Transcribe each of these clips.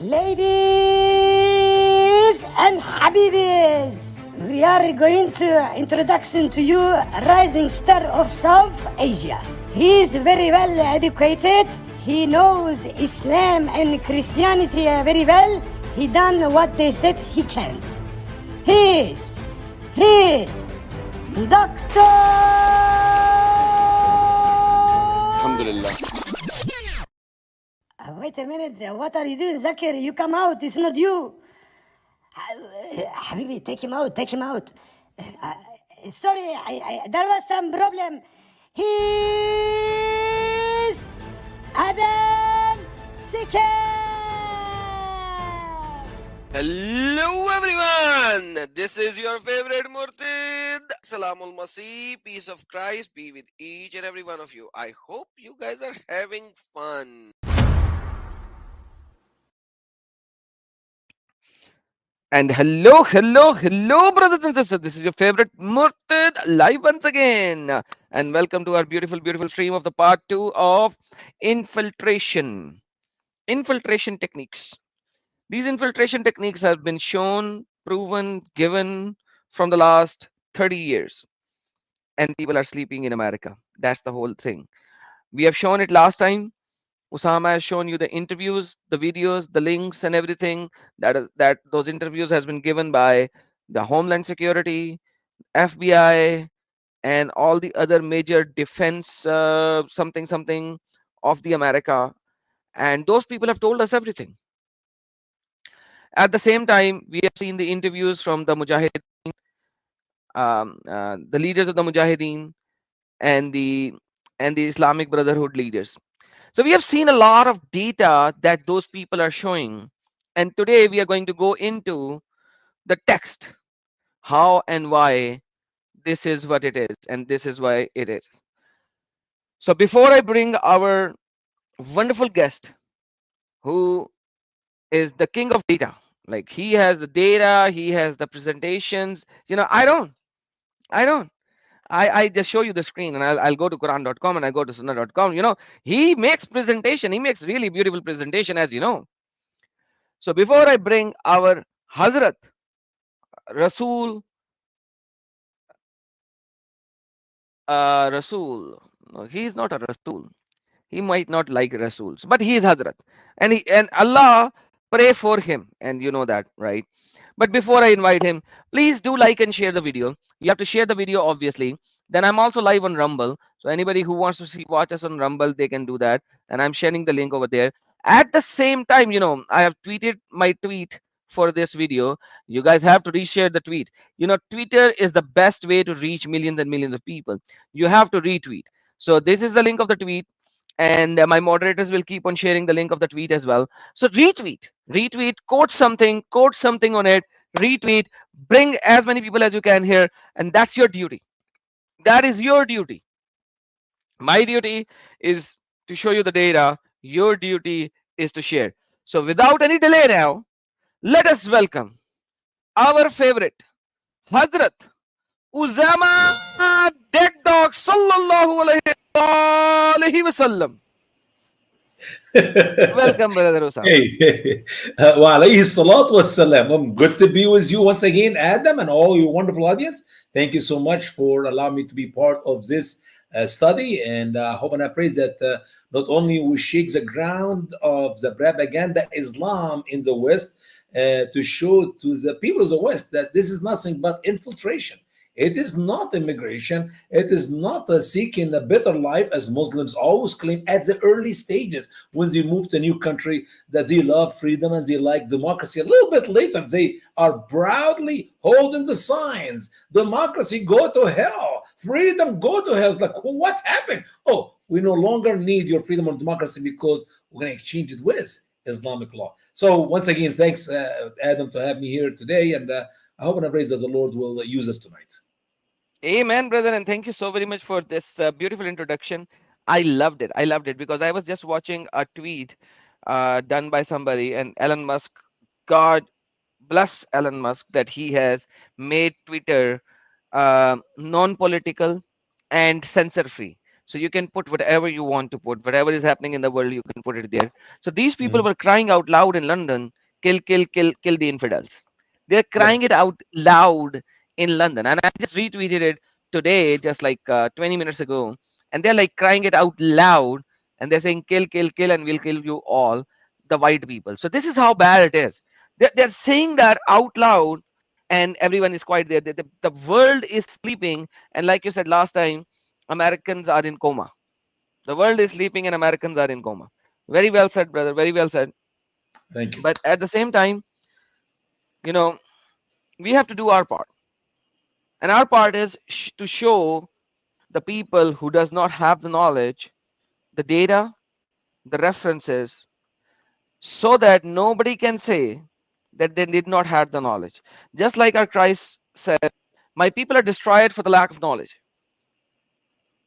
Ladies and Habibis, we are going to introduction to you a rising star of South Asia. He is very well educated. He knows Islam and Christianity very well. He done what they said he can't. He is Doctor. Alhamdulillah. Wait a minute, what are you doing, Zakir? You come out, it's not you. Habibi, take him out. Sorry, there was some problem. He's Adam Sikher. Hello everyone, this is your favorite Murtid. Salamul Masih, peace of Christ be with each and every one of you. I hope you guys are having fun. And hello, brothers and sisters. This is your favorite Murtid live once again. And welcome to our beautiful stream of the part 2 of infiltration. Infiltration techniques. These infiltration techniques have been shown, proven, given from the last 30 years. And people are sleeping in America. That's the whole thing. We have shown it last time. Usama has shown you the interviews, the videos, the links, and everything. That those interviews has been given by the Homeland Security, FBI, and all the other major defense something of the America. And those people have told us everything. At the same time, we have seen the interviews from the Mujahideen, the leaders of the Mujahideen, and the Islamic Brotherhood leaders. So we have seen a lot of data that those people are showing. And today we are going to go into the text, how and why this is what it is, and this is why it is. So before I bring our wonderful guest, who is the king of data, like he has the data, he has the presentations, I don't. I just show you the screen, and I'll go to Quran.com and I go to Sunnah.com. He makes presentation. He makes really beautiful presentation, as you know. So before I bring our Hazrat, Rasul, no, he is not a Rasul. He might not like Rasuls, but he is Hazrat, and Allah, pray for him, and you know that, right? But before I invite him, please do like and share the video. You have to share the video, obviously. Then I'm also live on Rumble. So anybody who wants to watch us on Rumble, they can do that. And I'm sharing the link over there. At the same time, I have tweeted my tweet for this video. You guys have to reshare the tweet. Twitter is the best way to reach millions and millions of people. You have to retweet. So this is the link of the tweet. And my moderators will keep on sharing the link of the tweet as well. So retweet, quote something on it, retweet, bring as many people as you can here, and that's your duty. That is your duty. My duty is to show you the data. Your duty is to share. So without any delay now, let us welcome our favorite Hazrat Usama Dakdok sallallahu alaihi wasallam. Welcome, brother Usama. Hey, wa alayhi salatu wassalam. Good to be with you once again, Adam, and all your wonderful audience. Thank you so much for allowing me to be part of this study, and I hope and I pray that not only we shake the ground of the propaganda Islam in the West to show to the people of the West that this is nothing but infiltration. It is not immigration. It is not seeking a better life, as Muslims always claim at the early stages when they move to a new country, that they love freedom and they like democracy. A little bit later, they are proudly holding the signs. Democracy, go to hell. Freedom, go to hell. It's like, what happened? Oh, we no longer need your freedom or democracy because we're going to exchange it with Islamic law. So once again, thanks, Adam, to have me here today. And I hope and I pray that the Lord will use us tonight. Amen, brother, and thank you so very much for this beautiful introduction. I loved it because I was just watching a tweet done by somebody, and Elon Musk, God bless Elon Musk, that he has made Twitter non-political and censor-free. So you can put whatever you want to put, whatever is happening in the world, you can put it there. So these people were crying out loud in London, kill, kill, kill, kill the infidels. They're Yeah. crying it out loud in London. And I just retweeted it today, just like 20 minutes ago. And they're like crying it out loud. And they're saying, kill, kill, kill, and we'll kill you all, the white people. So this is how bad it is. They're saying that out loud, and everyone is quiet there. The world is sleeping. And like you said last time, Americans are in coma. The world is sleeping and Americans are in coma. Very well said, brother. Very well said. Thank you. But at the same time, you know, we have to do our part. And our part is to show the people who does not have the knowledge, the data, the references, so that nobody can say that they did not have the knowledge. Just like our Christ said, my people are destroyed for the lack of knowledge.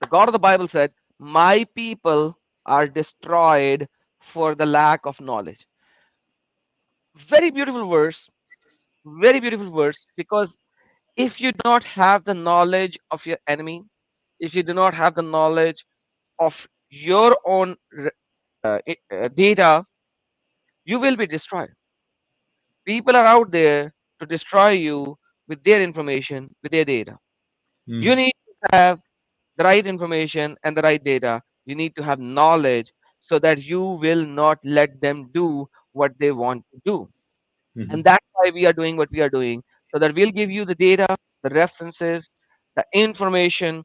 The God of the Bible said, my people are destroyed for the lack of knowledge. Very beautiful verse, very beautiful verse, because if you do not have the knowledge of your enemy, if you do not have the knowledge of your own data, you will be destroyed. People are out there to destroy you with their information, with their data. You Mm. need to have the right information and the right data. You need to have knowledge so that you will not let them do what they want to do. And Mhm. that's why we are doing what we are doing, so that we'll give you the data, the references, the information,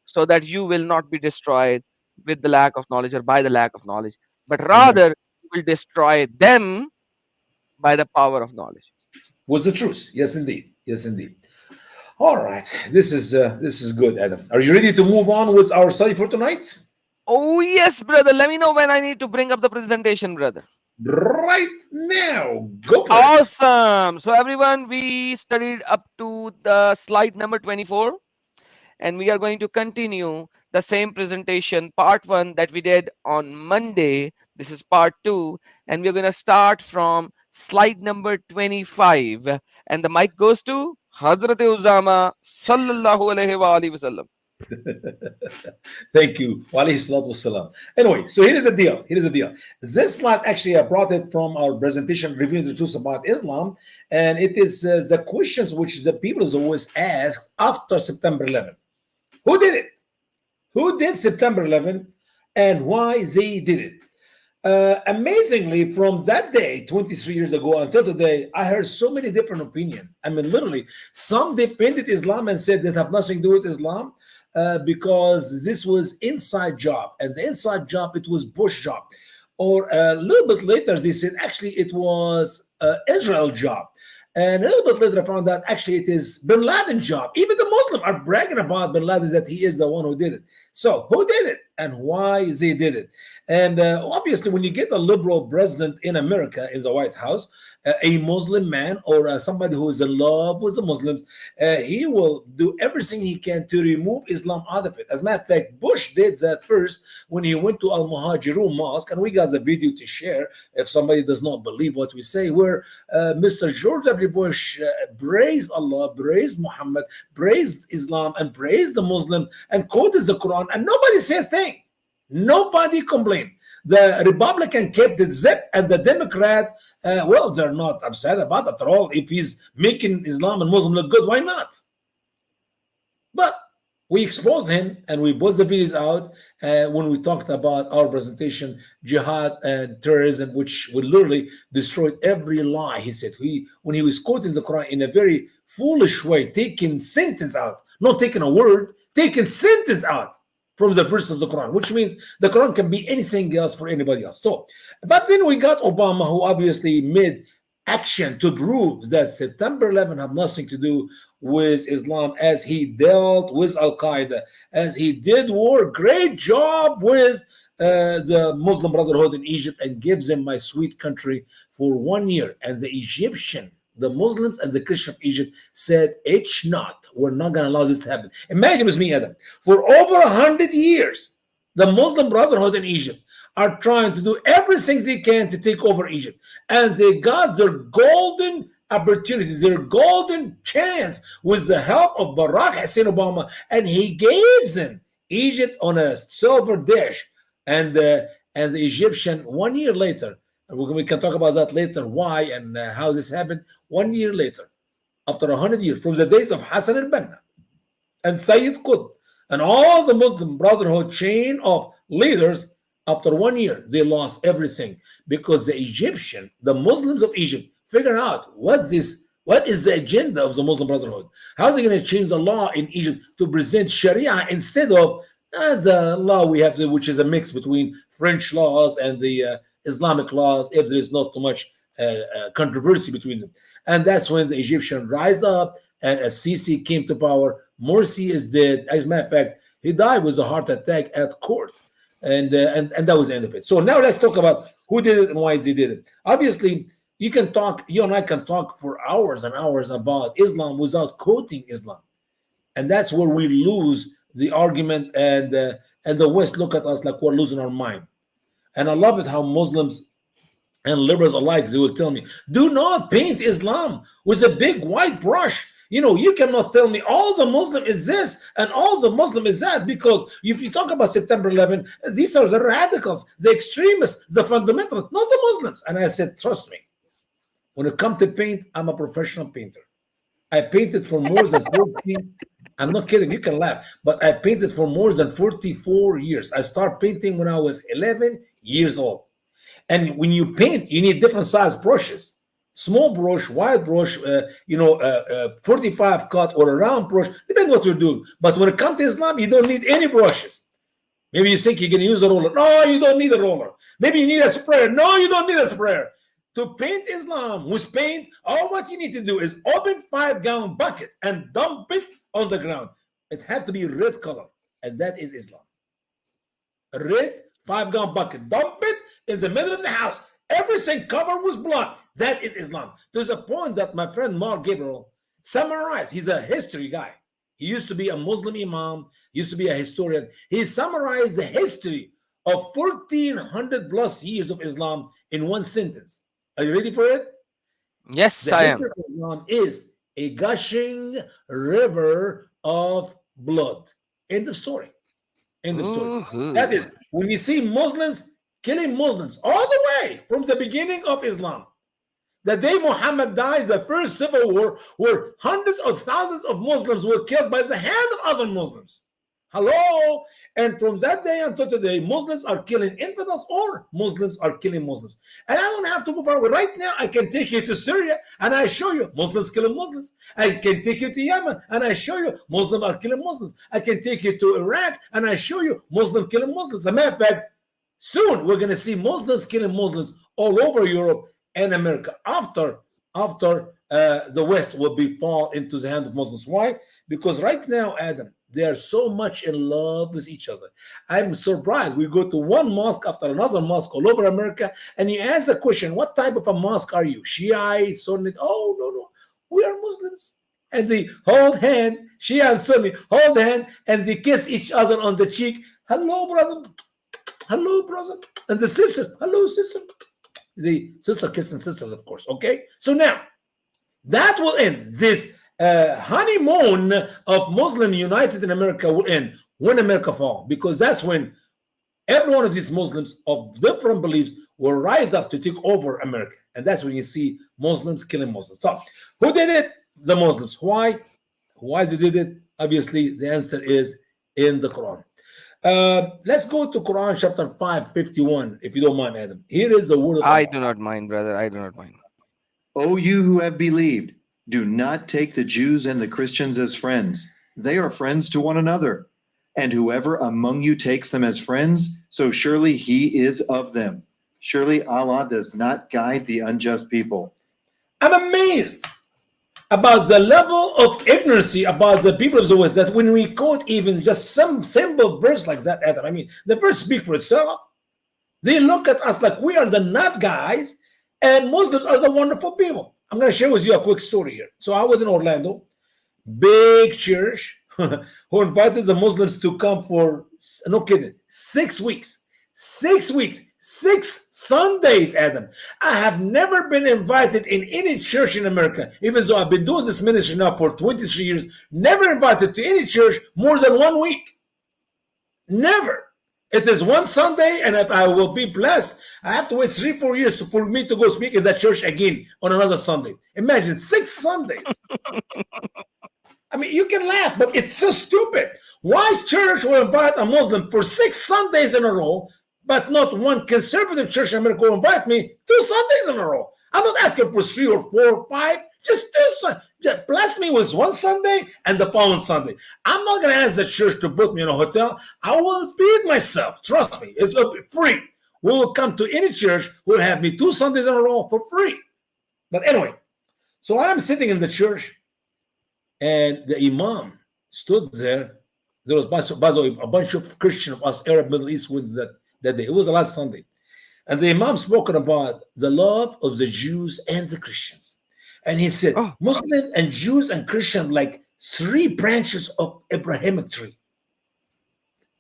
so that you will not be destroyed with the lack of knowledge or by the lack of knowledge, but Amen. rather you will destroy them by the power of knowledge. Was the truth? Yes, indeed. Yes, indeed. All right. This is good, Adam. Are you ready to move on with our study for tonight? Oh, yes, brother. Let me know when I need to bring up the presentation, brother. Right now. Go for it. Awesome. So, everyone, we studied up to the slide number 24, and we are going to continue the same presentation, part one, that we did on Monday. This is part two, and we're going to start from slide number 25. And the mic goes to Hazrat Usama sallallahu alaihi wa alihi wasallam. Thank you. Wa alayhi salatu wassalam. Anyway, so here is the deal. Here is the deal. This slide actually I brought it from our presentation revealing the truth about Islam, and it is the questions which the people is always asked after September 11. Who did it? Who did September 11 and why they did it? Amazingly, from that day, 23 years ago until today, I heard so many different opinions. I mean, literally, some defended Islam and said that have nothing to do with Islam because this was inside job, and the inside job it was Bush job. Or a little bit later, they said actually it was Israel job. And a little bit later, I found out actually it is Bin Laden job. Even the Muslims are bragging about Bin Laden that he is the one who did it. So who did it and why they did it? And obviously, when you get a liberal president in America in the White House, a Muslim man or somebody who is in love with the Muslims, he will do everything he can to remove Islam out of it. As a matter of fact, Bush did that first when he went to Al Muhajirun Mosque, and we got the video to share if somebody does not believe what we say, where Mr. George W. Bush praised Allah, praised Muhammad, praised Islam, and praised the Muslim, and quoted the Quran, and nobody said a thing. Nobody complained. The Republican kept it zip, and the Democrat, well, they're not upset about it. After all, if he's making Islam and Muslim look good, why not? But we exposed him, and we put the videos out when we talked about our presentation, jihad and terrorism, which would literally destroy every lie he said. When he was quoting the Quran in a very foolish way, taking sentence out, not taking a word, taking sentence out from the verse of the Quran, which means the Quran can be anything else for anybody else. So, but then we got Obama, who obviously made action to prove that September 11 had nothing to do with Islam, as he dealt with Al-Qaeda, as he did war. Great job with the Muslim Brotherhood in Egypt, and gives them my sweet country for 1 year. And the Egyptian, the Muslims and the Christians of Egypt said, it's not. We're not going to allow this to happen. Imagine with me, Adam. For over 100 years, the Muslim Brotherhood in Egypt are trying to do everything they can to take over Egypt. And they got their golden opportunity, their golden chance with the help of Barack Hussein Obama. And he gave them Egypt on a silver dish, and the Egyptian 1 year later, and we can talk about that later, why and how this happened. 1 year later, after 100 years, from the days of Hassan al-Banna and Sayyid Qutb and all the Muslim Brotherhood chain of leaders, after 1 year, they lost everything because the Muslims of Egypt figured out what is the agenda of the Muslim Brotherhood. How are they going to change the law in Egypt to present Sharia instead of the law we have, which is a mix between French laws and the Islamic laws, if there is not too much controversy between them. And that's when the Egyptian rised up, and as Sisi came to power. Morsi is dead. As a matter of fact, he died with a heart attack at court. And that was the end of it. So now let's talk about who did it and why they did it. Obviously, you and I can talk for hours and hours about Islam without quoting Islam. And that's where we lose the argument, and the West look at us like we're losing our mind. And I love it how Muslims and liberals alike, they will tell me, do not paint Islam with a big white brush. You cannot tell me all the Muslim is this and all the Muslim is that, because if you talk about September 11, these are the radicals, the extremists, the fundamentalists, not the Muslims. And I said, trust me, when it comes to paint, I'm a professional painter. I painted for more than 14, I'm not kidding, you can laugh, but I painted for more than 44 years. I started painting when I was 11 years old. And when you paint, you need different size brushes. Small brush, wide brush, 45 cut or a round brush, depends what you're doing. But when it comes to Islam, you don't need any brushes. Maybe you think you're going to use a roller. No, you don't need a roller. Maybe you need a sprayer. No, you don't need a sprayer. To paint Islam with paint, all what you need to do is open 5-gallon bucket and dump it on the ground. It has to be red color, and that is Islam. A red 5-gallon bucket, dump it in the middle of the house. Everything covered with blood. That is Islam. There's a point that my friend Mark Gabriel summarized. He's a history guy. He used to be a Muslim imam, used to be a historian. He summarized the history of 1,400 plus years of Islam in one sentence. Are you ready for it? Yes, I am. Islam is a gushing river of blood. End of story. End of story. That is, when you see Muslims killing Muslims all the way from the beginning of Islam. The day Muhammad died, the first civil war, where hundreds of thousands of Muslims were killed by the hand of other Muslims. Hello? And from that day until today, Muslims are killing infidels or Muslims are killing Muslims. And I don't have to go far. Right now, I can take you to Syria and I show you Muslims killing Muslims. I can take you to Yemen and I show you Muslims are killing Muslims. I can take you to Iraq and I show you Muslims killing Muslims. As a matter of fact, soon we're going to see Muslims killing Muslims all over Europe and America after the West will fall into the hand of Muslims. Why? Because right now, Adam, they are so much in love with each other. I'm surprised. We go to one mosque after another mosque all over America, and you ask the question, what type of a mosque are you? Shia, Sunni? Oh, no. We are Muslims. And they hold hand, Shia and Sunni, hold hand, and they kiss each other on the cheek. Hello, brother. Hello, brother. And the sisters, hello, sister. The sister kissing sisters, of course. Okay? So now, that will end. This honeymoon of Muslim united in America will end when America falls, because that's when every one of these Muslims of different beliefs will rise up to take over America. And that's when you see Muslims killing Muslims. So, who did it? The Muslims. Why? Why they did it? Obviously, the answer is in the Quran. Let's go to Quran chapter 5:51, if you don't mind, Adam. Here is the word of Allah. I do not mind, brother. I do not mind. O you who have believed, do not take the Jews and the Christians as friends. They are friends to one another. And whoever among you takes them as friends, so surely he is of them. Surely Allah does not guide the unjust people. I'm amazed about the level of ignorancy about the people of the West, that when we quote even just some simple verse like that, Adam, I mean, the verse speaks for itself. They look at us like we are the not guys and Muslims are the wonderful people. I'm going to share with you a quick story here. So I was in Orlando, big church, who invited the Muslims to come for, no kidding, 6 weeks. 6 weeks. 6 Sundays, Adam. I have never been invited in any church in America, even though I've been doing this ministry now for 23 years, never invited to any church more than 1 week. Never. It is one Sunday, and if I will be blessed, I have to wait 3-4 years for me to go speak in that church again on another Sunday. Imagine 6 Sundays. I mean, you can laugh, but it's so stupid. Why church will invite a Muslim for 6 Sundays in a row, but not one conservative church in America will invite me 2 Sundays in a row? I'm not asking for 3 or 4 or 5, just 2 Sundays. Just bless me with one Sunday and the following Sunday. I'm not going to ask the church to put me in a hotel. I will feed myself. Trust me, it's free. We will come to any church who will have me 2 Sundays in a row for free. But anyway, so I'm sitting in the church, and the imam stood there. There was a bunch of Christian of us, Arab, Middle East, with that day. It was the last Sunday. And the imam spoken about the love of the Jews and the Christians. And he said, Muslim and Jews and Christian like 3 branches of Abrahamic tree.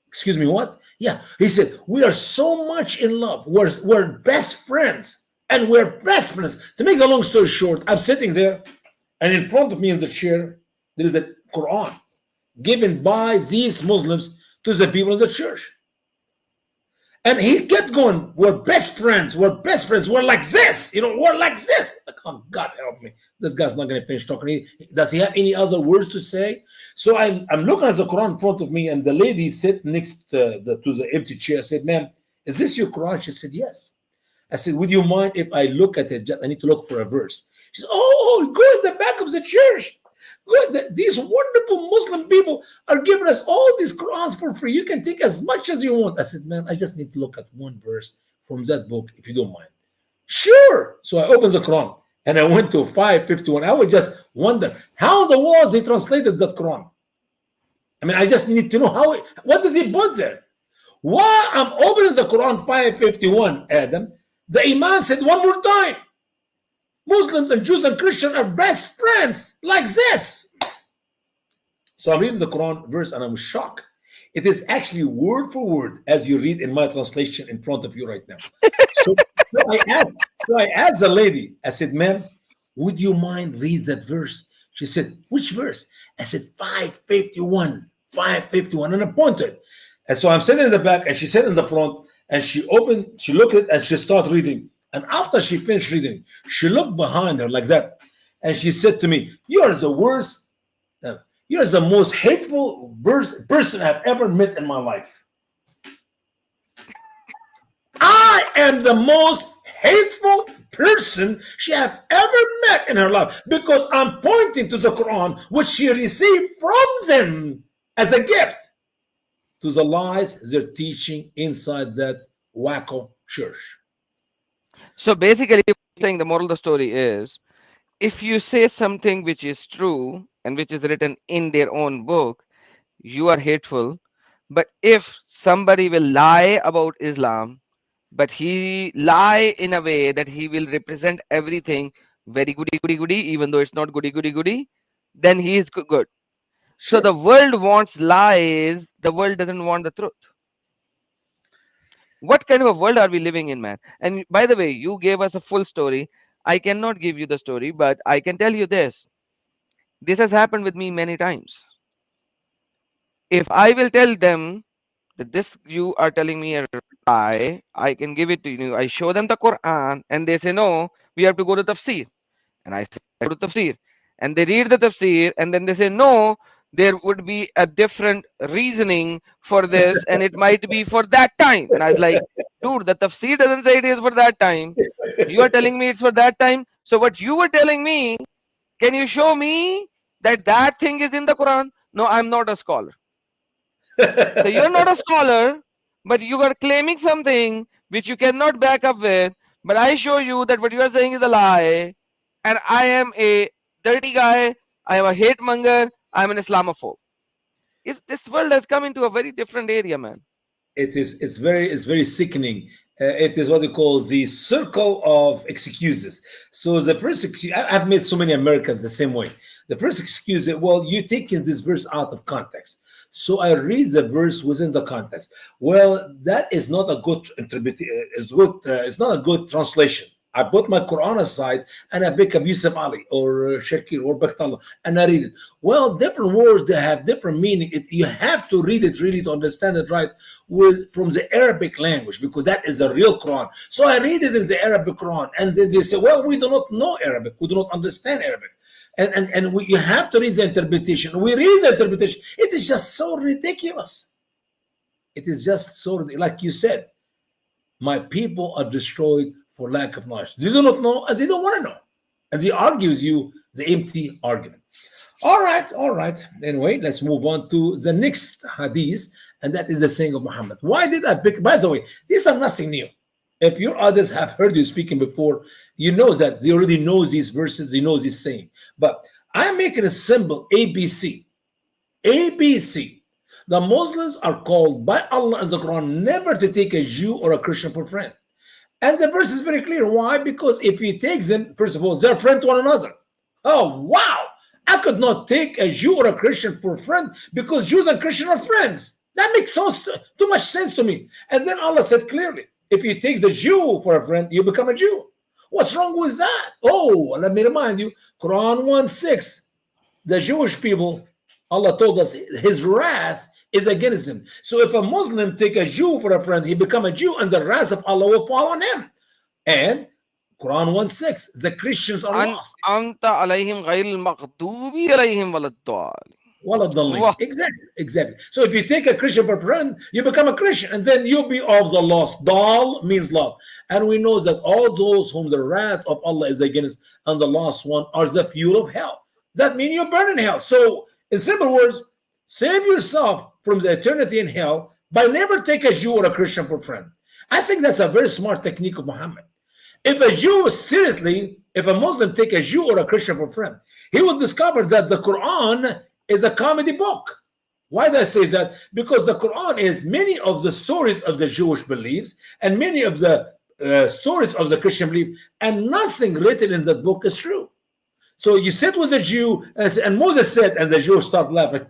Excuse me, what? Yeah. He said, we are so much in love. We're best friends. And we're best friends. To make the long story short, I'm sitting there, and in front of me in the chair, there is a Quran given by these Muslims to the people in the church. And he kept going, we're best friends, we're best friends, we're like this, we're like this. Like, oh, God help me. This guy's not going to finish talking. Does he have any other words to say? So I'm looking at the Quran in front of me, and the lady sat next to the empty chair. I said, ma'am, is this your Quran? She said, yes. I said, would you mind if I look at it? I need to look for a verse. She said, oh, go in the back of the church. Good. These wonderful Muslim people are giving us all these Qurans for free. You can take as much as you want. I said, man, I just need to look at one verse from that book, if you don't mind. Sure. So I opened the Quran and I went to 551. I would just wonder how the was he translated that Quran. I mean, I just need to know what does he put there? While I'm opening the Quran 551, Adam, the Imam said one more time, Muslims and Jews and Christians are best friends, like this. So I'm reading the Quran verse and I'm shocked. It is actually word for word as you read in my translation in front of you right now. So I asked the lady, I said, ma'am, would you mind read that verse? She said, which verse? I said, 551, and I pointed. And so I'm sitting in the back and she sat in the front and she looked at it and she started reading. And after she finished reading, she looked behind her like that. And she said to me, you are the worst, you are the most hateful person I've ever met in my life. I am the most hateful person she have ever met in her life because I'm pointing to the Quran, which she received from them as a gift, to the lies they're teaching inside that wacko church. So basically, saying the moral of the story is, if you say something which is true and which is written in their own book, you are hateful. But if somebody will lie about Islam, but he lie in a way that he will represent everything very goody, even though it's not goody, then he is good. Sure. So the world wants lies. The world doesn't want the truth. What kind of a world are we living in, man? And by the way, you gave us a full story. I cannot give you the story, but I can tell you this. This has happened with me many times. If I will tell them that this you are telling me a lie, I can give it to you. I show them the Quran and they say, no, we have to go to Tafsir. And I say, go to Tafsir. And they read the Tafsir and then they say, no, there would be a different reasoning for this and it might be for that time. And I was like, dude, the Tafsir doesn't say it is for that time. You are telling me it's for that time. So what you were telling me, can you show me that that thing is in the Quran? No, I'm not a scholar. So you're not a scholar, but you are claiming something which you cannot back up with. But I show you that what you are saying is a lie. And I am a dirty guy. I am a hate monger. I'm an Islamophobe. This world has come into a very different area, man. It's very sickening. It is what they call the circle of excuses. So the first excuse, I've met so many Americans the same way. The first excuse is, well, you're taking this verse out of context. So I read the verse within the context. Well, that is not a good interpretation. It's not a good translation. I put my Quran aside and I pick up Yusuf Ali or Shakir or Bakhtallah and I read it. Well, different words, they have different meaning. You have to read it really to understand it right from the Arabic language, because that is the real Quran. So I read it in the Arabic Quran, and then they say, well, we do not know Arabic. We do not understand Arabic. And you have to read the interpretation. We read the interpretation. It is just so ridiculous. It is just so, like you said, my people are destroyed for lack of knowledge. They do not know, as they don't want to know. And he argues you the empty argument. All right. Anyway, let's move on to the next hadith, and that is the saying of Muhammad. Why did I pick? By the way, these are nothing new. If your others have heard you speaking before, you know that they already know these verses, they know this saying. But I'm making a symbol ABC. ABC. The Muslims are called by Allah in the Quran never to take a Jew or a Christian for friend. And the verse is very clear. Why? Because if he takes them, first of all, they're friends to one another. Oh, wow. I could not take a Jew or a Christian for a friend because Jews and Christians are friends. That makes too much sense to me. And then Allah said clearly, if you take the Jew for a friend, you become a Jew. What's wrong with that? Oh, let me remind you, Quran 1:6, the Jewish people, Allah told us his wrath is against him. So if a Muslim take a Jew for a friend, he become a Jew, and the wrath of Allah will fall on him. And Quran 1:6, the Christians are lost. Anta alayhim ghayr al-maghdubi alayhim walad-dallin. Exactly. So if you take a Christian for a friend, you become a Christian, and then you'll be of the lost. Dal means lost. And we know that all those whom the wrath of Allah is against and the lost one are the fuel of hell. That means you burn in hell. So in simple words, save yourself from the eternity in hell by never take a Jew or a Christian for friend. I think that's a very smart technique of Muhammad. If a Jew, seriously, if a Muslim take a Jew or a Christian for friend, he will discover that the Quran is a comedy book. Why do I say that? Because the Quran is many of the stories of the Jewish beliefs and many of the stories of the Christian belief, and nothing written in that book is true. So you sit with a Jew, and Moses said, and the Jews start laughing.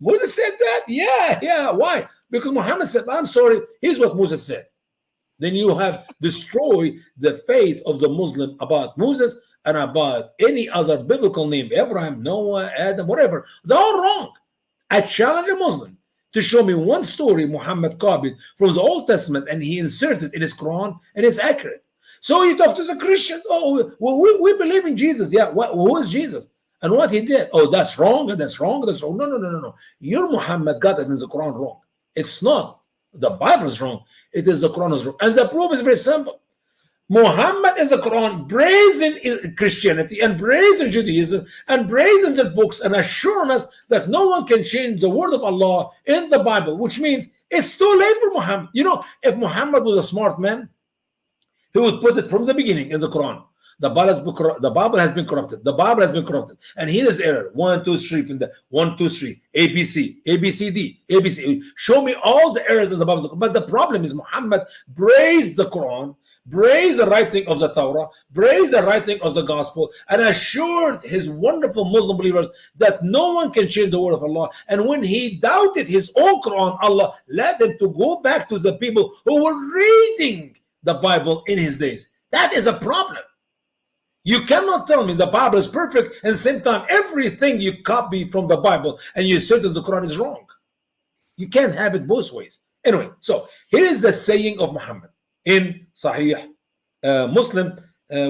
Moses said that? Yeah. Why? Because Muhammad said, I'm sorry, here's what Moses said. Then you have destroyed the faith of the Muslim about Moses and about any other biblical name, Abraham, Noah, Adam, whatever. They're all wrong. I challenge a Muslim to show me one story Muhammad copied from the Old Testament and he inserted in his Quran, and it's accurate. So you talk to the Christians, oh, well, we believe in Jesus. Yeah, who is Jesus? And what he did? Oh, that's wrong, and that's wrong, that's wrong. No. Your Muhammad got it in the Quran wrong. It's not. The Bible is wrong. It is the Quran is wrong. And the proof is very simple. Muhammad in the Quran brazen Christianity and brazen Judaism and brazen the books and assuring us that no one can change the word of Allah in the Bible, which means it's too late for Muhammad. You know, if Muhammad was a smart man, he would put it from the beginning in the Quran. The Bible has been corrupted. The Bible has been corrupted. And here is error. 1, 2, 3 from the 1, 2, 3. ABC, ABCD, ABC. Show me all the errors in the Bible. But the problem is Muhammad praised the Quran, praised the writing of the Torah, praised the writing of the gospel, and assured his wonderful Muslim believers that no one can change the word of Allah. And when he doubted his own Quran, Allah led him to go back to the people who were reading the Bible in his days. That is a problem. You cannot tell me the Bible is perfect and at the same time everything you copy from the Bible and you say that the Quran is wrong. You can't have it both ways. Anyway, so here is the saying of Muhammad in Sahih Muslim,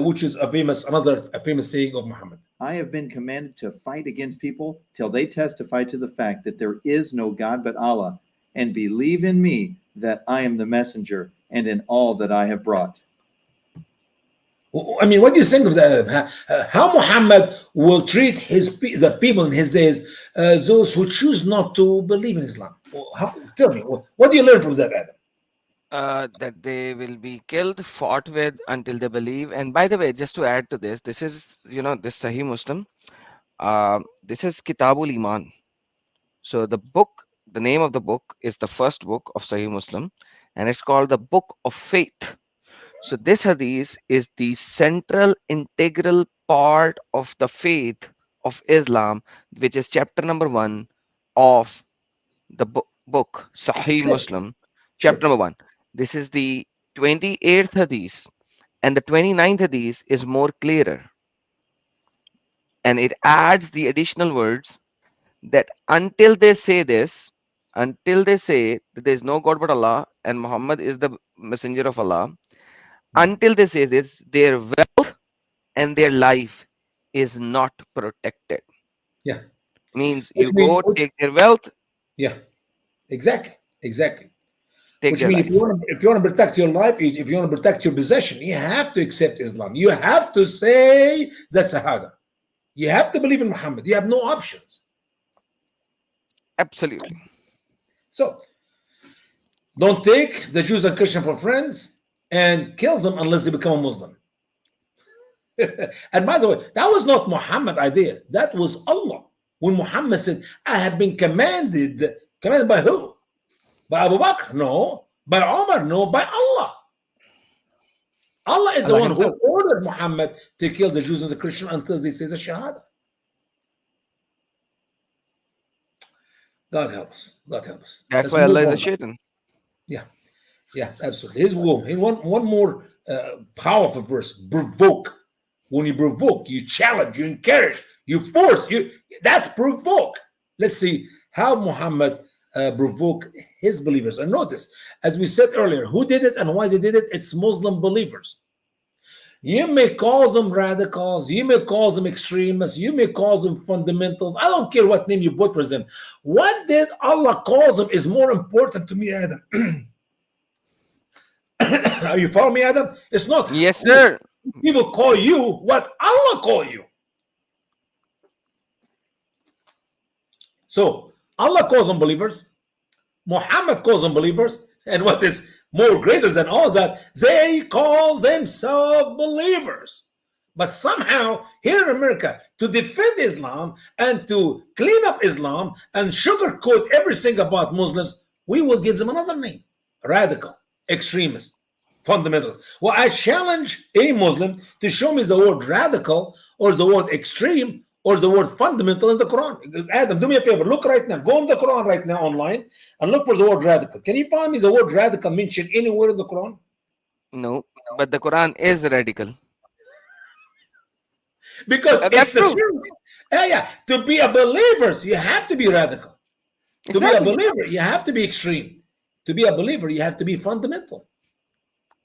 which is another famous saying of Muhammad. I have been commanded to fight against people till they testify to the fact that there is no God but Allah, and believe in me that I am the messenger and in all that I have brought. I mean, what do you think of that? How Muhammad will treat the people in his days, those who choose not to believe in Islam? Tell me, what do you learn from that, Adam? That they will be killed, fought with until they believe. And by the way, just to add to this, this is, this Sahih Muslim. This is Kitabul Iman. So the name of the book is the first book of Sahih Muslim, and it's called the Book of Faith. So this hadith is the central integral part of the faith of Islam, which is chapter number 1 of the book Sahih Muslim, chapter number 1. This is the 28th hadith, And the 29th hadith is more clearer, and it adds the additional words that until they say this, until they say that there is no God but Allah and Muhammad is the messenger of Allah, until they say this, their wealth and their life is not protected. Yeah. Means Which you means, go take their wealth, yeah, exactly. take Which their means life. if you want to protect your life, if you want to protect your possession, you have to accept Islam. You have to say the Shahada. You have to believe in Muhammad. You have no options. Absolutely. So don't take the Jews and Christians for friends and kill them unless they become a Muslim. And by the way, that was not Muhammad's idea. That was Allah. When Muhammad said, I have been commanded by who? By Abu Bakr? No. By Omar? No. By Allah. Allah is the Allah one himself. who ordered Muhammad to kill the Jews and the Christians until they say the Shahada. God help us. God help us. That's Let's why Allah move is a on. shaitan. Yeah, absolutely. Here's one more powerful verse. Provoke. When you provoke, you challenge, you encourage, you force. That's provoke. Let's see how Muhammad provoked his believers. And notice, as we said earlier, who did it and why they did it? It's Muslim believers. You may call them radicals, you may call them extremists, you may call them fundamentals. I don't care what name you put for them. What did Allah call them is more important to me, Adam. Are you following me, Adam? It's not. Yes, sir. People call you what Allah call you. So Allah calls them believers, Muhammad calls them believers, and what is more greater than all that, they call themselves believers. But somehow here in America, to defend Islam and to clean up Islam and sugarcoat everything about Muslims, we will give them another name: radical, extremist, fundamentalist. Well, I challenge any Muslim to show me the word radical or the word extreme or the word fundamental in the Quran. Adam, do me a favor. Look right now. Go on the Quran right now online and look for the word radical. Can you find me the word radical mentioned anywhere in the Quran? No, but the Quran is radical. Because That's it's the true. truth. Yeah. To be a believer, you have to be radical. To be a Exactly. believer, you have to be extreme. To be a believer, you have to be fundamental.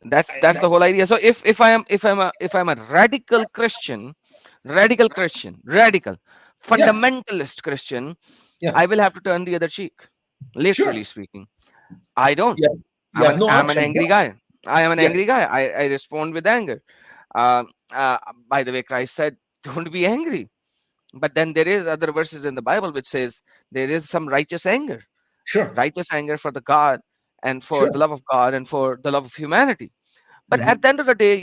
That's the whole idea. So if I'm a radical Christian, radical fundamentalist Christian, Yeah. I will have to turn the other cheek. Literally speaking, I don't. Yeah. You have no I'm an option. angry guy. I am an Yeah. angry guy. I respond with anger. By the way, Christ said, "Don't be angry." But then there is other verses in the Bible which says there is some righteous anger Sure. for the God and for the love of God and for the love of humanity. But at the end of the day,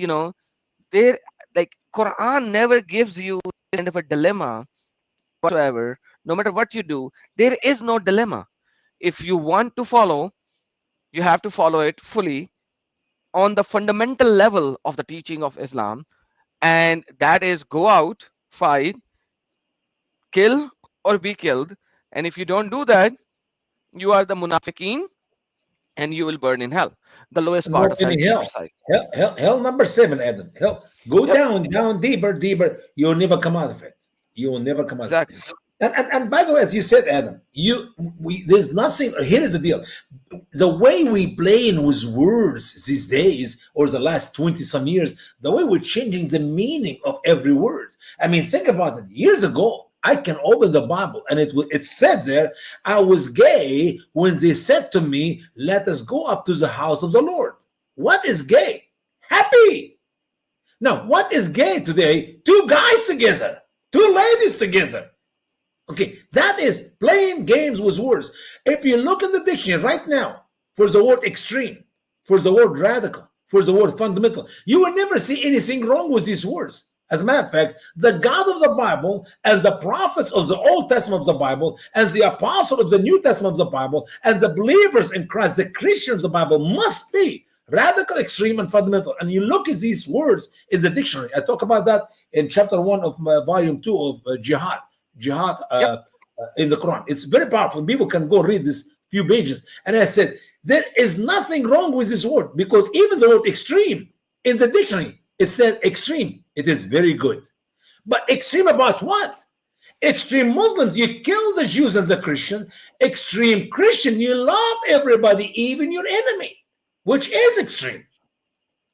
there, like, Quran never gives you kind of a dilemma whatsoever. No matter what you do, there is no dilemma. If you want to follow, you have to follow it fully on the fundamental level of the teaching of Islam, and that is go out, fight, kill, or be killed. And if you don't do that, you are the munafiqeen and you will burn in hell, the lowest part Not of hell, in to be hell. precise. Hell number 7, Adam. Hell. Go Yep. down, deeper. You'll never come out of it. You will never come out Exactly. of it. And by the way, as you said, Adam, there's nothing. Here is the deal: the way we playing with words these days, or the last 20 some years, the way we're changing the meaning of every word. I mean, think about it. Years ago, I can open the Bible and it said there, I was gay when they said to me, "Let us go up to the house of the Lord." What is gay? Happy. Now, what is gay today? Two guys together, two ladies together. Okay, that is playing games with words. If you look in the dictionary right now for the word extreme, for the word radical, for the word fundamental, you will never see anything wrong with these words. As a matter of fact, the God of the Bible and the prophets of the Old Testament of the Bible and the apostle of the New Testament of the Bible and the believers in Christ, the Christians of the Bible, must be radical, extreme, and fundamental. And you look at these words in the dictionary. I talk about that in chapter 1 of volume 2 of jihad in the Quran. It's very powerful. People can go read this few pages. And I said, there is nothing wrong with this word, because even the word extreme in the dictionary It says extreme. It is very good. But extreme about what? Extreme Muslims, you kill the Jews and the Christian. Extreme Christian, you love everybody, even your enemy, which is extreme.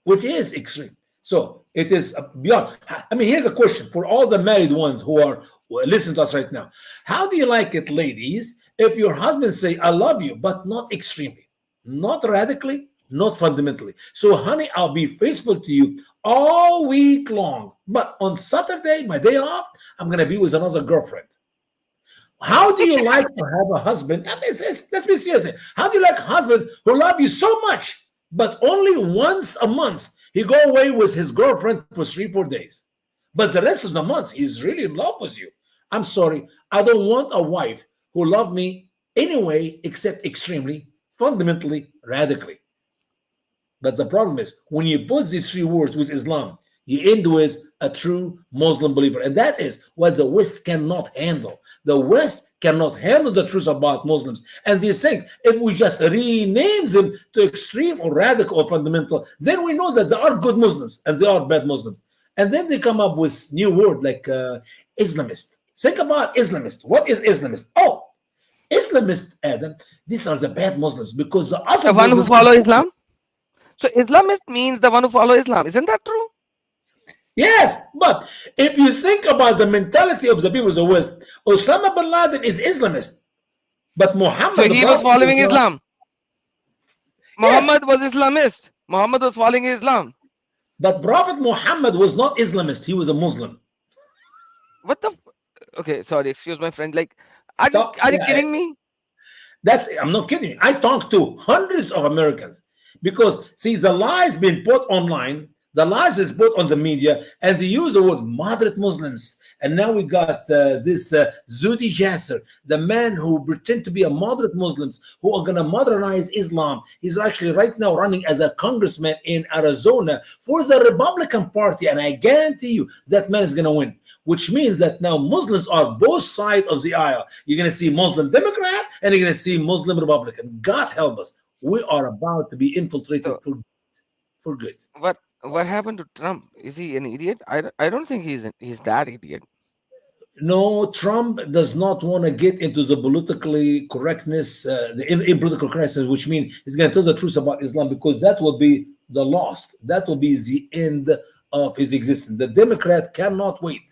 Which is extreme. So it is beyond. I mean, here's a question for all the married ones who are listening to us right now. How do you like it, ladies, if your husband say, I love you, but not extremely, not radically, not fundamentally? So, honey, I'll be faithful to you all week long, but on Saturday, my day off, I'm going to be with another girlfriend. How do you like to have a husband? I mean, let's be serious. How do you like a husband who love you so much, but only once a month he go away with his girlfriend for 3-4 days, but the rest of the month he's really in love with you? I'm sorry, I don't want a wife who love me anyway, except extremely, fundamentally, radically. But the problem is, when you put these 3 words with Islam, you end with a true Muslim believer. And that is what the West cannot handle. The West cannot handle the truth about Muslims. And they think if we just rename them to extreme or radical or fundamental, then we know that there are good Muslims and there are bad Muslims. And then they come up with new word like Islamist. Think about Islamist. What is Islamist? Oh, Islamist, Adam, these are the bad Muslims, because the other The one who Muslims follow Islam? So Islamist means the one who follow Islam. Isn't that true? Yes, but if you think about the mentality of the people of the West, Osama bin Laden is Islamist, but Muhammad, So he was following Islam. Yes. Muhammad was Islamist. Muhammad was following Islam. But Prophet Muhammad was not Islamist. He was a Muslim. What the? Okay, sorry, excuse my friend. Like, are Stop. you Yeah, kidding me? I'm not kidding. I talked to hundreds of Americans because, see, the lies being put online, the lies is put on the media, and they use the word moderate Muslims. And now we got this Zudi Jasser, the man who pretend to be a moderate Muslims who are going to modernize Islam. He's actually right now running as a congressman in Arizona for the Republican Party. And I guarantee you that man is going to win, which means that now Muslims are both sides of the aisle. You're going to see Muslim Democrat and you're going to see Muslim Republican. God help us. We are about to be infiltrated for good. What happened to Trump? Is he an idiot? I don't think he's that idiot. No, Trump does not want to get into the politically correctness, in political correctness, which means he's going to tell the truth about Islam, because that will be the lost. That will be the end of his existence. The Democrat cannot wait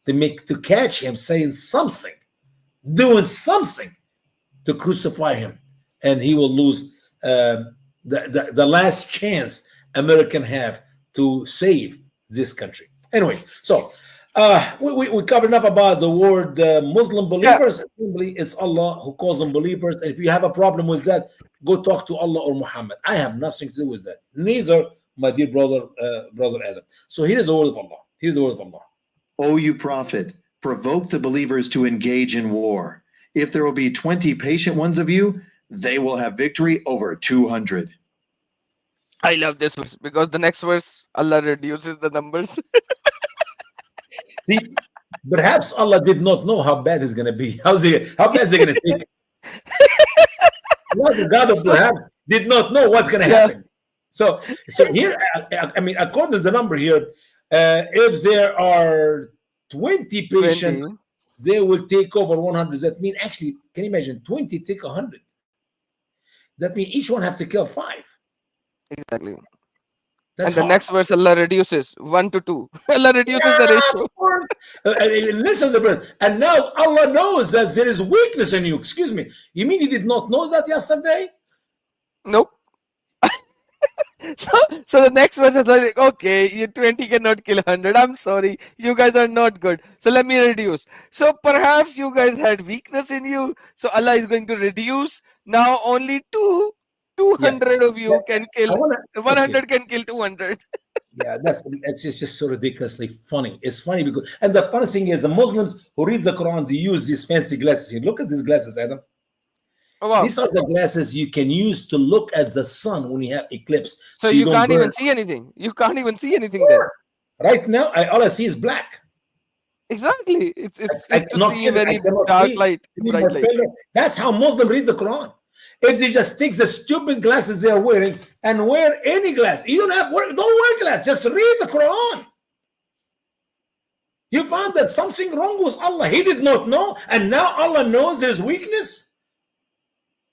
to catch him saying something, doing something to crucify him, and he will lose the last chance American have to save this country. Anyway, so we covered enough about the word Muslim believers. Simply, it's Allah who calls them believers. And if you have a problem with that, go talk to Allah or Muhammad. I have nothing to do with that. Neither, my dear brother Adam. So here is the word of Allah. Here's the word of Allah. O you prophet, provoke the believers to engage in war. If there will be 20 patient ones of you, they will have victory over 200. I love this verse because the next verse, Allah reduces the numbers. See, perhaps Allah did not know how bad it's going to be. How bad is it going to take? The God of perhaps did not know what's going to happen. So here, I mean, according to the number here, if there are 20 patients, 20. they will take over 100. That means, actually, can you imagine 20 take 100? That means each one have to kill 5. Exactly. That's and the hard. next verse, Allah reduces 1 to 2. Allah reduces the ratio. Listen to the verse. And now Allah knows that there is weakness in you. Excuse me. You mean you did not know that yesterday? Nope. So the next verse is like, okay, you 20 cannot kill 100. I'm sorry, you guys are not good. So let me reduce. So perhaps you guys had weakness in you. So Allah is going to reduce. Now only 200 of you can kill 100 can kill 200. Yeah, it's just so ridiculously funny. It's funny because, and the funny thing is, the Muslims who read the Quran, they use these fancy glasses here. Look at these glasses, Adam. Oh, wow. These are the glasses you can use to look at the sun when you have eclipse. So you can't even see anything. You can't even see anything there. Right now, all I see is black. Exactly. It's to see very dark light, bright light. That's how Muslims read the Quran. if they just take the stupid glasses they are wearing and wear any glass. You don't wear glass. Just read the Quran. You found that something wrong with Allah. He did not know, and now Allah knows there's weakness.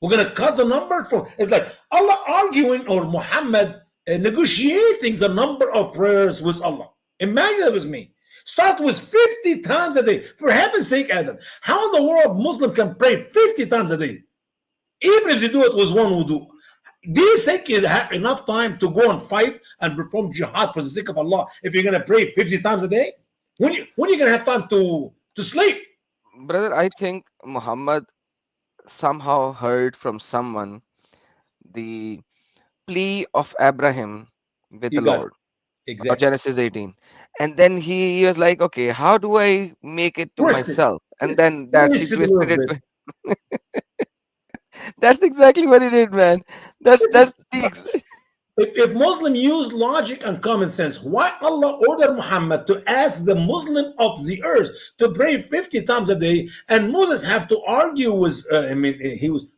We're going to cut the number from. It's like Allah arguing or Muhammad negotiating the number of prayers with Allah. Imagine that with me. Start with 50 times a day. For heaven's sake, Adam, how in the world Muslim can pray 50 times a day? Even if you do it with one wudu. Do you think you have enough time to go and fight and perform jihad for the sake of Allah if you're going to pray 50 times a day? When are you going to have time to sleep? Brother, I think Muhammad somehow heard from someone the plea of Abraham with You the got it. Lord, or Exactly. Genesis 18. And then he was like, okay, how do I make it to Twist it. myself? And then that he Twist it a little twisted it. bit. That's exactly what he did, man. That's the If Muslim use logic and common sense, why Allah ordered Muhammad to ask the Muslim of the earth to pray 50 times a day, and Moses have to argue with?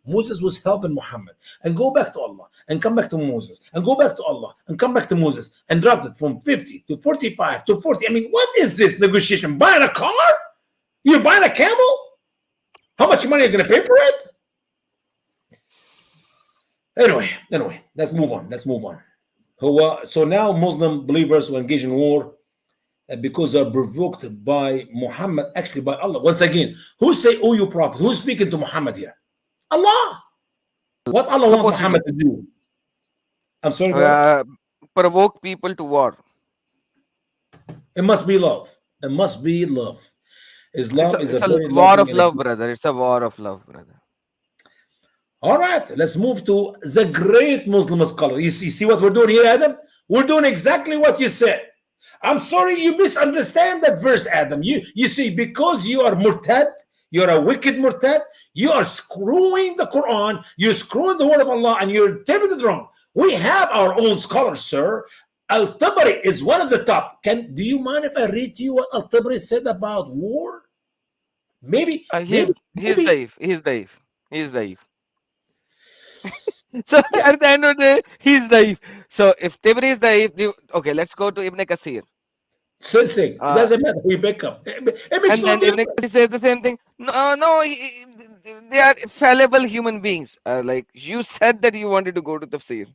Moses was helping Muhammad and go back to Allah and come back to Moses and go back to Allah and come back to Moses and dropped it from 50 to 45 to 40. I mean, what is this negotiation? Buying a car? You're buying a camel? How much money are you going to pay for it? Anyway, let's move on. So now Muslim believers who engage in war because they're provoked by Muhammad, actually by Allah. Once again, who say, oh, you prophet? Who's speaking to Muhammad here? Allah. What Allah wants Muhammad to do? I'm sorry, bro. Provoke people to war. It must be love. It must be love. Islam is it's a very war of loving love, brother. It's a war of love, brother. All right, let's move to the great Muslim scholar. You see what we're doing here, Adam? We're doing exactly what you said. I'm sorry you misunderstand that verse, Adam. You see, because you are murtad, you're a wicked murtad, you are screwing the Quran, you're screwing the word of Allah, and you're interpreting it wrong. We have our own scholars, sir. Al-Tabari is one of the top. Do you mind if I read to you what Al-Tabari said about war? Maybe. He's daif. So at the end of the day, he's daif. So if Tibri is daif, okay, let's go to Ibn Kasir. Same thing. It doesn't matter who you pick up. It makes And no then Ibn difference. Kasir says the same thing. No, they are fallible human beings. Like you said that you wanted to go to Tafsir.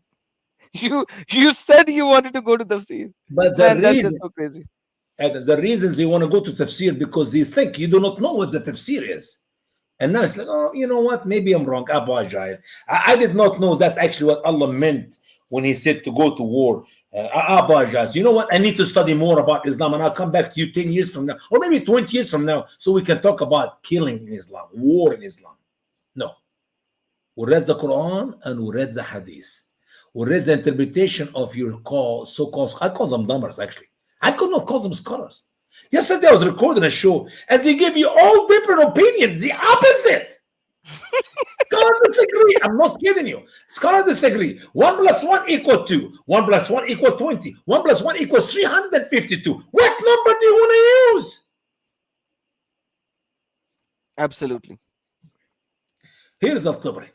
You said you wanted to go to Tafsir. But Man, that's just so crazy. And the reasons they want to go to Tafsir because they think you do not know what the Tafsir is. And now it's like, oh, you know what? Maybe I'm wrong. I apologize. I did not know that's actually what Allah meant when He said to go to war. I apologize. You know what? I need to study more about Islam, and I'll come back to you 10 years from now, or maybe 20 years from now, so we can talk about killing in Islam, war in Islam. No. We read the Quran and we read the Hadith. We read the interpretation of your so-called, I call them dumbers, actually. I could not call them scholars. Yesterday I was recording a show and they give you all different opinions, the opposite. Scholars disagree. I'm not kidding you. Scholars disagree. 1 + 1 = 2. 1 + 1 = 20. 1 + 1 = 352. What number do you want to use? Absolutely. Here's Al-Tabari.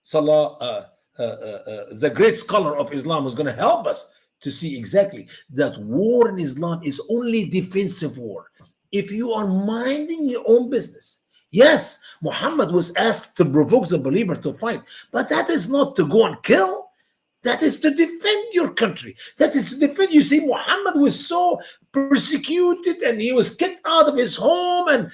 Salah, the great scholar of Islam, is going to help us to see exactly that war in Islam is only defensive war. If you are minding your own business. Yes, Muhammad was asked to provoke the believer to fight, but that is not to go and kill. That is to defend your country. That is to defend. You see, Muhammad was so persecuted and he was kicked out of his home and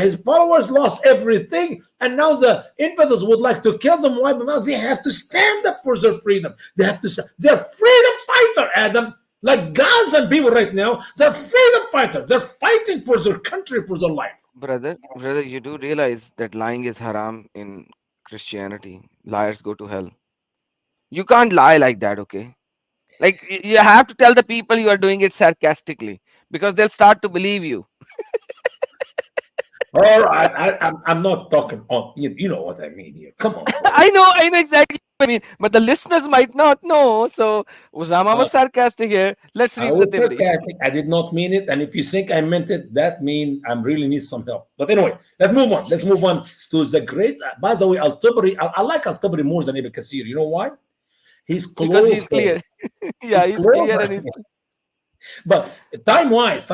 his followers lost everything. And now the infidels would like to kill them. Why? But now they have to stand up for their freedom. They have to stand. They're freedom fighter, Adam. Like Gazan people right now, they're freedom fighters. They're fighting for their country, for their life. Brother, you do realize that lying is haram in Christianity. Liars go to hell. You can't lie like that, okay? Like you have to tell the people you are doing it sarcastically because they'll start to believe you. All right, I'm not talking on. You know what I mean here. Come on. I know exactly. I mean, but the listeners might not know. So Usama was sarcastic here. Let's I read the was theory. sarcastic. I did not mean it. And if you think I meant it, that means I really need some help. But anyway, let's move on. Let's move on to the great. By the way, Al-Tabari, I like Al-Tabari more than Ibn Kathir. You know why? He's Because he's closer. clear. Yeah, He's he's clear and closer. he's But time-wise,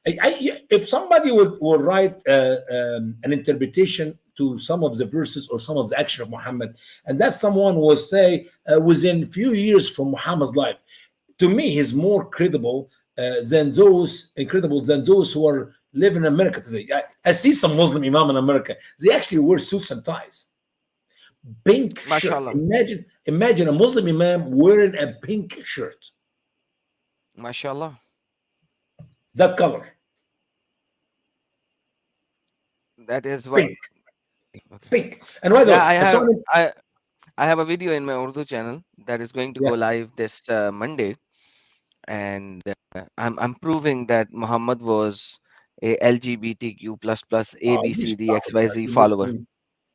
if somebody would write an interpretation to some of the verses or some of the action of Muhammad, and that someone will say within few years from Muhammad's life, to me, he's more credible than those who are living in America today. I see some Muslim imam in America. They actually wear suits and ties, pink shirt. mashallah. Imagine a Muslim imam wearing a pink shirt, Mashallah. that color, That is what. pink, Okay. pink. And by the Yeah, way, I have a video in my Urdu channel that is going to go yeah. live this Monday, and I'm proving that Muhammad was a LGBTQ plus A Oh, B you C D stop X it, Y man. Z follower.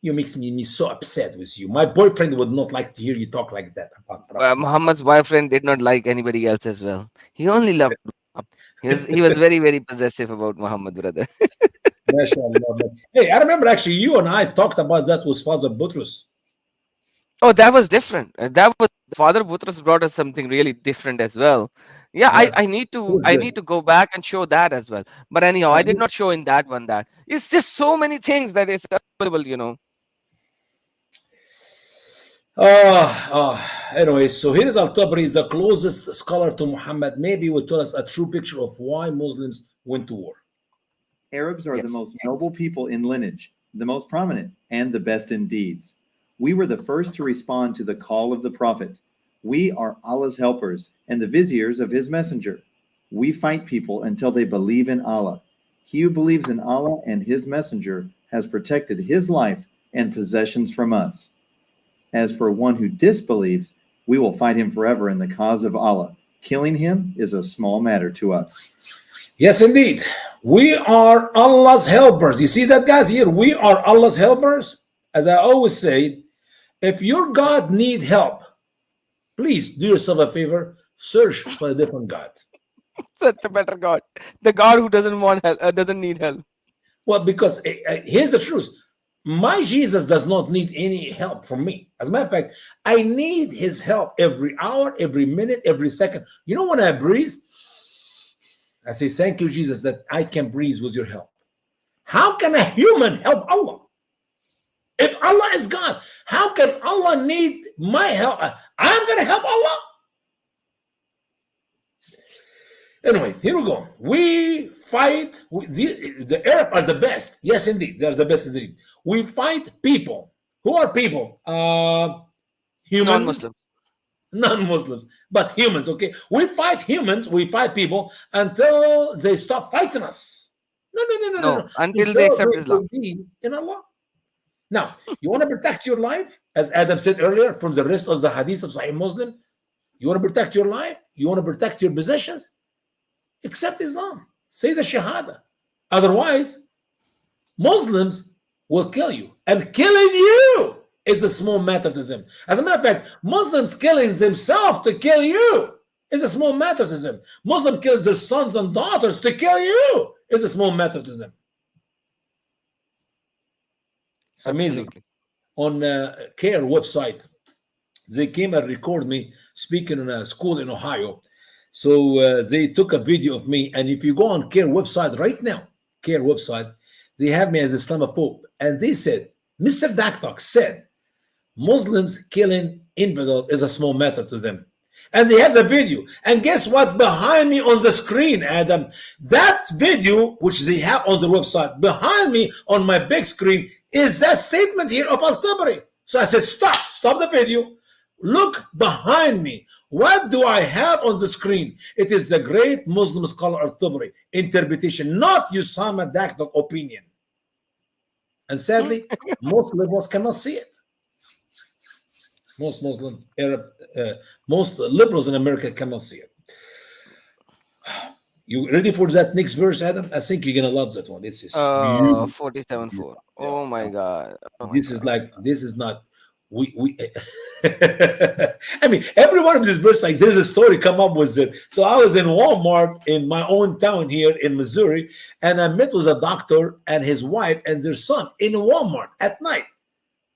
You makes me so upset with you. My boyfriend would not like to hear you talk like that about Prophet Muhammad. Muhammad's boyfriend did not like anybody else as well. He only loved Muhammad. He was very, very possessive about Muhammad, brother. MashaAllah, man. Hey, I remember actually you and I talked about that with Father Butrus. Oh, that was different. That was Father Butras brought us something really different as well. Yeah, Yeah, I it was I good. need to go back and show that as well. But anyhow, Uh, I did not show in that one that. It's just so many things that is available, you know. Anyway, so here is Al-Tabari, the closest scholar to Muhammad. Maybe will tell us a true picture of why Muslims went to war. Arabs are the Yes. most noble people in lineage, the most prominent, and the best in deeds. We were the first to respond to the call of the Prophet. We are Allah's helpers and the viziers of his messenger. We fight people until they believe in Allah. He who believes in Allah and his messenger has protected his life and possessions from us. As for one who disbelieves, we will fight him forever in the cause of Allah. Killing him is a small matter to us. Yes, indeed. We are Allah's helpers. You see that, guys? Here, we are Allah's helpers. As I always say, if your God need help, please do yourself a favor, search for a different God. Such a better God. The God who doesn't want help, doesn't need help. Well, because here's the truth. My Jesus does not need any help from me. As a matter of fact, I need his help every hour, every minute, every second. You know, when I breathe, I say, thank you, Jesus, that I can breathe with your help. How can a human help Allah? If Allah is God, how can Allah need my help? I'm going to help Allah? Anyway, here we go. We fight. The Arab are the best. Yes, indeed. They're the best indeed. We fight people. Who are people? Humans. Non-Muslim. Non-Muslims, but humans, okay? We fight humans, we fight people until they stop fighting us. No. Until they accept Islam. believe in Allah. Now, you want to protect your life, as Adam said earlier, from the rest of the hadith of Sahih Muslim. You want to protect your life? You want to protect your possessions? Accept Islam. Say the Shahada. Otherwise, Muslims will kill you. And killing you is a small matter to them. As a matter of fact, Muslims killing themselves to kill you is a small matter to them. Muslim kills their sons and daughters to kill you is a small matter to them. It's amazing. Absolutely. On CARE website, they came and recorded me speaking in a school in Ohio. So they took a video of me. And if you go on CARE website right now, CARE website, they have me as Islamophobe. And they said, Mr. Dakdok said, Muslims killing infidels is a small matter to them. And they have the video. And guess what? Behind me on the screen, Adam, that video, which they have on the website, behind me on my big screen, is that statement here of Al-Tabari. So I said, stop the video. Look behind me. What do I have on the screen? It is the great Muslim scholar Al-Tabari interpretation, not Usama Dakdok opinion. And sadly, most liberals cannot see it. Most Muslim, Arab, most liberals in America cannot see it. You ready for that next verse, Adam? I think you're gonna love that one. This is beautiful. 47 4. Oh my God. Oh my This is God. like, this is not. we I mean, every one of these verses, like there's a story come up with it. So I was in Walmart in my own town here in Missouri, and I met with a doctor and his wife and their son in Walmart at night.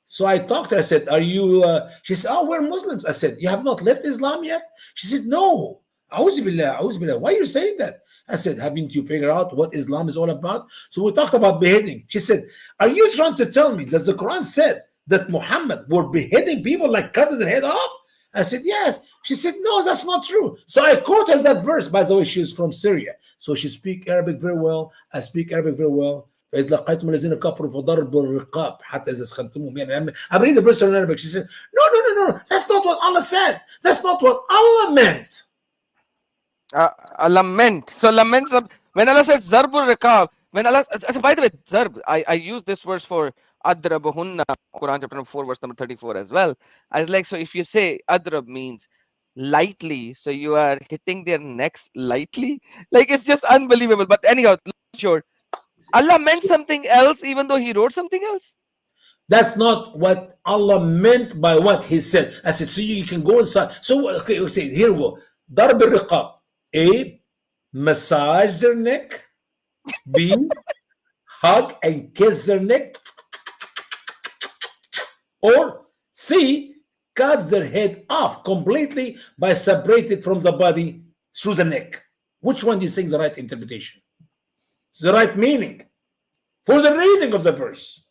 So I talked to her, I said, are you, she said, oh, we're Muslims. I said, you have not left Islam yet? She said, no. A'udhu billah, a'udhu billah. Why are you saying that? I said, haven't you figured out what Islam is all about? So we talked about beheading. She said, are you trying to tell me that the Quran said that Muhammad were beheading people, like cutting their head off? I said, yes. She said, no, that's not true. So I quoted that verse. By the way, she's from Syria, so she speaks Arabic very well. I speak Arabic very well. فإذ لقيتم الذين كفروا فضربوا الرقاب حتى إذا أثخنتموهم. يعني I'm reading the verse in Arabic. She said, no. That's not what Allah said. That's not what Allah meant. Lament. So laments. When Allah says zarbul riqab, when Allah. By the way, zarb. I use this verse for adrabahunna, Quran chapter 4, verse number 34 as well. I was like, so if you say adrab means lightly, so you are hitting their necks lightly, like it's just unbelievable. But anyhow, sure. Allah meant something else, even though He wrote something else. That's not what Allah meant by what He said. I said, so you can go inside. So okay, here we go. Darb al-riqab. A, massage their neck. B, hug and kiss their neck. Or C, cut their head off completely by separating from the body through the neck. Which one do you think is the right interpretation? The right meaning for the reading of the verse?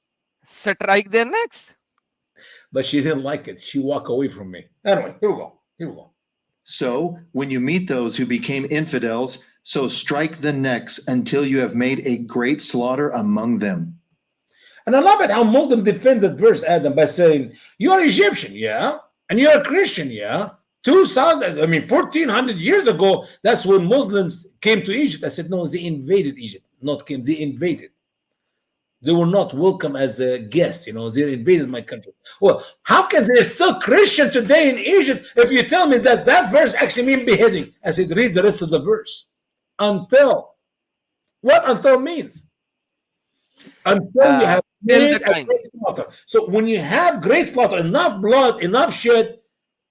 Strike their necks. But she didn't like it. She walked away from me. Anyway, here we go. So when you meet those who became infidels, so strike the necks until you have made a great slaughter among them. And I love it how Muslims defend that verse, Adam, by saying, you're Egyptian, yeah? And you're a Christian, yeah? 1,400 years ago, that's when Muslims came to Egypt. I said, no, they invaded Egypt. Not came, they invaded. They were not welcome as a guest, they invaded my country. Well, how can they still Christian today in Egypt if you tell me that verse actually means beheading? I said, read the rest of the verse. Until. What until means? Until you have made a great slaughter. So when you have great slaughter, enough blood, enough shed,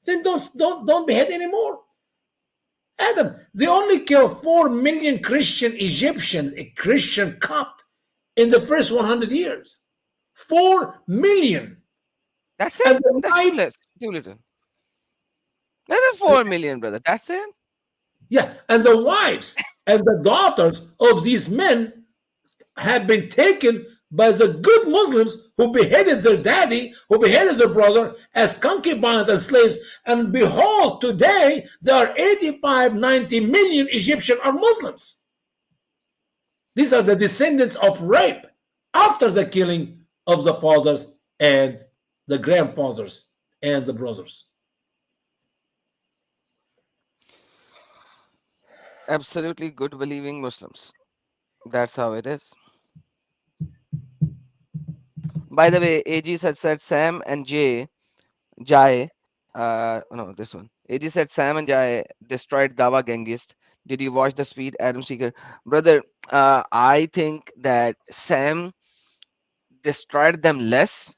then don't behead anymore. Adam, they only killed 4 million Christian Egyptians, a Christian Copt, in the first 100 years. 4 million. That's it. That's too little. That's 4 million, brother. That's it. Yeah, and the wives and the daughters of these men have been taken by the good Muslims who beheaded their daddy, who beheaded their brother as concubines and slaves. And behold, today there are 85, 90 million Egyptians are Muslims. These are the descendants of rape after the killing of the fathers and the grandfathers and the brothers. Absolutely good believing Muslims. That's how it is. By the way, AG said Sam and Jai, no, this one. AG said Sam and Jai destroyed Dawah Gangist. Did you watch the Speed Adam Seeker? Brother, I think that Sam destroyed them less,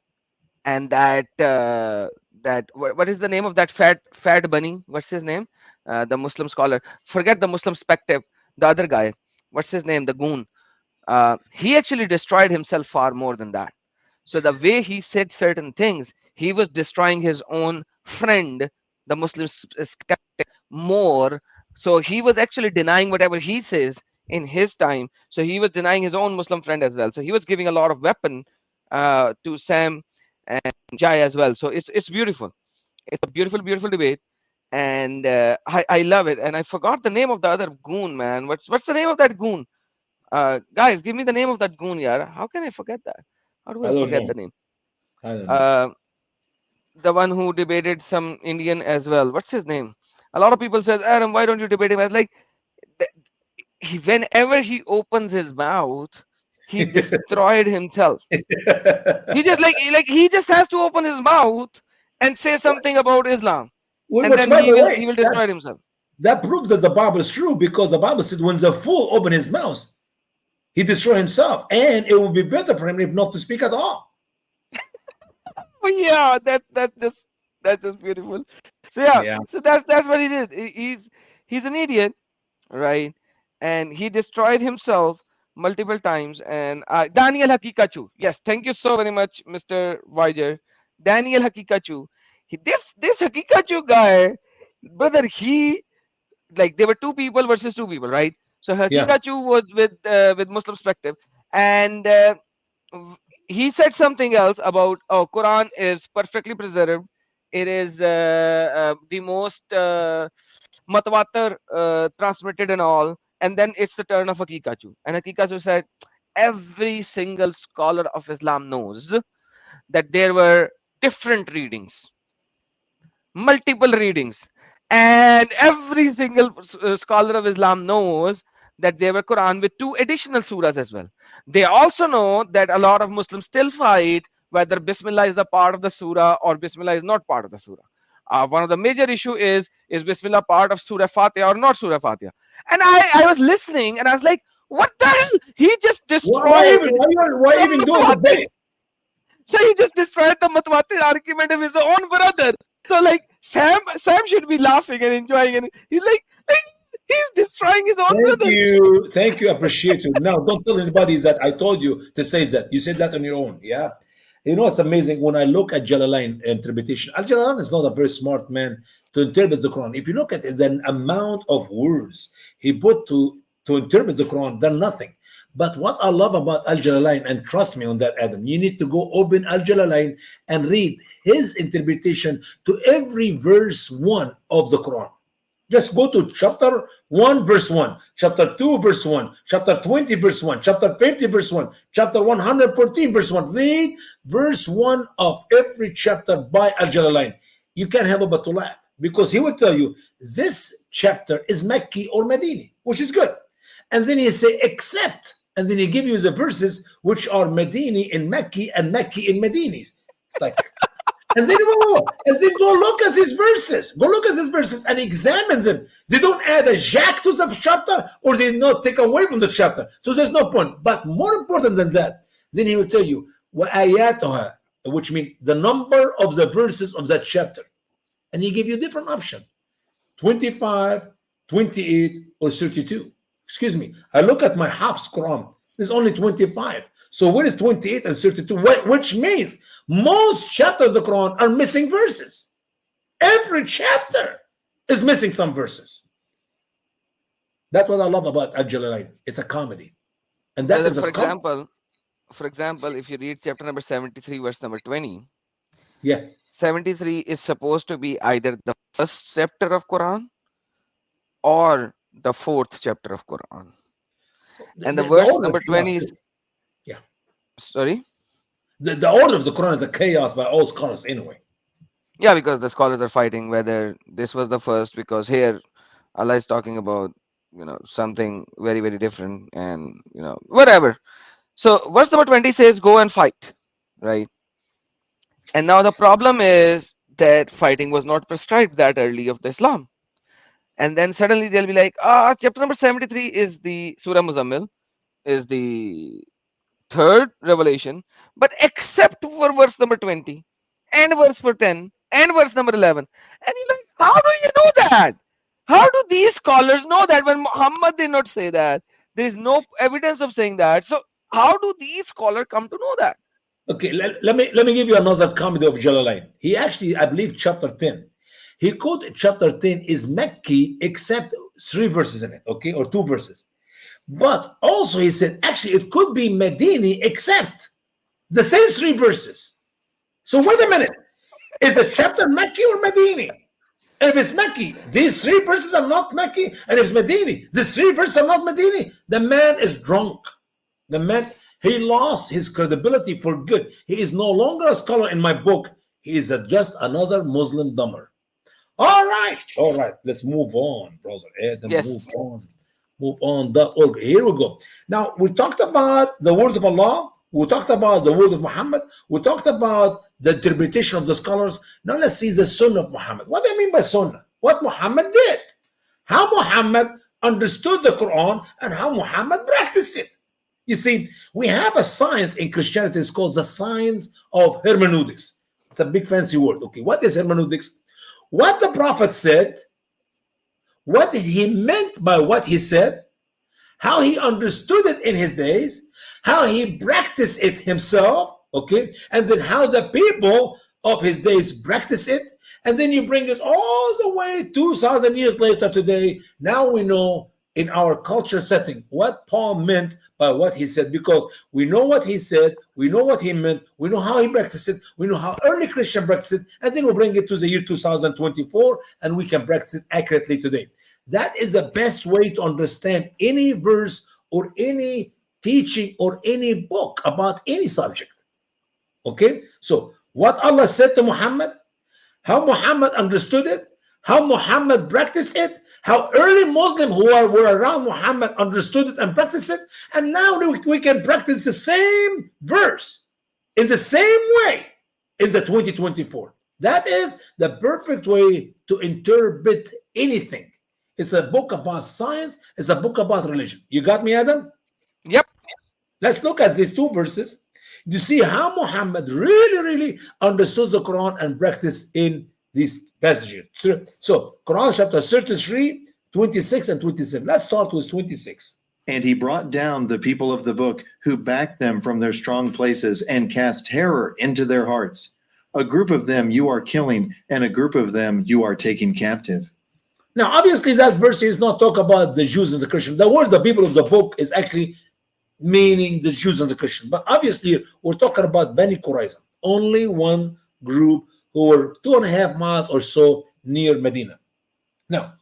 and that what is the name of that fat bunny? What's his name? The Muslim scholar. Forget the Muslim perspective. The other guy. What's his name? The goon. He actually destroyed himself far more than that. So the way he said certain things, he was destroying his own friend, the Muslim skeptic, more. So he was actually denying whatever he says in his time. So he was denying his own Muslim friend as well. So he was giving a lot of weapon to Sam and Jai as well. So it's beautiful. It's a beautiful debate, and I love it. And I forgot the name of the other goon, man. What's the name of that goon? Guys, give me the name of that goon, yaar. How can I forget that? How do I forget the name? I don't know. The one who debated some Indian as well. What's his name? A lot of people said, Adam, why don't you debate him? I was like, whenever he opens his mouth, he destroyed himself. He just he just has to open his mouth and say something about Islam, and then he will destroy himself. That proves that the Bible is true, because the Bible said when the fool opened his mouth, he destroyed himself, and it would be better for him if not to speak at all. Yeah, that's just beautiful. So yeah, Yeah, so that's what he did. He's an idiot, right? And he destroyed himself multiple times. And Daniel Hakikachu, yes, thank you so very much, Mr. Weiger. Daniel Hakikachu, this Hakikachu guy, brother, he like there were two people versus two people, right? So yeah, Hakikachu was with Muslim perspective, and w- he said something else about Quran is perfectly preserved. It is the most matawatir transmitted and all. And then it's the turn of Hakikachu, and Hakikachu said every single scholar of Islam knows that there were different readings, multiple readings, and every single scholar of Islam knows that there were Quran with two additional surahs as well. They also know that a lot of Muslims still fight whether Bismillah is a part of the surah or Bismillah is not part of the surah. One of the major issue is Bismillah part of Surah Fatiha or not Surah Fatiha? And I was listening and I was like, what the hell? He just destroyed why the even do a Mutawatir. debate? So he just destroyed the Mutawatir argument of his own brother. So like Sam should be laughing and enjoying, and like he's destroying his own brother. Thank you, appreciate you. Now, don't tell anybody that I told you to say that. You said that on your own, yeah. You know, it's amazing when I look at Jalalain interpretation. Al Jalalain is not a very smart man to interpret the Quran. If you look at it, the amount of words he put to interpret the Quran, they're nothing. But what I love about Al Jalalain, and trust me on that, Adam, you need to go open Al Jalalain and read his interpretation to every verse 1 of the Quran. Just go to chapter 1, verse 1, chapter 2, verse 1, chapter 20, verse 1, chapter 50, verse 1, chapter 114, verse 1. Read verse 1 of every chapter by Al Jalalain. You can't help but to laugh because he will tell you this chapter is Mecca or Medini, which is good. And then he say, except, and then he give you the verses which are Medini in Mecca and Mecca in Medinis. Like, and then go look at his verses. Go look at his verses and examine them. They don't add a jack to the chapter, or they not take away from the chapter. So there's no point. But more important than that, then he will tell you وَآيَاتُهَا, which means the number of the verses of that chapter. And he give you different option: 25, 28, or 32. Excuse me. I look at my Hafs Quran. There's only 25. So what is 28 and 32? Which means most chapters of the Quran are missing verses. Every chapter is missing some verses. That's what I love about Al-Jalalain. It's a comedy. And that is a for example, if you read chapter number 73, verse number 20, yeah. 73 is supposed to be either the first chapter of Quran or the fourth chapter of Quran. And the verse number 20 is, yeah. Sorry? The order of the Quran is a chaos by all scholars anyway. Yeah, because the scholars are fighting whether this was the first, because here Allah is talking about, something very, very different, and, whatever. So verse number 20 says, go and fight, right? And now the problem is that fighting was not prescribed that early of the Islam. And then suddenly they'll be like, chapter number 73 is the Surah Muzammil, is the third revelation, but except for verse number 20 and verse for 10 and verse number 11. And you're like, how do you know that? How do these scholars know that when Muhammad did not say that? There is no evidence of saying that. So how do these scholars come to know that? Okay, let me give you another comedy of Jalalain. He actually, I believe, chapter 10. He quoted chapter 10 is Mecca except 3 verses in it, okay, or 2 verses. But also he said, actually, it could be Medini except the same 3 verses. So wait a minute. Is a chapter Mecca or Medini? And if it's Mecca, these 3 verses are not Mecca. And if it's Medini, these 3 verses are not Medini. The man is drunk. The man, he lost his credibility for good. He is no longer a scholar in my book. He is just another Muslim dumber. All right. Let's move on, brother Adam. Yes. Move on. Here we go. Now, we talked about the words of Allah. We talked about the word of Muhammad. We talked about the interpretation of the scholars. Now, let's see the Sunnah of Muhammad. What do I mean by Sunnah? What Muhammad did. How Muhammad understood the Quran and how Muhammad practiced it. You see, we have a science in Christianity. It's called the science of hermeneutics. It's a big fancy word. Okay, what is hermeneutics? What the prophet said, what he meant by what he said, how he understood it in his days, how he practiced it himself, okay, and then how the people of his days practice it, and then you bring it all the way 2,000 years later today. Now we know in our culture setting what Paul meant by what he said, because we know what he said, we know what he meant, we know how he practiced it, we know how early Christian practiced it, and then we bring it to the year 2024 and we can practice it accurately today. That is the best way to understand any verse or any teaching or any book about any subject. Okay, so what Allah said to Muhammad, how Muhammad understood it, how Muhammad practiced it, how early Muslims who were around Muhammad understood it and practiced it, and now we can practice the same verse in the same way in the 2024. That is the perfect way to interpret anything. It's a book about science, it's a book about religion. You got me, Adam? Yep. Let's look at these two verses. You see how Muhammad really understood the Quran and practiced in these passages. So Quran chapter 33, 26 and 27. Let's start with 26. And he brought down the people of the book who backed them from their strong places and cast terror into their hearts. A group of them you are killing, and a group of them you are taking captive. Now, obviously, that verse is not talk about the Jews and the Christians. The word the people of the book is actually meaning the Jews and the Christians. But obviously, we're talking about Bani Qurayza, only one group who were 2.5 miles or so near Medina. Now,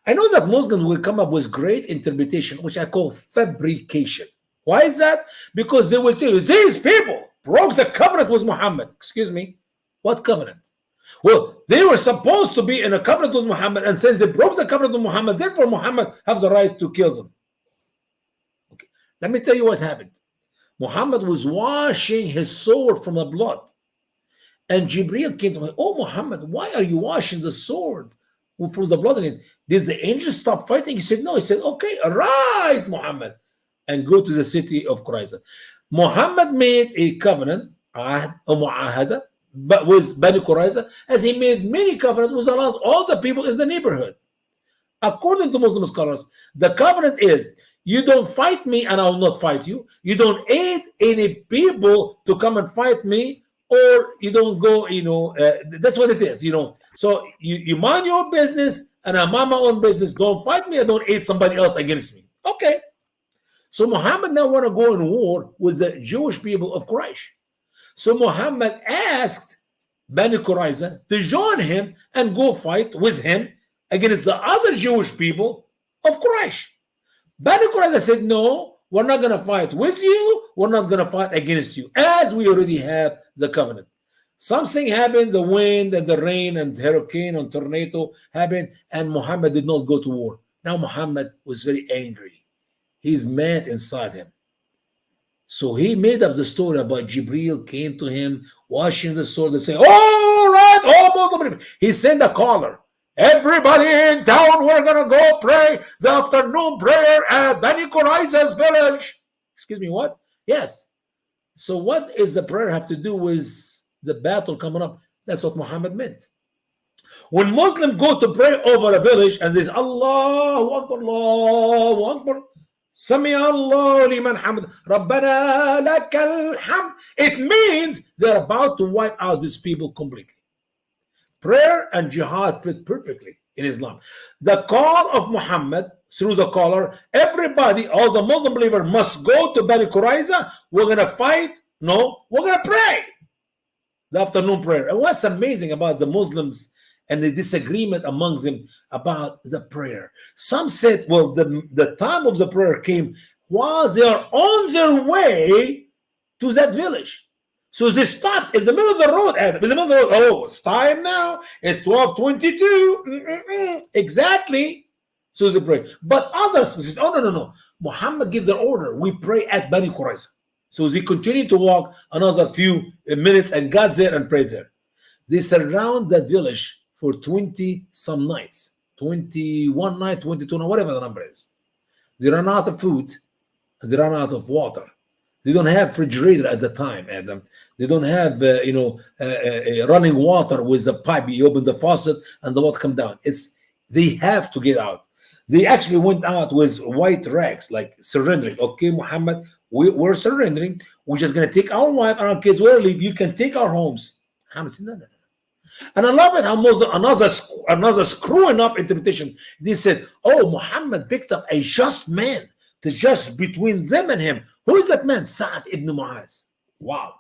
I know that Muslims will come up with great interpretation, which I call fabrication. Why is that? Because they will tell you, these people broke the covenant with Muhammad. Excuse me, what covenant? Well, they were supposed to be in a covenant with Muhammad, and since they broke the covenant with Muhammad, therefore Muhammad has the right to kill them. Okay, let me tell you what happened. Muhammad was washing his sword from the blood, and Jibreel came to him. Oh, Muhammad, why are you washing the sword from the blood in it? Did the angels stop fighting? He said, no. He said, okay, arise, Muhammad, and go to the city of Qurayza. Muhammad made a covenant, a mu'ahada, but with Bani Qurayza, as he made many covenants with all the people in the neighborhood. According to Muslim scholars, the covenant is, you don't fight me and I will not fight you. You don't aid any people to come and fight me, or you don't go, that's what it is, So you mind your business and I mind my own business. Don't fight me, I don't aid somebody else against me. Okay. So Muhammad now want to go in war with the Jewish people of Quraysh. So Muhammad asked Bani Qurayza to join him and go fight with him against the other Jewish people of Quraysh. Bani Qurayza said, no, we're not going to fight with you. We're not going to fight against you, as we already have the covenant. Something happened, the wind and the rain and hurricane and tornado happened, and Muhammad did not go to war. Now Muhammad was very angry. He's mad inside him. So he made up the story about Jibreel came to him, washing the sword, and saying, all right, almost. He sent a caller. Everybody in town, we're going to go pray the afternoon prayer at Bani Qurayza's village. Excuse me, what? Yes. So what does the prayer have to do with the battle coming up? That's what Muhammad meant. When Muslims go to pray over a village and there's Allahu Akbar, Allahu Akbar, Sami Allah liman hamd, Rabbana lakal hamd. It means they're about to wipe out these people completely. Prayer and jihad fit perfectly in Islam. The call of Muhammad through the caller, everybody, all the Muslim believers must go to Bani Qurayza. We're going to fight. No, we're going to pray. The afternoon prayer. And what's amazing about the Muslims and the disagreement amongst them about the prayer. Some said, well, the time of the prayer came while they are on their way to that village. So they stopped in the middle of the road. In the middle of the road. Oh, it's time now. It's 12:22. Exactly. So they pray. But others said, oh, no. Muhammad gives the order. We pray at Bani Qurayza. So they continued to walk another few minutes and got there and prayed there. They surround that village for 20 some nights, 21 night, 22 night, whatever the number is. They run out of food, and they run out of water. They don't have refrigerator at the time, Adam. They don't have running water with a pipe. You open the faucet and the water come down. They have to get out. They actually went out with white rags, like surrendering. Okay, Muhammad, we're surrendering. We're just gonna take our wife and our kids. We'll leave. You can take our homes. Muhammad said, no. And I love it how Muslim, another screwing up interpretation. They said, oh, Muhammad picked up a just man to judge between them and him. Who is that man? Sa'd ibn Mu'az. Wow.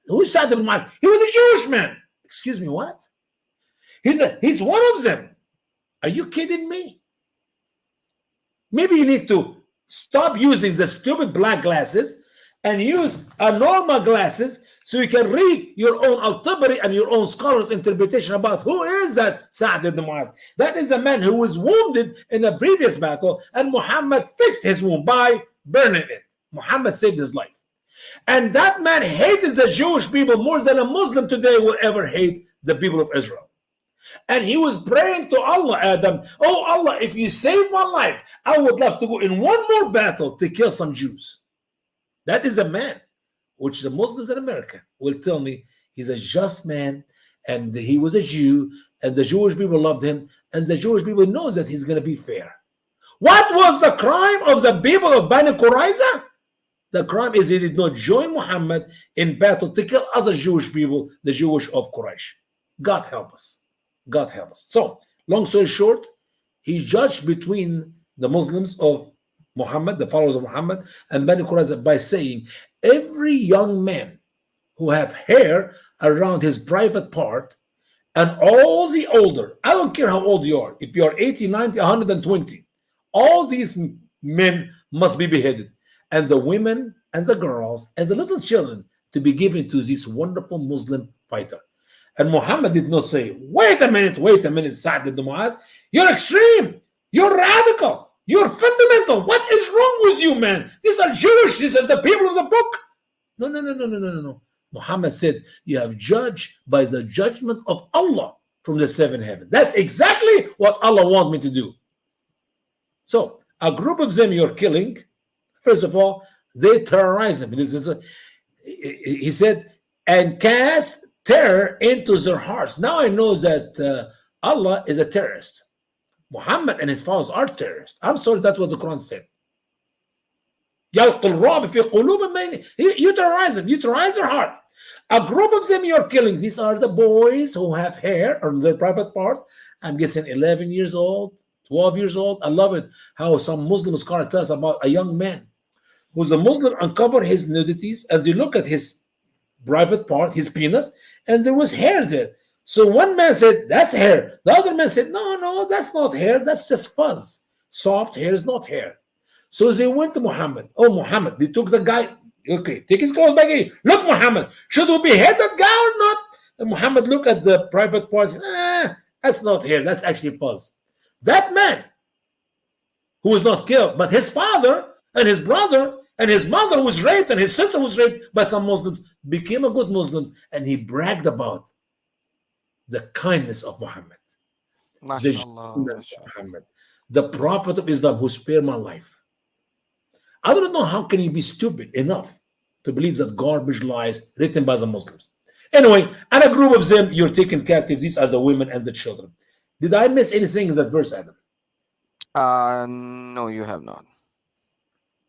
Who's Sa'd ibn Mu'az? He was a Jewish man. Excuse me, what? He's one of them. Are you kidding me? Maybe you need to stop using the stupid black glasses and use a normal glasses so you can read your own al-Tabari and your own scholars' interpretation about who is that Sa'd ibn Mu'az. That is a man who was wounded in a previous battle, and Muhammad fixed his wound by burning it. Muhammad saved his life. And that man hated the Jewish people more than a Muslim today will ever hate the people of Israel. And he was praying to Allah, Adam, oh Allah, if you save my life, I would love to go in one more battle to kill some Jews. That is a man which the Muslims in America will tell me he's a just man, and he was a Jew, and the Jewish people loved him, and the Jewish people know that he's going to be fair. What was the crime of the people of Bani Qurayza? The crime is he did not join Muhammad in battle to kill other Jewish people, the Jewish of Quraysh. God help us. God help us. So, long story short, he judged between the Muslims of Muhammad, the followers of Muhammad, and Bani Qurayza by saying, every young man who have hair around his private part, and all the older, I don't care how old you are, if you are 80, 90, 120, all these men must be beheaded, and the women and the girls and the little children to be given to this wonderful Muslim fighter. And Muhammad did not say, wait a minute, Sa'd ibn Mu'az, you're extreme, you're radical, you're fundamental. What is wrong with you, man? These are Jewish. These are the people of the book. No. Muhammad said, you have judged by the judgment of Allah from the seven heavens. That's exactly what Allah wants me to do. So, a group of them you're killing, first of all, they terrorize them. He said, and cast terror into their hearts. Now I know that Allah is a terrorist. Muhammad and his followers are terrorists. I'm sorry, that's what the Quran said. You terrorize them. You terrorize their heart. A group of them you're killing. These are the boys who have hair on their private part. I'm guessing 11 years old, 12 years old. I love it how some Muslim scholars tell us about a young man who's a Muslim uncover his nudities, and they look at his private part, his penis, and there was hair there. So one man said, that's hair. The other man said, no, that's not hair. That's just fuzz. Soft hair is not hair. So they went to Muhammad. Oh, Muhammad, they took the guy. Okay, take his clothes back in. Look, Muhammad, should we behead that guy or not? And Muhammad looked at the private parts. That's not hair. That's actually fuzz. That man who was not killed, but his father and his brother and his mother was raped and his sister was raped by some Muslims, became a good Muslim, and he bragged about the kindness of Muhammad. The Prophet of Islam who spared my life. I don't know how can you be stupid enough to believe that garbage lies written by the Muslims. Anyway, and a group of them you're taken captive. These are the women and the children. Did I miss anything in that verse, Adam? No, you have not.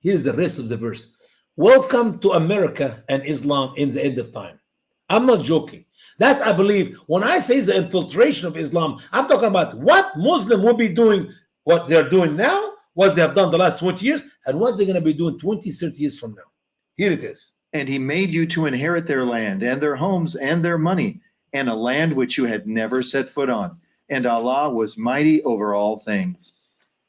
Here's the rest of the verse. Welcome to America and Islam in the end of time. I'm not joking. That's, I believe, when I say the infiltration of Islam, I'm talking about what Muslim will be doing, what they're doing now, what they have done the last 20 years, and what they're going to be doing 20, 30 years from now. Here it is. And he made you to inherit their land and their homes and their money, and a land which you had never set foot on. And Allah was mighty over all things.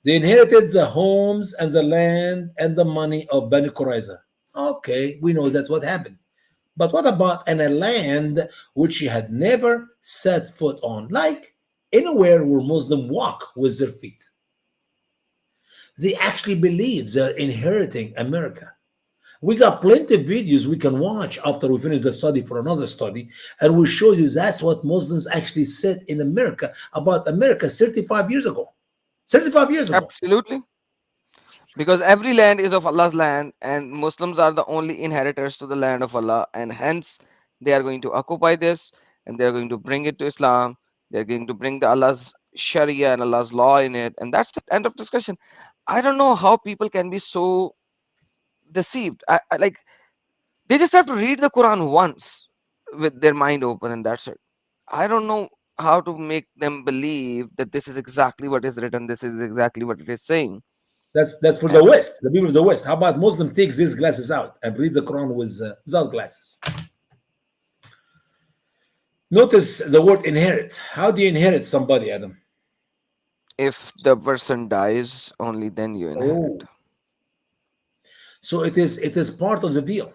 They inherited the homes and the land and the money of Bani Qurayza. Okay, we know that's what happened. But what about a land which you had never set foot on, like anywhere where Muslims walk with their feet? They actually believe they're inheriting America. We got plenty of videos we can watch after we finish the study for another study, and we'll show you that's what Muslims actually said in America about America 35 years ago. 35 years ago. Absolutely. Because every land is of Allah's land, and Muslims are the only inheritors to the land of Allah, and hence they are going to occupy this, and they are going to bring it to Islam. They are going to bring the Allah's Sharia and Allah's law in it, and that's it. End of discussion. I don't know how people can be so deceived. Like they just have to read the Quran once with their mind open, and that's it. I don't know how to make them believe that this is exactly what is written. This is exactly what it is saying. That's for the West, the people of the West. How about Muslim takes these glasses out and read the Quran with without glasses? Notice the word inherit. How do you inherit somebody, Adam? If the person dies, only then you inherit. Oh, so it is part of the deal.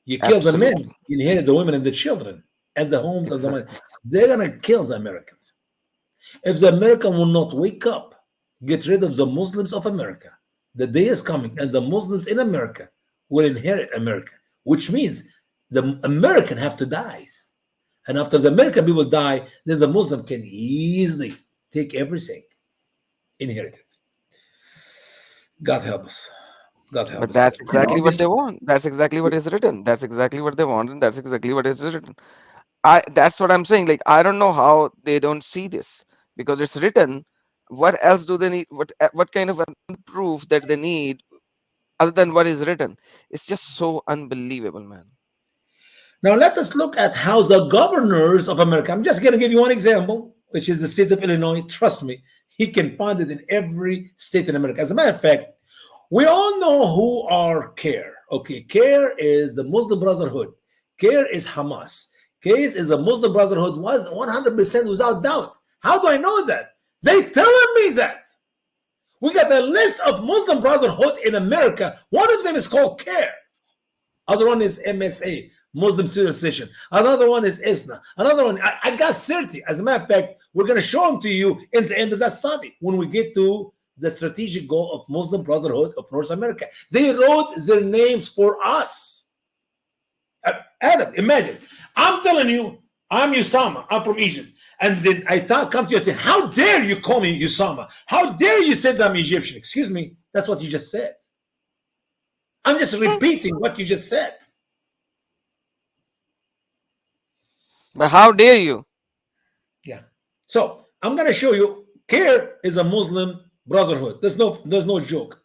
You kill the Absolutely. men, you inherit the women and the children and the homes and the money. Exactly. They're gonna kill the Americans. If the American will not wake up, get rid of the Muslims of America, the day is coming and the Muslims in America will inherit America, which means the American have to die. And after the American people die, then the Muslim can easily take everything, inherit it. God help us. God help But us. that's And exactly what they obviously, want. That's exactly what is written. That's exactly what they want, and that's exactly what is written. That's what I'm saying. Like I don't know how they don't see this because it's written. What else do they need? What kind of proof that they need other than what is written? It's just so unbelievable, man. now let us look at how the governors of America. I'm just going to give you one example, which is the state of Illinois. Trust me, you can find it in every state in America. As a matter of fact, we all know who are CARE. Okay, CARE is the Muslim Brotherhood. CARE is Hamas. CARE is a Muslim Brotherhood, was 100% without doubt. How do I know that? They telling me that. We got a list of Muslim Brotherhood in America. One of them is called CARE. Other one is MSA, Muslim Student Association. Another one is ISNA. Another one, I got 30. As a matter of fact, we're going to show them to you in the end of that study when we get to the strategic goal of Muslim Brotherhood of North America. They wrote their names for us. Adam, imagine, I'm telling you, I'm Usama, I'm from Egypt. And then I come to you and say, how dare you call me Usama? How dare you say that I'm Egyptian? Excuse me, that's what you just said. I'm just repeating what you just said. But how dare you? Yeah. So I'm going to show you. CARE is a Muslim Brotherhood. There's no joke.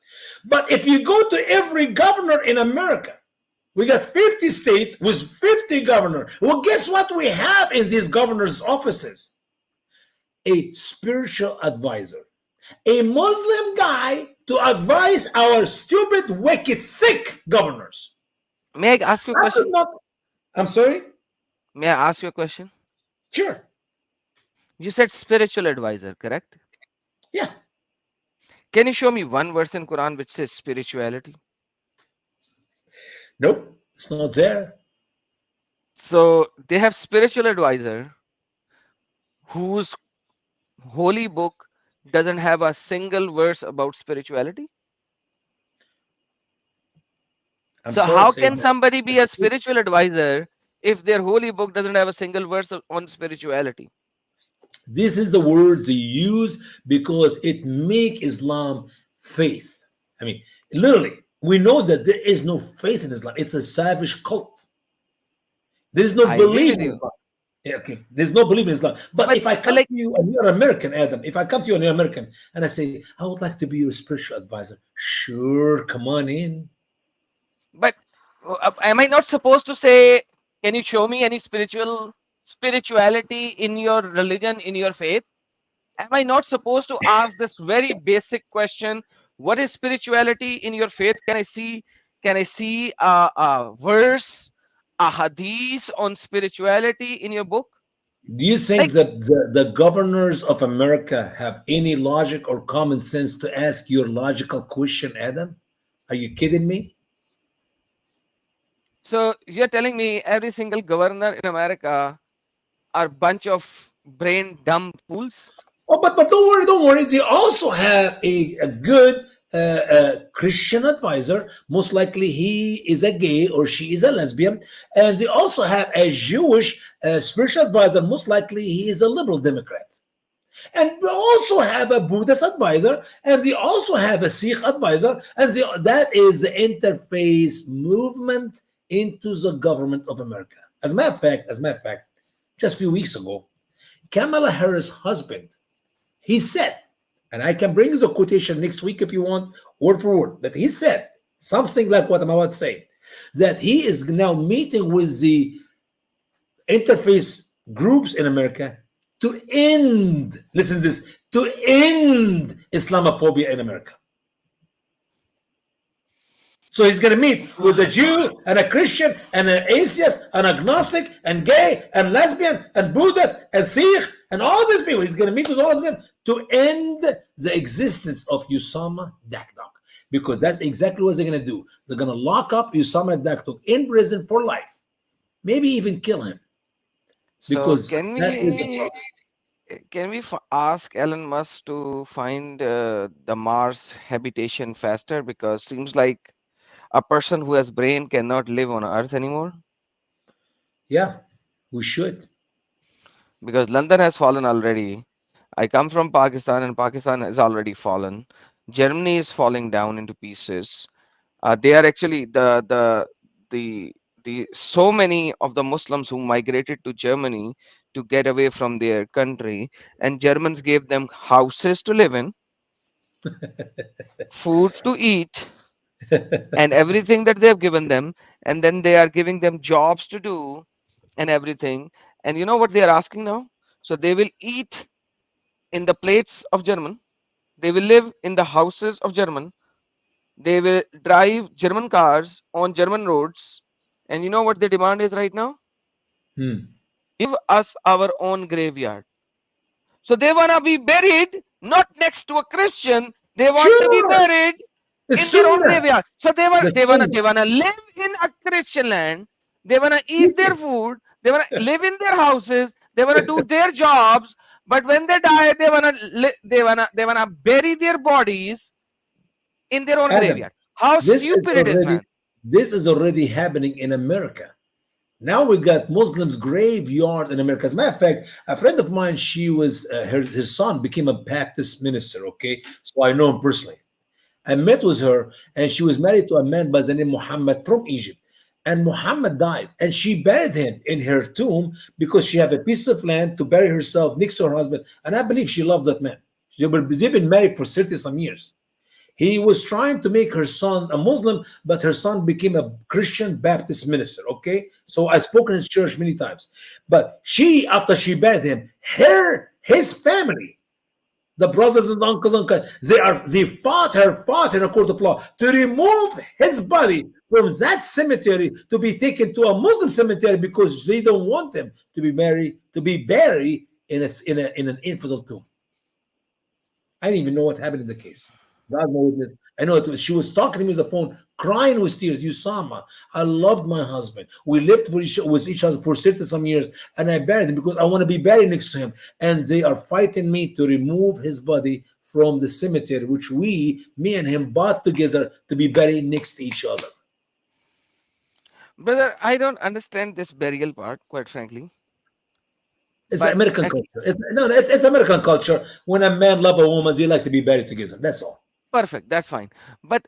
But if you go to every governor in America, we got 50 states with 50 governors. Well, guess what we have in these governors' offices? A spiritual advisor, a Muslim guy to advise our stupid, wicked, sick governors. May I ask you a question? I'm sorry? May I ask you a question? Sure. You said spiritual advisor, correct? Yeah. Can you show me one verse in Quran which says spirituality? Nope, it's not there. So they have spiritual advisor whose holy book doesn't have a single verse about spirituality. So how can somebody be a spiritual advisor if their holy book doesn't have a single verse on spirituality? This is the word they use because it make Islam faith. I mean, literally, we know that there is no faith in Islam. It's a savage cult. There's no belief in Islam. Yeah, okay. There's no belief in Islam. But if I come to you and you're American, Adam, if I come to you and you're American and I say, I would like to be your spiritual advisor. Sure, come on in. But am I not supposed to say, can you show me any spirituality in your religion, in your faith? Am I not supposed to ask this very basic question? What is spirituality in your faith? Can I see a verse, a hadith on spirituality in your book? Do you think that the governors of America have any logic or common sense to ask your logical question, Adam? Are you kidding me? So you're telling me every single governor in America are a bunch of brain dumb fools? Oh, but don't worry. They also have a good Christian advisor. Most likely he is a gay or she is a lesbian. And they also have a Jewish spiritual advisor. Most likely he is a liberal Democrat. And we also have a Buddhist advisor, and they also have a Sikh advisor, and that is the interface movement into the government of America. As a matter of fact, just a few weeks ago, Kamala Harris' husband, he said, and I can bring you the quotation next week if you want, word for word, but he said something like what I'm about to say, that he is now meeting with the interface groups in America to end, listen to this, to end Islamophobia in America. So he's going to meet with a Jew and a Christian and an atheist, an agnostic and gay and lesbian and Buddhist and Sikh and all these people. He's going to meet with all of them to end the existence of Usama Dakdok, because that's exactly what they're going to do. They're going to lock up Usama Dakdok in prison for life, maybe even kill him. So Because can we ask Elon Musk to find the Mars habitation faster? Because seems like a person who has brain cannot live on Earth anymore. yeah, we should. Because London has fallen already. I come from Pakistan, and Pakistan has already fallen. Germany is falling down into pieces. They are actually the so many of the Muslims who migrated to Germany to get away from their country, and Germans gave them houses to live in, food to eat, and everything that they have given them, and then they are giving them jobs to do and everything. And you know what they are asking now? So they will eat in the plates of German, they will live in the houses of German, they will drive German cars on German roads, and you know what their demand is right now? Give us our own graveyard. So they want to be buried not next to a Christian, they want to be Sure, buried the in their own Sunnah, graveyard. So they the wanna live in a Christian land. They wanna eat their Sunnah. food. They wanna live in their houses. They wanna do their jobs. But when they die, they wanna bury their bodies in their own Adam, graveyard. How stupid it is, man. this is already happening in America. Now we got Muslims graveyard in America. As a matter of fact, a friend of mine, she was her son became a Baptist minister. Okay, so I know him personally. I met with her, and she was married to a man by the name Muhammad from Egypt. And Muhammad died, and she buried him in her tomb because she had a piece of land to bury herself next to her husband. And I believe she loved that man. They've been married for 30 some years. He was trying to make her son a Muslim, but her son became a Christian Baptist minister. Okay, so I spoke in his church many times. But she, after she buried him, his family, the brothers and uncle, they fought in a court of law to remove his body from that cemetery to be taken to a Muslim cemetery because they don't want him to be buried in an infidel tomb. I didn't even know what happened in the case. God knows this. I know it was, she was talking to me on the phone, crying with tears. Usama, I loved my husband. We lived with each other for 30 some years, and I buried him because I want to be buried next to him. And they are fighting me to remove his body from the cemetery, which me and him bought together to be buried next to each other. Brother, I don't understand this burial part, quite frankly. It's But American culture. It's American culture. When a man loves a woman, they like to be buried together. That's all. perfect, that's fine. But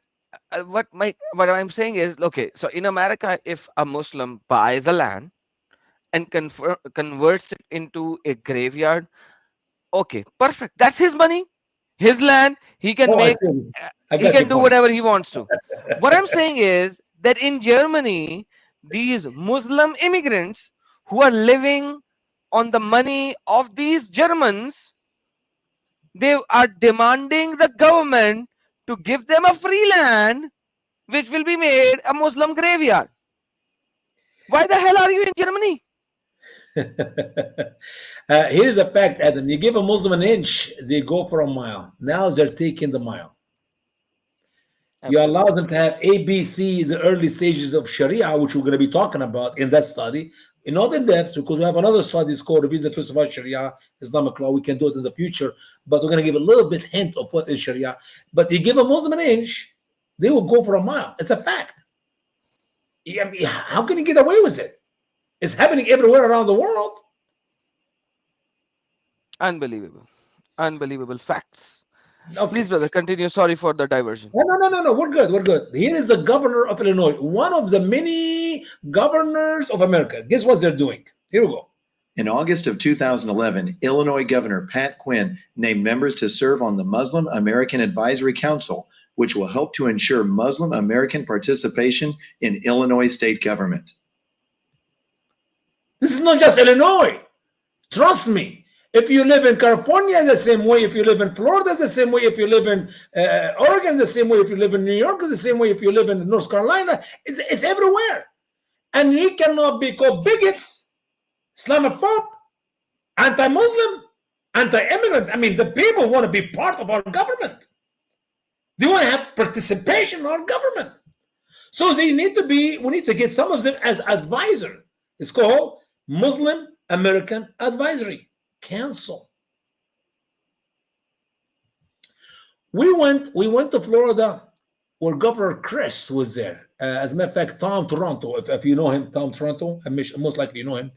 what I'm saying is, okay, so in America, if a Muslim buys a land and converts it into a graveyard, okay, perfect. That's his money, his land. He can Oh, make, I he got can your do point. whatever he wants to. What I'm saying is that in Germany, these Muslim immigrants who are living on the money of these Germans, they are demanding the government to give them a free land which will be made a Muslim graveyard. Why the hell are you in Germany? Here's a fact, Adam. You give a Muslim an inch, they go for a mile. Now they're taking the mile. You allow them to have ABC, the early stages of Sharia, which we're going to be talking about in that study, in all the depths, because we have another study. It's called Revision to Survive Sharia, Islamic Law. We can do it in the future, but we're going to give a little bit hint of what is Sharia. But you give a Muslim an inch, they will go for a mile. It's a fact. I mean, how can you get away with it? It's happening everywhere around the world. Unbelievable. Unbelievable facts. Okay. Please, brother, continue. Sorry for the diversion. No. We're good. We're good. Here is the governor of Illinois, one of the many governors of America. Guess what they're doing? Here we go. In August of 2011, Illinois Governor Pat Quinn named members to serve on the Muslim American Advisory Council, which will help to ensure Muslim American participation in Illinois state government. This is not just Illinois. Trust me. If you live in California, the same way. If you live in Florida, the same way. If you live in Oregon, the same way. If you live in New York, the same way. If you live in North Carolina, it's everywhere. And you cannot be called bigots, Islamophobe, anti-Muslim, anti-immigrant. I mean, the people want to be part of our government. They want to have participation in our government. So we need to get some of them as advisor. It's called Muslim American Advisory Council. We went to Florida where Governor Chris was there. As a matter of fact, Tom Toronto, if you know him, Tom Toronto, most likely you know him.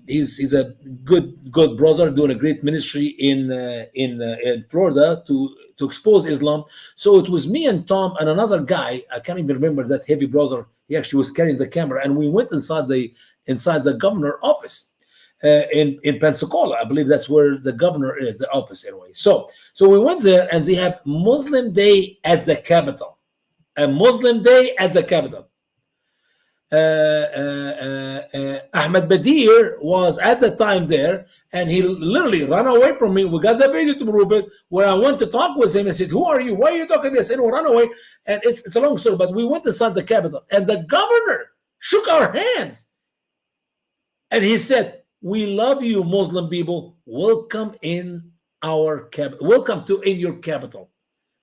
He's a good brother doing a great ministry in Florida to expose Islam. So it was me and Tom and another guy. I can't even remember that heavy brother. He actually was carrying the camera, and we went inside the governor office in Pensacola. I believe that's where the governor is, the office anyway. So we went there, and they have Muslim Day at the Capitol. A Muslim Day at the Capitol. Ahmed Badir was at the time there, and he literally ran away from me. We got the video to prove it. Where I went to talk with him, I said, "Who are you? Why are you talking this?" And we ran away. And it's a long story, but we went inside the Capitol, and the governor shook our hands, and he said, "We love you, Muslim people. Welcome in our capital. Welcome in your capital."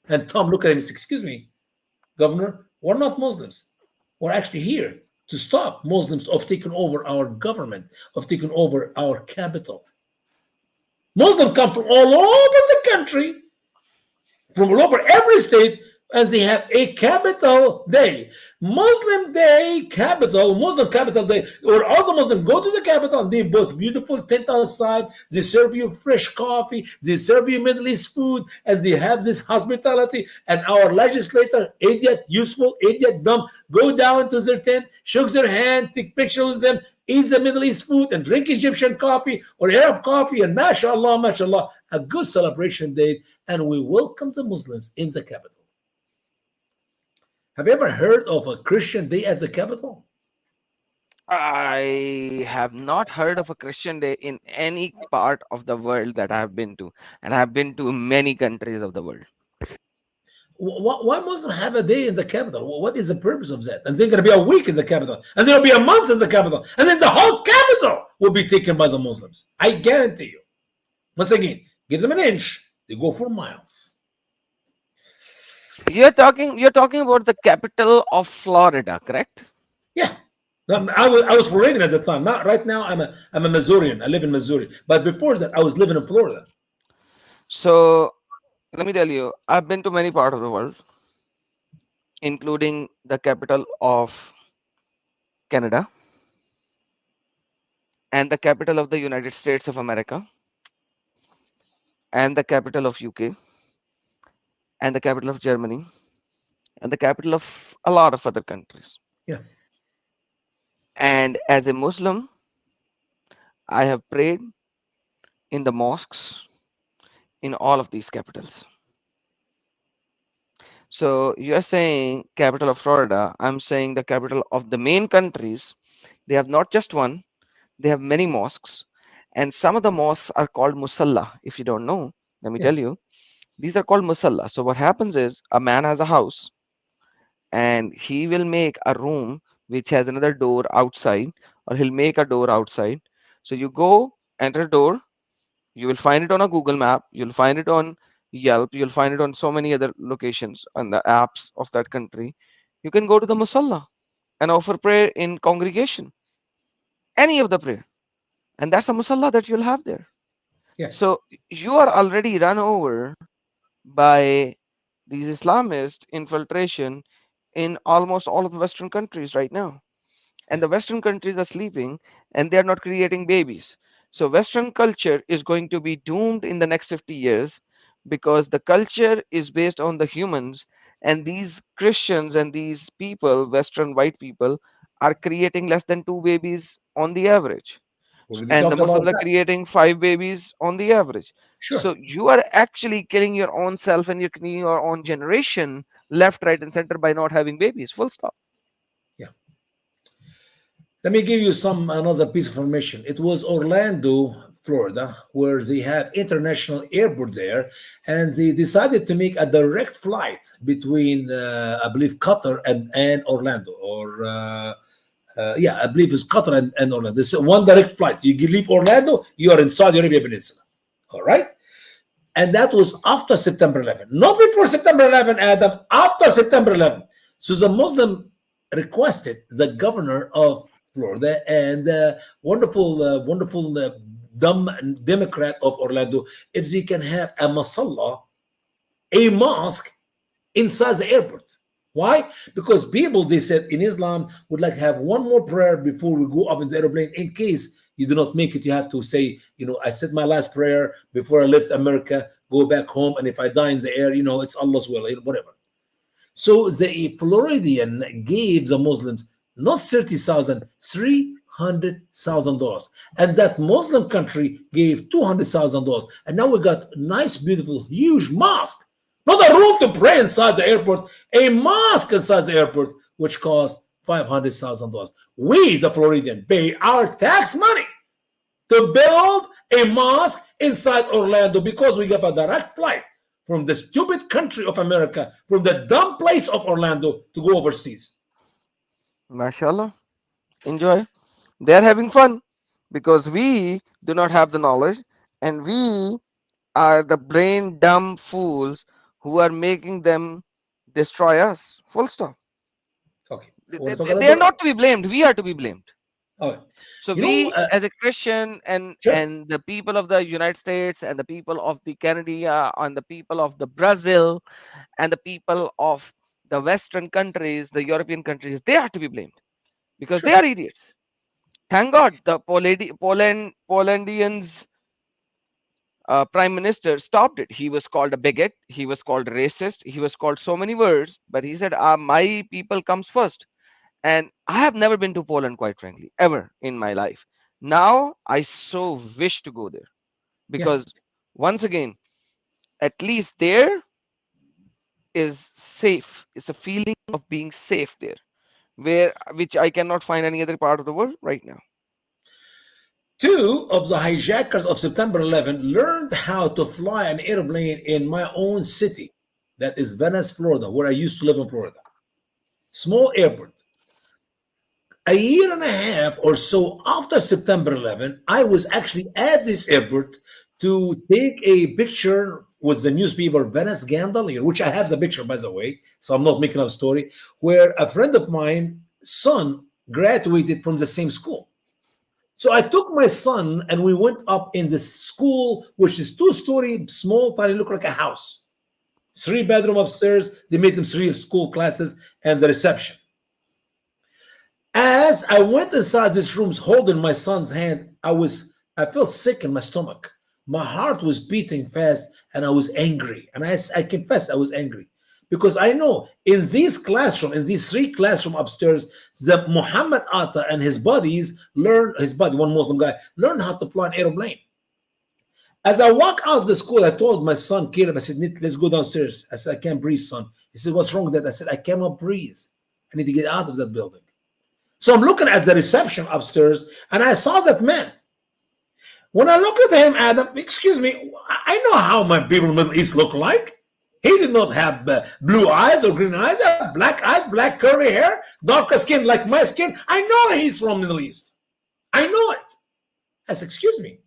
And Tom looked at him and said, "Excuse me, Governor, we're not Muslims. We're actually here to stop Muslims of taking over our government, of taking over our capital." Muslims come from all over the country, from all over every state, and they have a capital day. Muslim Day capital, Muslim capital day, where all the Muslims go to the capital, and they put beautiful tent outside, they serve you fresh coffee, they serve you Middle East food, and they have this hospitality. And our legislator, idiot, useful, idiot, dumb, go down to their tent, shakes their hand, take pictures with them, eat the Middle East food, and drink Egyptian coffee or Arab coffee, and mashallah, a good celebration day, and we welcome the Muslims in the capital. Have you ever heard of a Christian day at the Capitol? I have not heard of a Christian day in any part of the world that I have been to, and I have been to many countries of the world. Why Muslims have a day in the Capitol? What is the purpose of that? And there's going to be a week in the Capitol, and there'll be a month in the Capitol, and then the whole Capitol will be taken by the Muslims. I guarantee you. Once again, give them an inch, they go for miles. You're talking about the capital of Florida, correct? Yeah. I was Floridian at the time. Not right now. I'm a Missourian. I live in Missouri. But before that, I was living in Florida. So let me tell you, I've been to many parts of the world, including the capital of Canada and the capital of the United States of America and the capital of UK and the capital of Germany and the capital of a lot of other countries. Yeah. And as a Muslim, I have prayed in the mosques in all of these capitals. So you're saying capital of Florida, I'm saying the capital of the main countries. They have not just one, they have many mosques, and some of the mosques are called musalla. If you don't know, let me tell you, these are called musalla. So what happens is a man has a house and he will make a room which has another door outside, or he'll make a door outside. So you go, enter a door, you will find it on a Google map, you'll find it on Yelp, you'll find it on so many other locations on the apps of that country. You can go to the musalla and offer prayer in congregation, any of the prayer, and that's a musalla that you'll have there. Yeah. So you are already run over by these Islamist infiltration in almost all of the Western countries right now, and the Western countries are sleeping and they are not creating babies. So Western culture is going to be doomed in the next 50 years because the culture is based on the humans, and these Christians and these people, Western white people, are creating less than 2 babies on the average. Already And the talked about Muslims are that. creating 5 babies on the average. Sure. So you are actually killing your own self and you're killing your own generation left, right, and center by not having babies. Full stop. Yeah. Let me give you some another piece of information. It was Orlando, Florida, where they have international airport there, and they decided to make a direct flight between, I believe, Qatar and Orlando, or yeah, I believe it's Qatar and Orlando. It's one direct flight. You leave Orlando, you are in Saudi Arabia Peninsula. All right. And that was after September 11, not before September 11, Adam, after September 11. So the Muslim requested the governor of Florida and wonderful dumb Democrat of Orlando if they can have a masalla, a mosque inside the airport. Why? Because people, they said in Islam, would like to have one more prayer before we go up in the airplane. In case you do not make it, you have to say, I said my last prayer before I left America, go back home, and if I die in the air, it's Allah's will, whatever. So the Floridian gave the Muslims not 30,000, $300,000, and that Muslim country gave $200,000, and now we got nice, beautiful, huge mosque. Not a room to pray inside the airport, a mosque inside the airport, which cost $500,000. We, the Floridian, pay our tax money to build a mosque inside Orlando because we got a direct flight from the stupid country of America, from the dumb place of Orlando to go overseas. MashaAllah. Enjoy. They're having fun because we do not have the knowledge, and we are the brain dumb fools who are making them destroy us. Full stop. Okay. They are not to be blamed. We are to be blamed. Okay. So we, as a Christian, and Sure. and the people of the United States, and the people of the Canada, and the people of the Brazil, and the people of the Western countries, the European countries, they are to be blamed because Sure. they are idiots. Thank God the Polandians prime minister stopped it. He was called a bigot, he was called racist, he was called so many words, but he said, my people comes first. And I have never been to Poland, quite frankly, ever in my life. Now I so wish to go there because once again, at least there is safe. It's a feeling of being safe there, which I cannot find any other part of the world right now. Two of the hijackers of September 11 learned how to fly an airplane in my own city, that is Venice, Florida, where I used to live in Florida. Small airport. A year and a half or so after September 11, I was actually at this airport to take a picture with the newspaper Venice Gandalier, which I have the picture, by the way, so I'm not making up a story, where a friend of mine, son, graduated from the same school. So I took my son and we went up in this school, which is 2-story, small, tiny, look like a house. 3-bedroom upstairs. They made them 3 school classes and the reception. As I went inside these rooms holding my son's hand, I felt sick in my stomach. My heart was beating fast and I was angry. And I confess I was angry. Because I know in these 3 classrooms upstairs, the Muhammad Atta and his buddies one Muslim guy, learned how to fly an airplane. As I walk out of the school, I told my son, Caleb, I said, let's go downstairs. I said, I can't breathe, son. He said, what's wrong with that? I said, I cannot breathe. I need to get out of that building. So I'm looking at the reception upstairs and I saw that man. When I look at him, Adam, excuse me, I know how my people in the Middle East look like. He did not have blue eyes or green eyes, black eyes, black curly hair, darker skin like my skin. I know he's from the Middle East. I know it. I said, excuse me.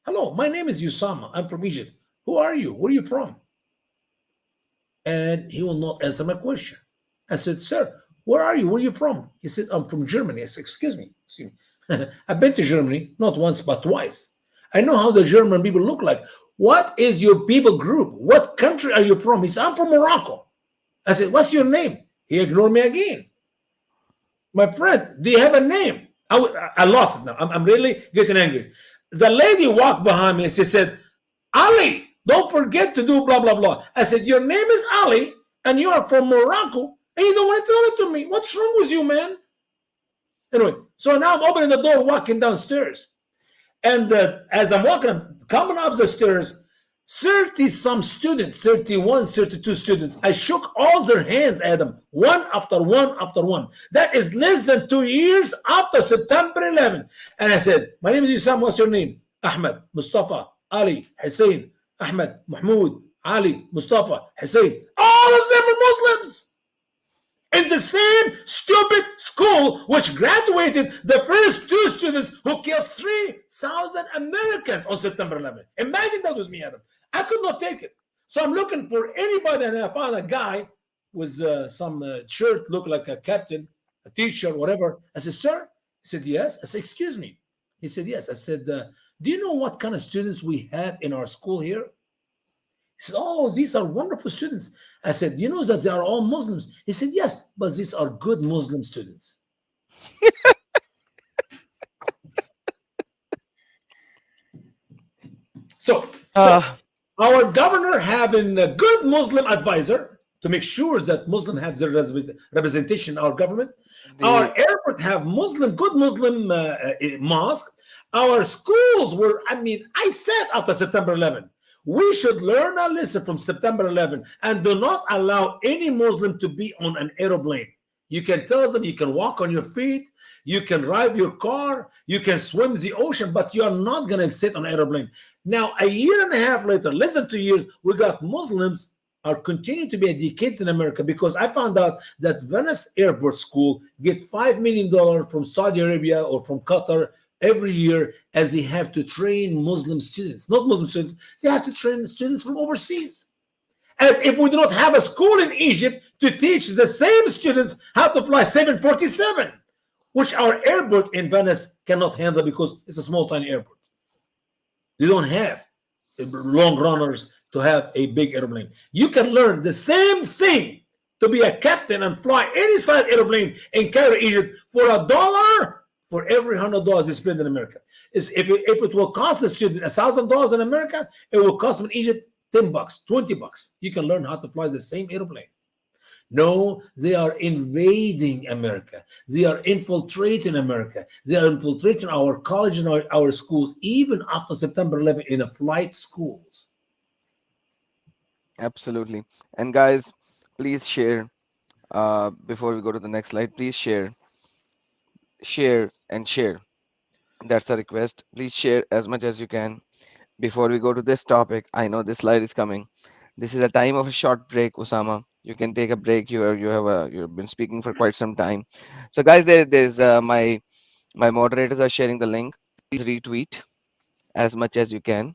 Hello, my name is Usama. I'm from Egypt. Who are you? Where are you from? And he will not answer my question. I said, sir, where are you? Where are you from? He said, I'm from Germany. I said, excuse me. I've been to Germany, not once, but twice. I know how the German people look like. What is your people group? What country are you from? He said, I'm from Morocco. I said, what's your name? He ignored me again. My friend, do you have a name? I lost it now. I'm really getting angry. The lady walked behind me and she said, Ali, don't forget to do blah, blah, blah. I said, your name is Ali and you are from Morocco and you don't want to tell it to me. What's wrong with you, man? Anyway, so now I'm opening the door, walking downstairs. And as I'm walking, coming up the stairs, 30 some students, 31, 32 students. I shook all their hands, Adam, one after one after one. That is less than 2 years after September 11. And I said, my name is Usama. What's your name? Ahmed, Mustafa, Ali, Hussein, Ahmed, Mahmoud, Ali, Mustafa, Hussein. All of them are Muslims in the same stupid school which graduated the first two students who killed 3,000 Americans on September 11th. Imagine that was me, Adam. I could not take it. So I'm looking for anybody, and I found a guy with some shirt, looked like a captain, a teacher, whatever. I said, sir? He said, yes. I said, excuse me. He said, yes. I said, do you know what kind of students we have in our school here? He said, oh, these are wonderful students. I said, you know that they are all Muslims? He said, yes, but these are good Muslim students. So our governor having a good Muslim advisor to make sure that Muslim have their representation in our government. Our airport have good Muslim mosque. Our schools were, I said after September 11, we should learn a lesson from September 11 and do not allow any Muslim to be on an aeroplane. You can tell them you can walk on your feet, you can drive your car, you can swim the ocean, but you're not going to sit on an aeroplane. Now, a year and a half later, less than 2 years, we got Muslims are continuing to be educated in America because I found out that Venice Airport School get $5 million from Saudi Arabia or from Qatar every year, as they have to train Muslim students, not Muslim students, they have to train students from overseas. As if we do not have a school in Egypt to teach the same students how to fly 747, which our airport in Venice cannot handle because it's a small, tiny airport. They don't have long runners to have a big airplane. You can learn the same thing to be a captain and fly any size airplane in Cairo, Egypt for $1 for every $100 they spend in America. If it will cost the student $1,000 in America, it will cost them in Egypt $10, $20. You can learn how to fly the same airplane. No, they are invading America. They are infiltrating America. They are infiltrating our college and our schools, even after September 11 in a flight schools. Absolutely. And guys, please share. Before we go to the next slide, please share and share. That's a request. Please share as much as you can. Before we go to this topic, I know this slide is coming. This is a time of a short break, Usama. You can take a break. You've been speaking for quite some time. So guys, there's my moderators are sharing the link. Please retweet as much as you can.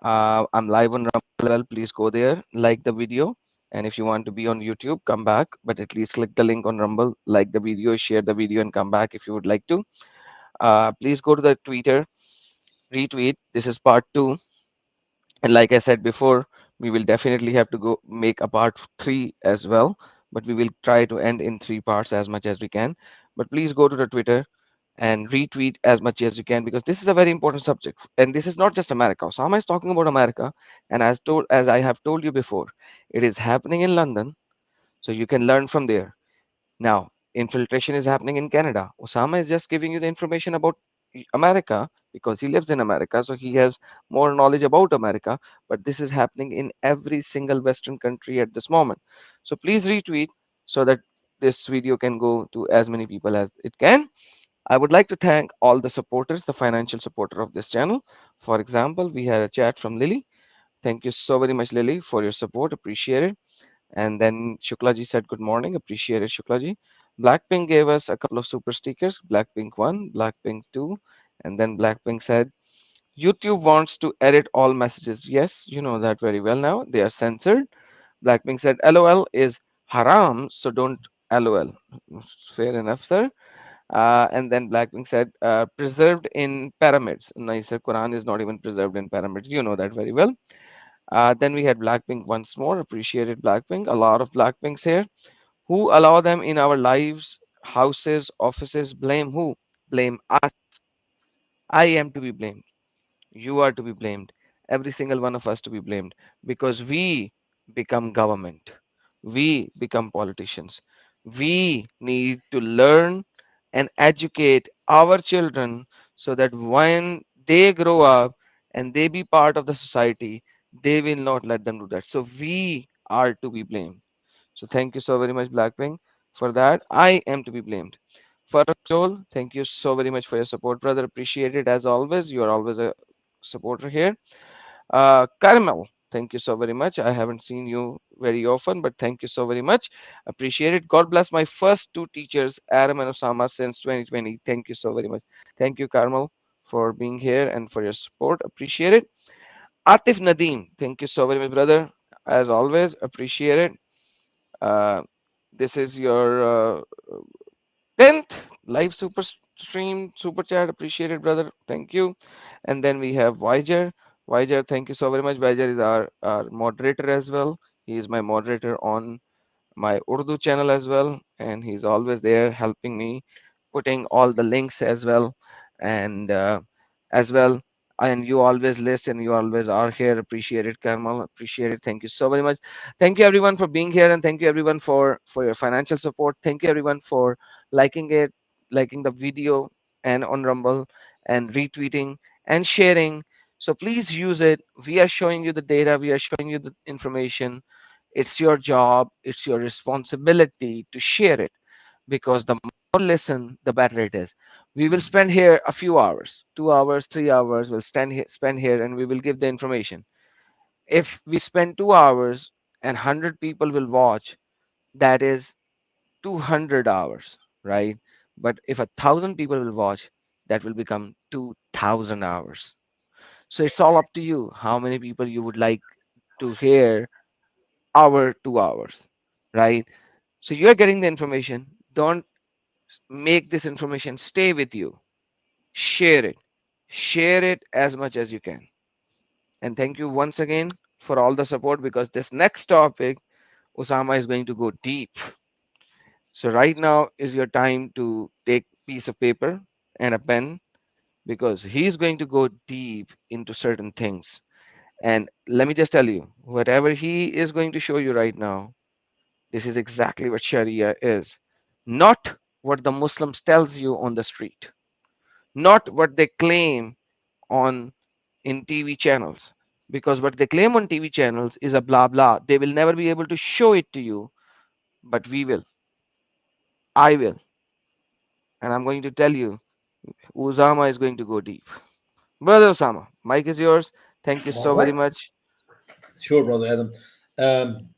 I'm live on Rumble. Please go there, like the video, and if you want to be on YouTube, come back. But at least click the link on Rumble, like the video, share the video, and come back if you would like to. Please go to the Twitter, retweet. This is part 2, and like I said before, we will definitely have to go make a part 3 as well. But we will try to end in 3 parts as much as we can. But please go to the Twitter and retweet as much as you can, because this is a very important subject, and this is not just America. Osama is talking about America, and as I have told you before, it is happening in London, so you can learn from there. Now, infiltration is happening in Canada. Osama is just giving you the information about America because he lives in America, so he has more knowledge about America, but this is happening in every single Western country at this moment. So please retweet so that this video can go to as many people as it can. I would like to thank all the supporters, the financial supporter of this channel. For example, we had a chat from Lily. Thank you so very much, Lily, for your support. Appreciate it. And then Shuklaji said, good morning. Appreciate it, Shuklaji. Blackpink gave us a couple of super stickers. Blackpink 1, Blackpink 2. And then Blackpink said, YouTube wants to edit all messages. Yes, you know that very well now. They are censored. Blackpink said, LOL is haram, so don't LOL. Fair enough, sir. And then Blackpink said, preserved in pyramids. Nice, sir. Quran is not even preserved in pyramids. You know that very well. Then we had Blackpink once more. Appreciated Blackpink. A lot of Blackpinks here. Who allow them in our lives, houses, offices? Blame who? Blame us. I am to be blamed. You are to be blamed. Every single one of us to be blamed because we become government. We become politicians. We need to learn and educate our children so that when they grow up and they be part of the society, they will not let them do that. So we are to be blamed. So thank you so very much, Blackpink, for that. I am to be blamed. First Joel, thank you so very much for your support, brother. Appreciate it as always. You are always a supporter here. Carmel, thank you so very much. I haven't seen you very often, but thank you so very much. Appreciate it. God bless my first two teachers, Adam and Osama, since 2020. Thank you so very much. Thank you, Carmel, for being here and for your support. Appreciate it. Atif Nadeem, thank you so very much, brother. As always, appreciate it. Uh, this is your 10th live super stream, super chat. Appreciated, brother. Thank you. And then we have Viger. Viger, thank you so very much. Viger is our moderator as well. He is my moderator on my Urdu channel as well, and he's always there helping me, putting all the links as well, and as well. And you always listen, you always are here. Appreciate it, Karmal. Appreciate it. Thank you so very much. Thank you everyone for being here, and thank you everyone for your financial support. Thank you everyone for liking it, liking the video, and on Rumble, and retweeting and sharing. So please use it. We are showing you the data. We are showing you the information. It's your job, it's your responsibility to share it, because the more listen, the better it is. We will spend here a few hours, 2 hours, 3 hours. We'll spend here, and we will give the information. If we spend 2 hours and 100 people will watch, that is 200 hours, right? But if 1,000 people will watch, that will become 2,000 hours. So it's all up to you how many people you would like to hear our 2 hours, right? So you're getting the information. Don't make this information stay with you. Share it. Share it as much as you can. And thank you once again for all the support, because this next topic, Usama is going to go deep. So right now is your time to take piece of paper and a pen, because he's going to go deep into certain things. And let me just tell you, whatever he is going to show you right now, this is exactly what Sharia is. Not what the Muslims tells you on the street, not what they claim on in TV channels. Because what they claim on TV channels is a blah blah. They will never be able to show it to you, but we will. I will. And I'm going to tell you, Usama is going to go deep. Brother Usama, mic is yours. Thank you All so very right. much. Sure, brother Adam. Um,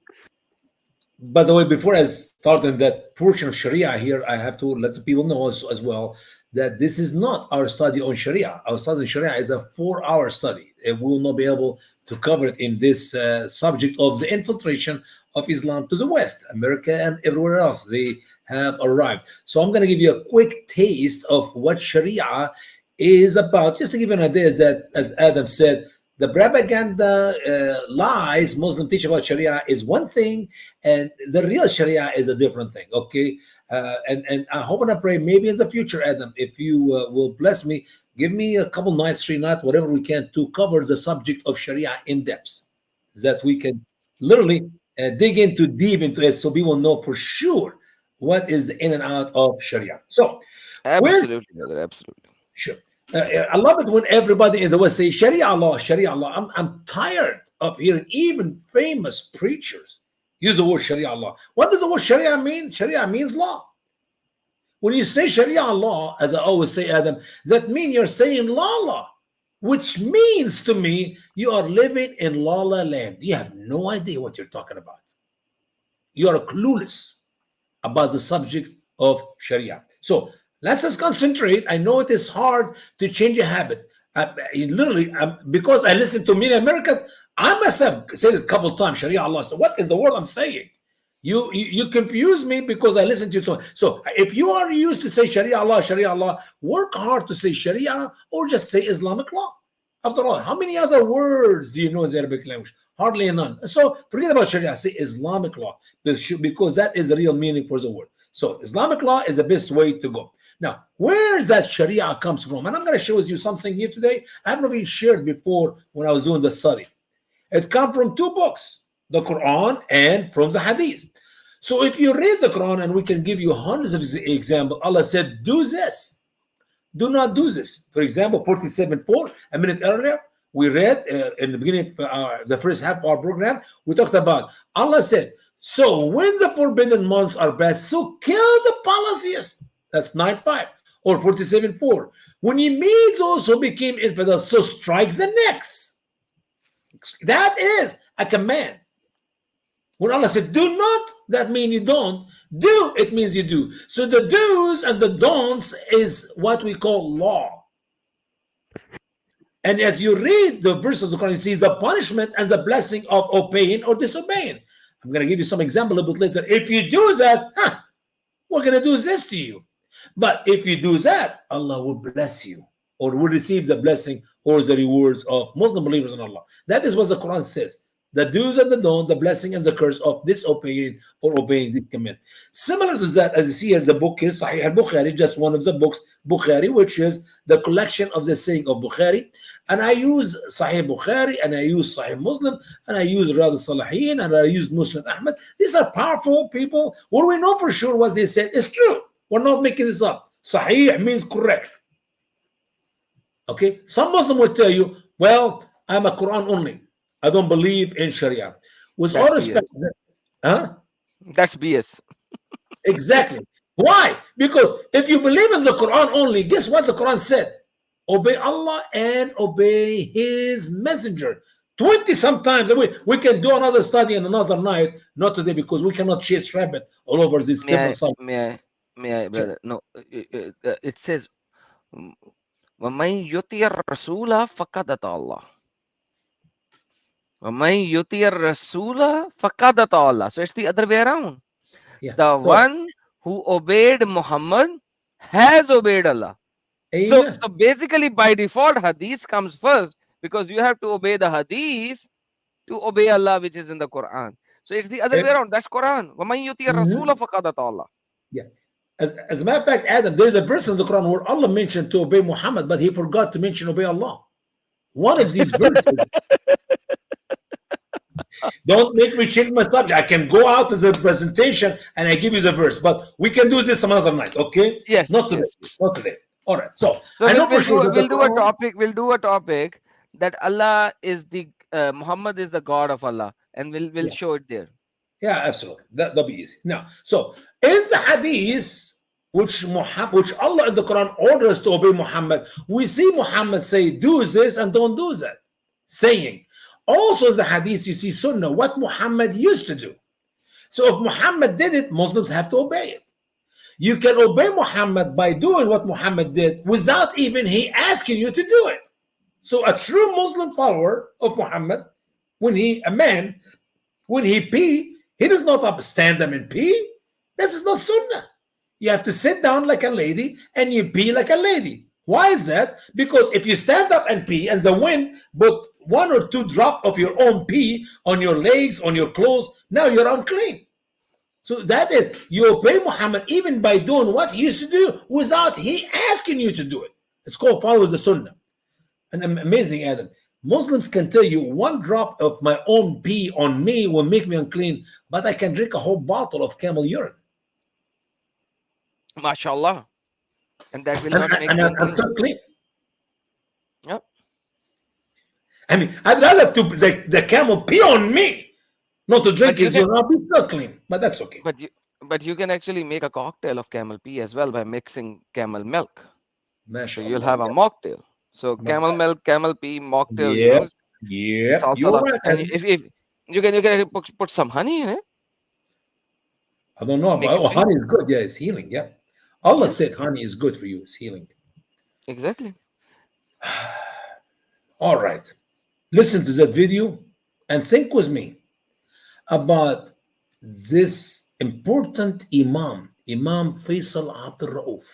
By the way, before I start in that portion of Sharia here, I have to let the people know as well that this is not our study on Sharia. Our study on Sharia is a 4-hour study, and we will not be able to cover it in this subject of the infiltration of Islam to the West, America, and everywhere else they have arrived. So I'm going to give you a quick taste of what Sharia is about, just to give you an idea. Is that, as Adam said, the propaganda lies Muslim teach about Sharia is one thing, and the real Sharia is a different thing. Okay, and I hope and I pray maybe in the future, Adam, if you will bless me, give me a couple nights, 3 nights, whatever we can, to cover the subject of Sharia in depth, that we can literally dig into deep into it, so people know for sure what is in and out of Sharia. So we're Absolutely, brother. Absolutely. sure. I love it when everybody in the West say Sharia law, Sharia law. I'm tired of hearing even famous preachers use the word Sharia law. What does the word Sharia mean? Sharia means law. When you say Sharia law, as I always say, Adam, that means you're saying law, which means to me you are living in la land. You have no idea what you're talking about. You are clueless about the subject of Sharia. So let's just concentrate. I know it is hard to change a habit. Literally, because I listen to many Americans, I myself said it a couple of times, Sharia Allah. So what in the world I'm saying? You confuse me because I listen to you. So if you are used to say Sharia Allah, work hard to say Sharia or just say Islamic law. After all, how many other words do you know in the Arabic language? Hardly none. So forget about Sharia, say Islamic law, because that is the real meaning for the word. So Islamic law is the best way to go. Now, where is that Sharia comes from? And I'm going to share with you something here today I haven't even shared before when I was doing the study. It comes from two books, the Quran and from the Hadith. So if you read the Quran, and we can give you hundreds of examples, Allah said, do this. Do not do this. For example, 47:4, a minute earlier, we read in the beginning of the first half of our program, we talked about, Allah said, so when the forbidden months are passed, so kill the polytheists. That's 9:5. Or 47:4. When you meet those who became infidels, so strike the necks. That is a command. When Allah said, do not, that means you don't. Do, it means you do. So the do's and the don'ts is what we call law. And as you read the verse of the Quran, you see the punishment and the blessing of obeying or disobeying. I'm going to give you some example a bit later. If you do that, we're going to do this to you. But if you do that, Allah will bless you or will receive the blessing or the rewards of Muslim believers in Allah. That is what the Quran says. The do's and the don'ts, the blessing and the curse of disobeying or obeying this command. Similar to that, as you see here, the book is Sahih al-Bukhari, just one of the books, Bukhari, which is the collection of the saying of Bukhari. And I use Sahih Bukhari, and I use Sahih Muslim, and I use Riyadh al-Salihin, and I use Muslim Ahmad. These are powerful people where we know for sure what they said is true. We're not making this up. Sahih means correct. Okay? Some Muslim will tell you, well, I'm a Quran only. I don't believe in Sharia. With all respect, That's BS. Exactly. Why? Because if you believe in the Quran only, guess what the Quran said? Obey Allah and obey His Messenger. 20 sometimes. We can do another study in another night, not today, because we cannot chase rabbit all over this different stuff. May I, brother? No, it says, وَمَنْ يُطِيعِ الرَّسُولَ فَقَدْ أَطَاعَ اللَّهَ. وَمَنْ يُطِيعِ الرَّسُولَ فَقَدْ أَطَاعَ اللَّهَ. So it's the other way around. The one who obeyed Muhammad has obeyed Allah. So basically, by default, hadith comes first because you have to obey the hadith to obey Allah, which is in the Quran. So it's the other way around. That's Quran. وَمَنْ يُطِيعِ الرَّسُولَ فَقَدْ أَطَاعَ اللَّهَ. Yeah. As a matter of fact, Adam, there's a verse in the Quran where Allah mentioned to obey Muhammad, but He forgot to mention obey Allah. One of these verses. Don't make me change my subject. I can go out as a presentation and I give you the verse, but we can do this some other night, okay? Yes. Not today. Yes. Not today. All right. So I know for sure we'll do a Quran, topic that Allah is the Muhammad is the God of Allah, and we'll show it there. Yeah, absolutely. That'll be easy. Now, so in the hadith, which Allah in the Quran orders to obey Muhammad, we see Muhammad say, do this and don't do that. Saying. Also in the hadith, you see Sunnah, what Muhammad used to do. So if Muhammad did it, Muslims have to obey it. You can obey Muhammad by doing what Muhammad did without even he asking you to do it. So a true Muslim follower of Muhammad, when he pee, he does not stand up and pee. This is not Sunnah. You have to sit down like a lady and you pee like a lady. Why is that? Because if you stand up and pee and the wind put 1 or 2 drops of your own pee on your legs, on your clothes, now you're unclean. So that is, you obey Muhammad even by doing what he used to do without he asking you to do it. It's called follow the Sunnah. And amazing, Adam. Muslims can tell you 1 drop of my own pee on me will make me unclean, but I can drink a whole bottle of camel urine. MashaAllah. And that will not make you I'm still clean. Yep. I mean, I'd rather the camel pee on me, not to drink his urine. I'll be still clean, but that's okay. But you can actually make a cocktail of camel pee as well by mixing camel milk. So you'll have a mocktail. So camel milk, camel pee, mocktail. Yeah. Right. And if you can put some honey in it. I don't know. Honey is good. Yeah, it's healing. Yeah. Allah said honey is good for you. It's healing. Exactly. All right. Listen to that video and think with me about this important Imam Faisal Abdul Rauf.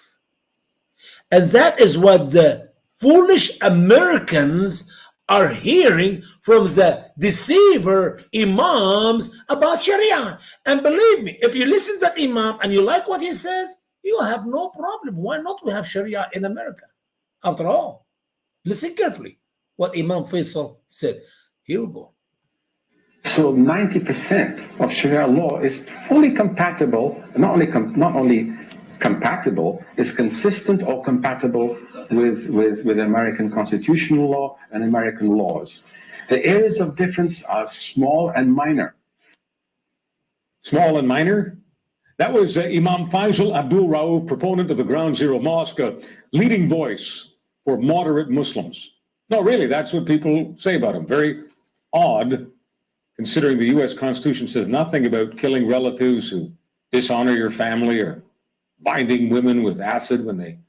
And that is what the foolish Americans are hearing from the deceiver imams about Sharia. And believe me, if you listen to that Imam and you like what he says, you have no problem. Why not we have Sharia in America? After all, listen carefully what Imam Faisal said. Here we go. So 90% of Sharia law is fully compatible, not only compatible, is consistent or compatible with American constitutional law and American laws. The areas of difference are small and minor. Small and minor? That was Imam Faisal Abdul Rauf, proponent of the Ground Zero Mosque, a leading voice for moderate Muslims. No, really, that's what people say about him. Very odd, considering the U.S. Constitution says nothing about killing relatives who dishonor your family or binding women with acid when they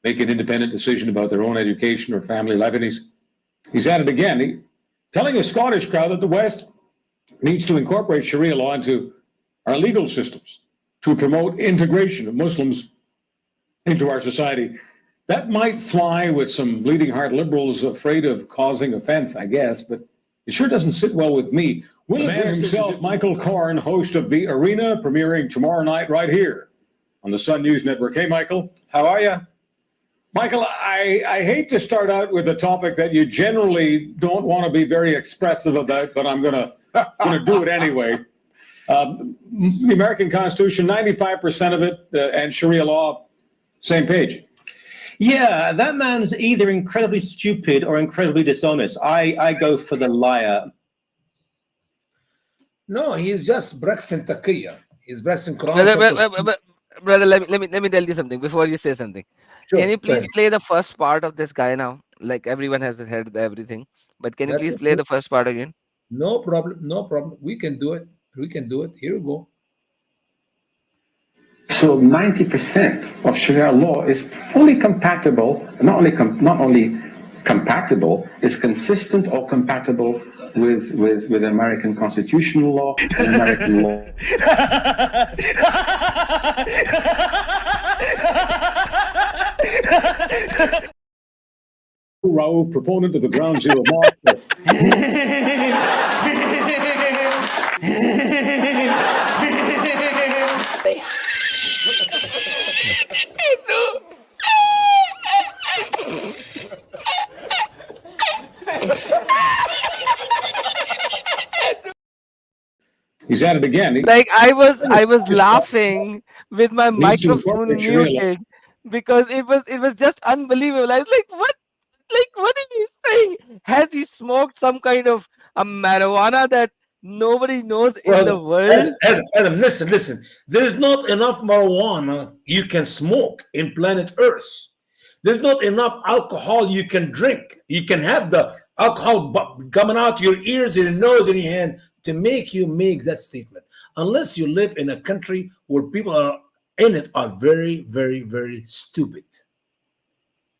make an independent decision about their own education or family life. And he's at it again, telling a Scottish crowd that the West needs to incorporate Sharia law into our legal systems to promote integration of Muslims into our society. That might fly with some bleeding heart liberals afraid of causing offense, I guess, but it sure doesn't sit well with me. William himself, Michael Korn, host of The Arena, premiering tomorrow night right here on the Sun News Network. Hey, Michael. How are you? Michael, I hate to start out with a topic that you generally don't want to be very expressive about, but I'm gonna do it anyway. The American Constitution, 95% of it, and Sharia law, same page. Yeah, that man's either incredibly stupid or incredibly dishonest. I go for the liar. No, he's just practicing taqiyya. He's practicing Quran. Brother, let me tell you something before you say something. Sure, Can you please go ahead. play the first part of this guy now? Like everyone has heard everything, but can you That's please it. play the first part again? No problem. No problem. We can do it. We can do it. Here we go. So 90% of Sharia law is fully compatible, not only compatible, is consistent or compatible with American constitutional law and American law. Rauf, proponent of the Ground Zero Mosque. He's at it again. Like I was laughing with my Needs to microphone incorporate Sharia law. muted because it was just unbelievable. I was like, what? Like, what is he saying? Has he smoked some kind of a marijuana that nobody knows in the world? Adam, listen. There's not enough marijuana you can smoke in planet Earth. There's not enough alcohol you can drink. You can have the alcohol coming out your ears, your nose, and your hand to make you make that statement. Unless you live in a country where people are in it are very, very, very stupid.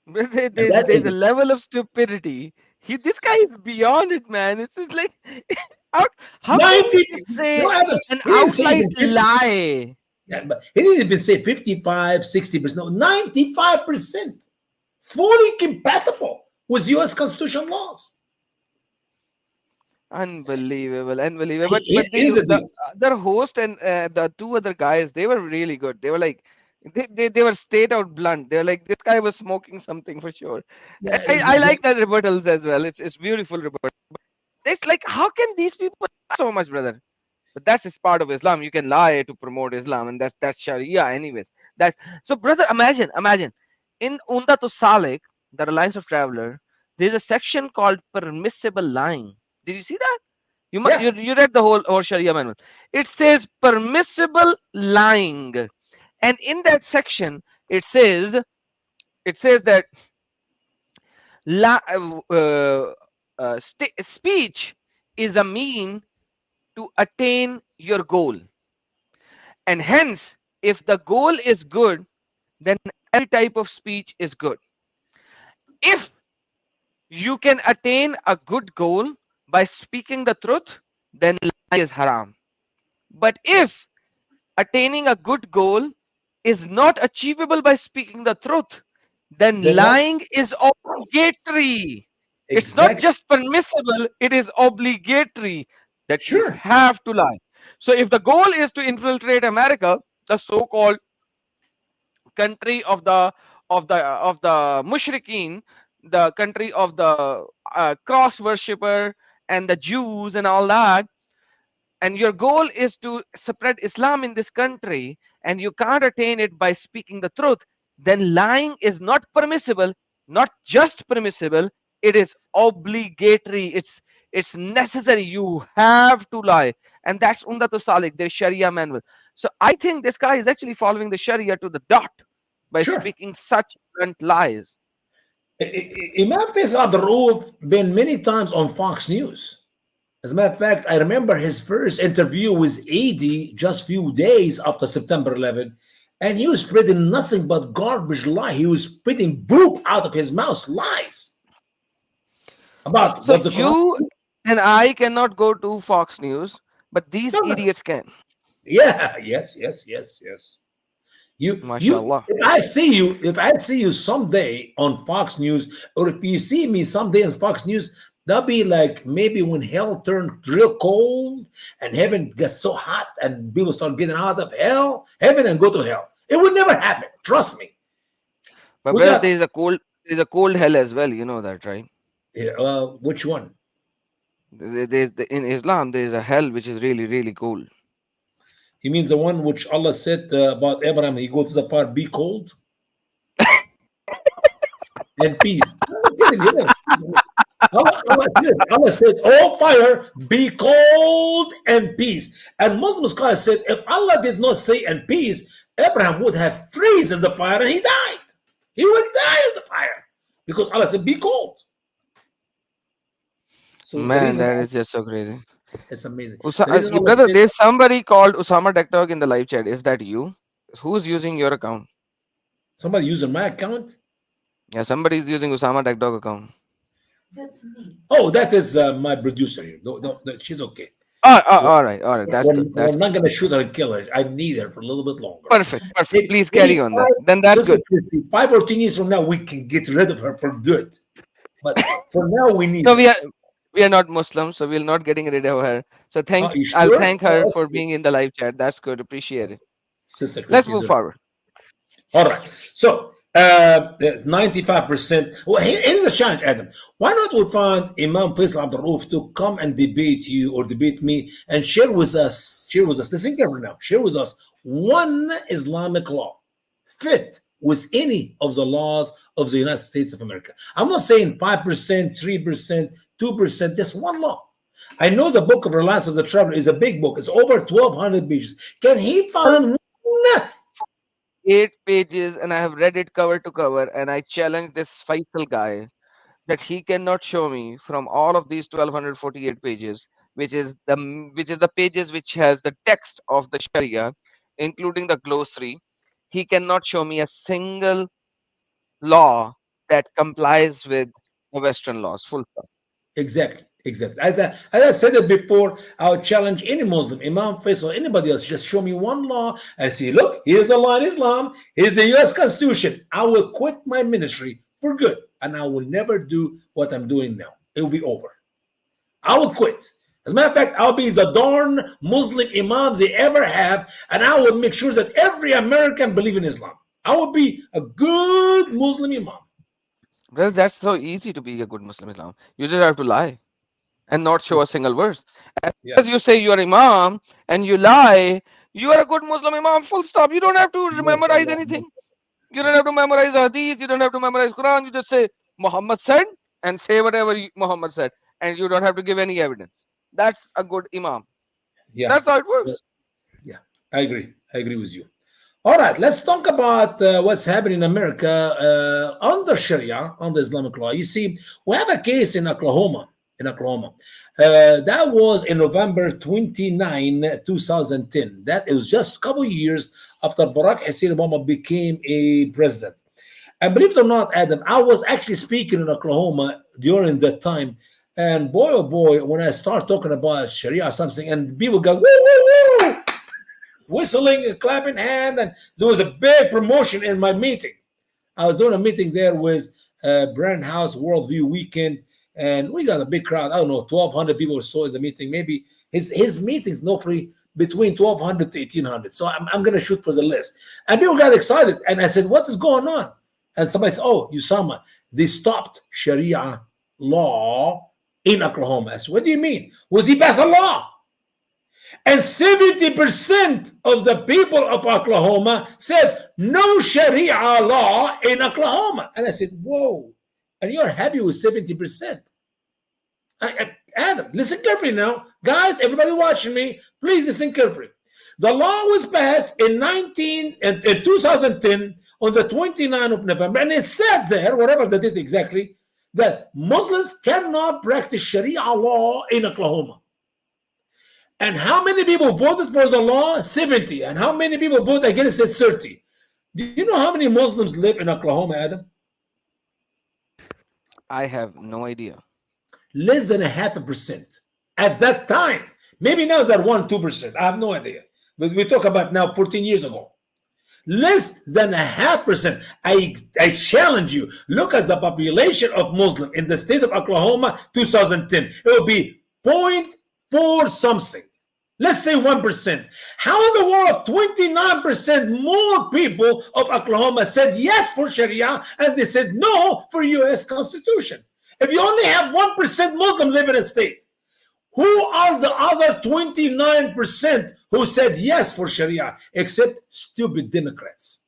There's a level of stupidity. This guy is beyond it, man. It's just like how can you say an outright lie? Yeah, but he didn't even say 55, 60%. No, 95%. Fully compatible with U.S. Constitution laws. Unbelievable. But the other host and the two other guys, they were really good. They were like, they were straight out blunt. They were like, this guy was smoking something for sure. Yeah, I like that rebuttals as well. It's beautiful rebuttal. It's like, how can these people lie so much, brother? But that's just part of Islam. You can lie to promote Islam, and that's Sharia, anyways. That's so, brother. Imagine in Umdatus Salik, the Reliance of Traveler, there's a section called permissible lying. Did you see that? You read the whole Sharia manual. It says permissible lying, and in that section, it says that speech is a mean to attain your goal, and hence if the goal is good, then every type of speech is good. If you can attain a good goal by speaking the truth, then lying is haram. But if attaining a good goal is not achievable by speaking the truth, then lying is obligatory. It's not just permissible, it is obligatory that you have to lie. So if the goal is to infiltrate America, the so-called country of the mushrikeen, the country of the cross worshipper and the Jews and all that, and your goal is to spread Islam in this country, and you can't attain it by speaking the truth, then lying is not permissible, not just permissible, it is obligatory. It's necessary. You have to lie. And that's Umdatul Salik, their Sharia manual. So I think this guy is actually following the Sharia to the dot by Sure. speaking such blunt lies. Imam Faisal Abdul been many times on Fox News. As a matter of fact, I remember his first interview with AD just few days after September 11, and he was spreading nothing but garbage lie. He was spitting poop out of his mouth, lies about So what the you and I cannot go to Fox News, but these No, no. idiots can. Yeah, yes. You, MashaAllah. if I see you someday on Fox News, or if you see me someday on Fox News, that'll be like maybe when hell turned real cold and heaven gets so hot and people start getting out of heaven and go to hell. It would never happen. Trust me. But We brother, got- there's a cold hell as well. You know that, right? Yeah, well, which one? In Islam, there is a hell which is really, really cold. He means the one which Allah said about Abraham, he go to the fire, be cold and peace. I'm kidding, you know. Allah said, "Oh fire, be cold and peace." And Muslim scholars said, if Allah did not say and peace, Abraham would have freeze in the fire and he died. He would die in the fire because Allah said, "Be cold." So the Man, reason that why- is just so crazy. it's amazing. The reason Allah Brother, said- there's somebody called Usama Dakdok in the live chat. Is that you? Who's using your account? somebody using my account. Yeah, somebody is using Usama Dakdok account. Oh, that is my producer here. No, she's okay. All right. That's we're, good. That's we're not going to shoot her and kill her. I need her for a little bit longer. perfect. Maybe- Please carry maybe on that. Then that's Sister good. Christy, 5 or 10 years from now, we can get rid of her for good. But for now, we need So her. we are not Muslim, so we're not getting rid of her. So You I'll sure? thank her Oh, for okay. being in the live chat. That's good. Appreciate it. Sister Let's Christy, move forward. All right. So 95%. Well, here's the challenge, Adam. Why not we find Imam Faisal Abdul to come and debate you or debate me and share with us. Listen carefully now. Share with us one Islamic law fit with any of the laws of the United States of America. I'm not saying 5%, 3%, 2%, just one law. I know the book of Reliance of the Traveler is a big book. It's over 1,200 pages. Can he find one? 8 pages, and I have read it cover to cover, and I challenge this Faisal guy that he cannot show me from all of these 1248 pages, which is the pages which has the text of the Sharia, including the glossary. He cannot show me a single law that complies with the Western laws. Full stop. Exactly. As I said it before, I would challenge any Muslim, Imam Faisal, anybody else, just show me one law and say, look, here's a law in Islam, here's the U.S. Constitution. I will quit my ministry for good, and I will never do what I'm doing now. It will be over. I will quit. As a matter of fact, I'll be the darn Muslim imams they ever have, and I will make sure that every American believe in Islam. I will be a good Muslim imam. Well, that's so easy to be a good Muslim Islam. You just have to lie and not show a single verse. As you say you are Imam and you lie, you are a good Muslim Imam, full stop. You don't have to memorize anything. You don't have to memorize Hadith. You don't have to memorize Quran. You just say Muhammad said and say whatever Muhammad said. And you don't have to give any evidence. That's a good Imam. Yeah. That's how it works. Yeah, I agree with you. All right, let's talk about what's happening in America under Sharia, under Islamic law. You see, we have a case in Oklahoma. That was in November 29, 2010. That it was just a couple of years after Barack Hussein Obama became a president. And believe it or not, Adam, I was actually speaking in Oklahoma during that time. And boy, oh boy, when I start talking about Sharia or something, and people go, woo, woo, woo, whistling and clapping hands, and there was a big promotion in my meeting. I was doing a meeting there with Brand House Worldview Weekend, and we got a big crowd. I don't know, 1,200 people or so in the meeting. Maybe his meetings normally between 1200 to 1800. So I'm going to shoot for the list. And people got excited. And I said, what is going on? And somebody said, oh, Usama, they stopped Sharia law in Oklahoma. I said, what do you mean? Was he pass a law? And 70% of the people of Oklahoma said no Sharia law in Oklahoma. And I said, whoa, and you're happy with 70%. Adam, listen carefully now. Guys, everybody watching me, please listen carefully. The law was passed in 2010 on the 29th of November, and it said there, whatever the date exactly, that Muslims cannot practice Sharia law in Oklahoma. And how many people voted for the law? 70. And how many people voted against it? 30. Do you know how many Muslims live in Oklahoma, Adam? I have no idea. Less than 0.5% at that time. Maybe now it's at 1-2%. I have no idea. But we talk about now 14 years ago. Less than 0.5%. I challenge you. Look at the population of Muslims in the state of Oklahoma 2010. It will be 0.4 something. Let's say 1%. How in the world 29% more people of Oklahoma said yes for Sharia and they said no for U.S. Constitution? If you only have 1% Muslim live in a state, who are the other 29% who said yes for Sharia, except stupid Democrats?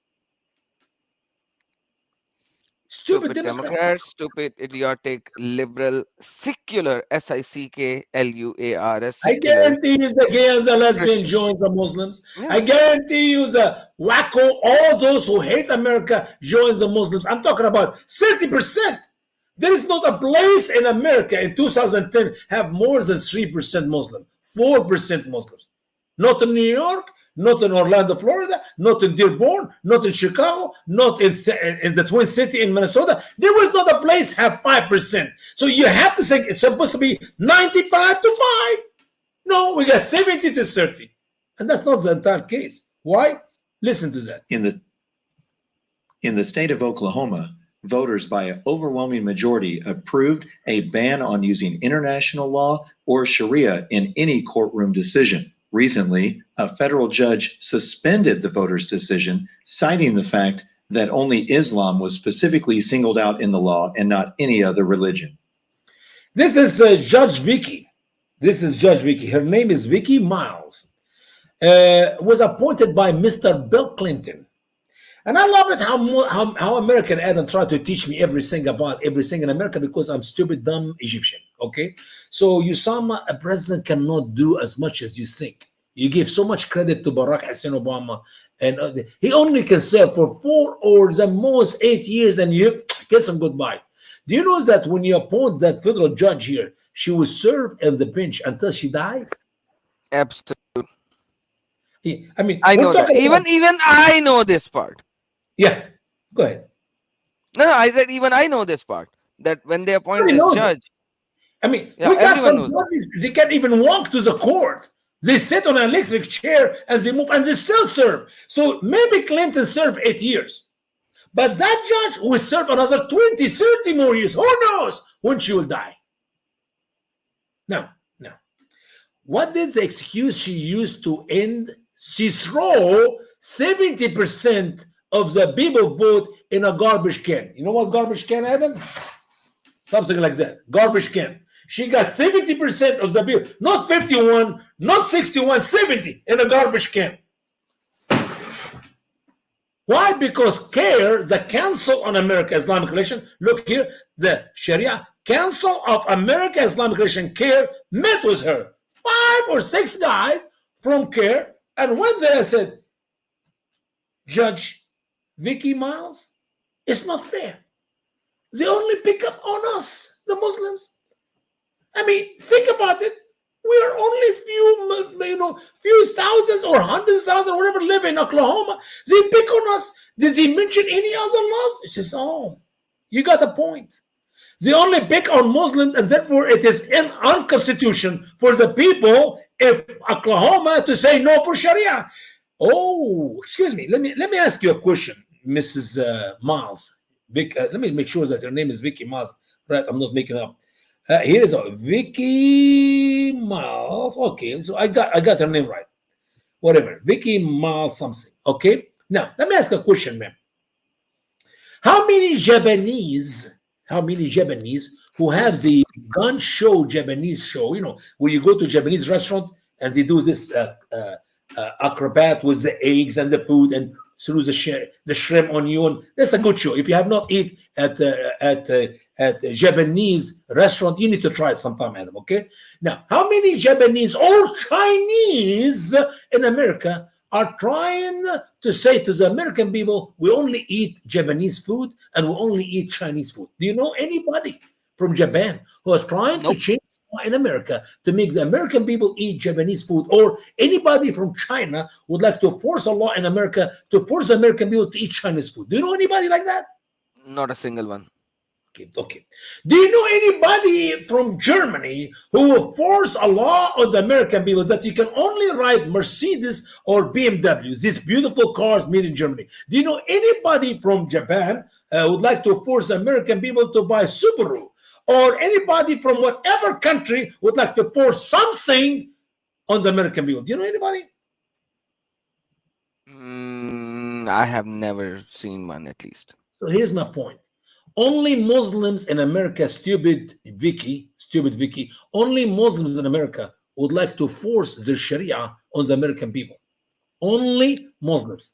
Stupid Democrats, stupid, idiotic, liberal, secular, SICKLUARS. I guarantee you the gay and the lesbian Christians. join the Muslims. Yeah. I guarantee you the wacko, all those who hate America join the Muslims. I'm talking about 30%. There is not a place in America in 2010 have more than 3% Muslim, 4% Muslims. Not in New York, not in Orlando, Florida, not in Dearborn, not in Chicago, not in the Twin City in Minnesota. There was not a place have 5%. So you have to think it's supposed to be 95 to 5. No, we got 70 to 30. And that's not the entire case. Why? Listen to that. In the state of Oklahoma, voters by an overwhelming majority approved a ban on using international law or Sharia in any courtroom decision. Recently, a federal judge suspended the voters' decision, citing the fact that only Islam was specifically singled out in the law and not any other religion. This is Judge Vicky. This is Judge Vicky. Her name is Vicky Miles. Was appointed by Mr. Bill Clinton. And I love it how American Adam tried to teach me everything about everything in America because I'm stupid, dumb Egyptian. Okay, so Usama, a president cannot do as much as you think. You give so much credit to Barack Hussein Obama, and he only can serve for 4 or the most 8 years, and you kiss him goodbye. Do you know that when you appoint that federal judge here, she will serve on the bench until she dies? Absolutely. I mean, I know that. Even I know this part. Yeah, go ahead. No, I said even I know this part. That when they appoint this judge. I mean, Yeah, we got some everyone judges, they can't even walk to the court. They sit on an electric chair and they move and they still serve. So maybe Clinton served 8 years. But that judge will serve another 20, 30 more years. Who knows when she will die? Now, what did the excuse she used to end? She threw 70% of the people vote in a garbage can. You know what garbage can, Adam? Something like that. Garbage can. She got 70% of the people, not 51, not 61, 70 in a garbage can. Why? Because CAIR, the Council on American Islamic Relations, look here, the Sharia Council of American Islamic Relations, CAIR, met with her. 5 or 6 guys from CAIR, and when they said, Judge Vicky Miles, it's not fair. They only pick up on us, the Muslims. I mean, think about it. We are only few thousands or hundreds of thousands, whatever, live in Oklahoma. They pick on us. Did he mention any other laws? He says, oh, you got a point. They only pick on Muslims, and therefore it is unconstitutional for the people of Oklahoma to say no for Sharia. Oh, excuse me. Let me ask you a question, Mrs. Miles. Let me make sure that her name is Vicky Miles. Right, I'm not making up. Here is Vicky Miles. Okay, so I got her name right. whatever. Vicky Mal something. Okay. Now let me ask a question, ma'am. How many Japanese who have the gun show, Japanese show, where you go to a Japanese restaurant and they do this acrobat with the eggs and the food and through the shrimp on you, and that's a good show. If you have not eaten at a Japanese restaurant, you need to try it sometime, Adam. Okay. Now, how many Japanese or Chinese in America are trying to say to the American people, we only eat Japanese food and we only eat Chinese food? Do you know anybody from Japan who is trying to change in America to make the American people eat Japanese food, or anybody from China would like to force a law in America to force the American people to eat Chinese food? Do you know anybody like that? Not a single one. Okay. Do you know anybody from Germany who will force a law on the American people that you can only ride Mercedes or BMW, these beautiful cars made in Germany? Do you know anybody from Japan would like to force American people to buy Subaru? Or anybody from whatever country would like to force something on the American people? Do you know anybody? I have never seen one, at least. So here's my point. Only Muslims in America, stupid Vicky, only Muslims in America would like to force the Sharia on the American people. Only Muslims.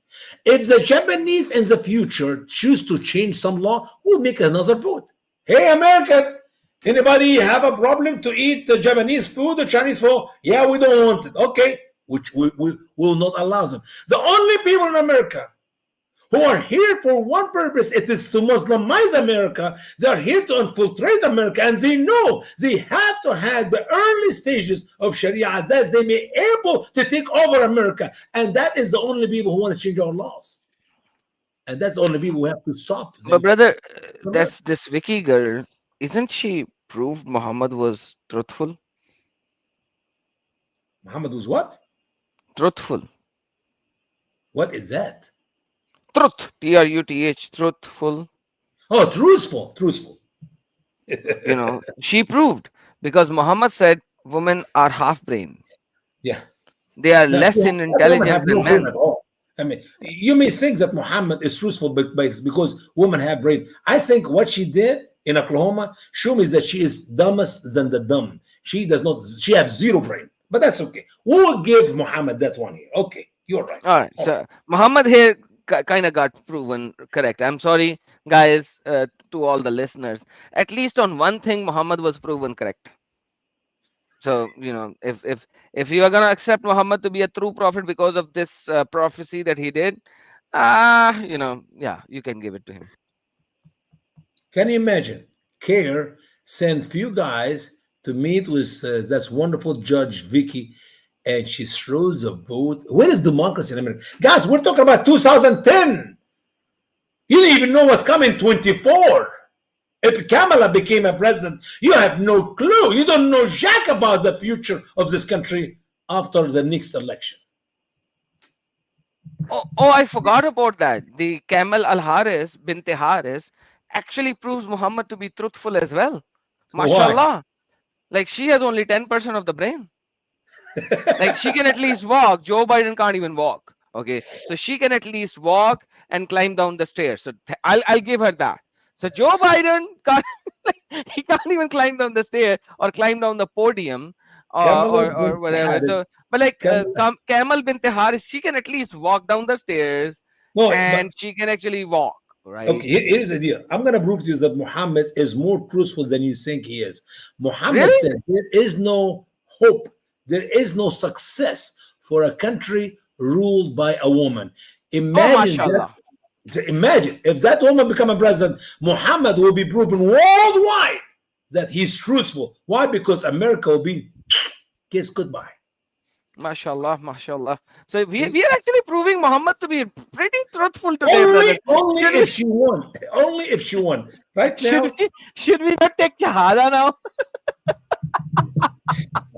If the Japanese in the future choose to change some law, we'll make another vote. Hey, Americans, anybody have a problem to eat the Japanese food or Chinese food? Yeah, we don't want it. Okay, which we will not allow them. The only people in America who are here for one purpose, it is to Muslimize America. They are here to infiltrate America, and they know they have to have the early stages of Sharia that they may be able to take over America. And that is the only people who want to change our laws. And that's the only people who have to stop them. But brother, that's this Vicky girl. Isn't she proved Muhammad was truthful? Muhammad was what? Truthful. What is that? Truth. Truth. Truthful. Oh, truthful. She proved, because Muhammad said women are half brain. Yeah. They are less in intelligence than men. At all. I mean, you may think that Muhammad is truthful because women have brain. I think what she did in Oklahoma show me that she is dumbest than the dumb. She has zero brain, but that's okay. We'll give Muhammad that one here. Okay, you're right. All right. So Muhammad here kind of got proven correct. I'm sorry, guys, to all the listeners. At least on one thing, Muhammad was proven correct. So, if you are going to accept Muhammad to be a true prophet because of this prophecy that he did, you can give it to him. Can you imagine? CARE sent few guys to meet with that wonderful judge, Vicky, and she throws a vote. Where is democracy in America? Guys, we're talking about 2010. You didn't even know what's coming 24. If Kamala became a president, you have no clue. You don't know jack about the future of this country after the next election. Oh, I forgot about that. The Kamala al-Harris, Binte Harris, actually proves Muhammad to be truthful as well. MashaAllah. Why? Like, she has only 10% of the brain. Like, she can at least walk. Joe Biden can't even walk. Okay, so she can at least walk and climb down the stairs. So I'll give her that. So Joe Biden can't, he can't even climb down the stair or climb down the podium or whatever. So, but like Kamala Binte Harris, she can at least walk down the stairs she can actually walk. Right. Okay, here's the deal. I'm going to prove to you that Muhammad is more truthful than you think he is. Muhammad said there is no hope, there is no success for a country ruled by a woman. Imagine if that woman become a president, Muhammad will be proven worldwide that he's truthful. Why? Because America will be kiss goodbye. MashaAllah. So we are actually proving Muhammad to be pretty truthful today. Only if she won. Only if she won. Right now. Should we not take Shahada now?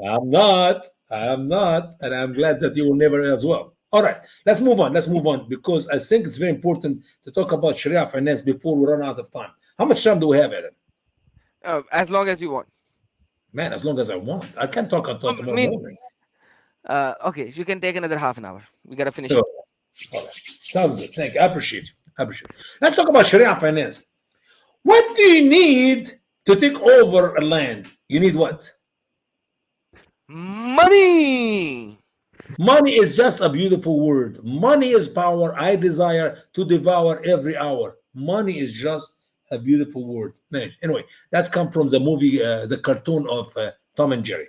I'm not. And I'm glad that you will never as well. All right, let's move on because I think it's very important to talk about Sharia finance before we run out of time. How much time do we have, Adam? As long as you want. Man, as long as I want. I can't talk until tomorrow morning. Okay, you can take another half an hour. We gotta finish So, up. all right. Sounds good. Thank you. I appreciate you. I appreciate it. Let's talk about Sharia finance. What do you need to take over a land? You need what? Money. Money is just a beautiful word. Money is power. I desire to devour every hour. Money is just a beautiful word. Anyway, that comes from the movie, the cartoon of Tom and Jerry,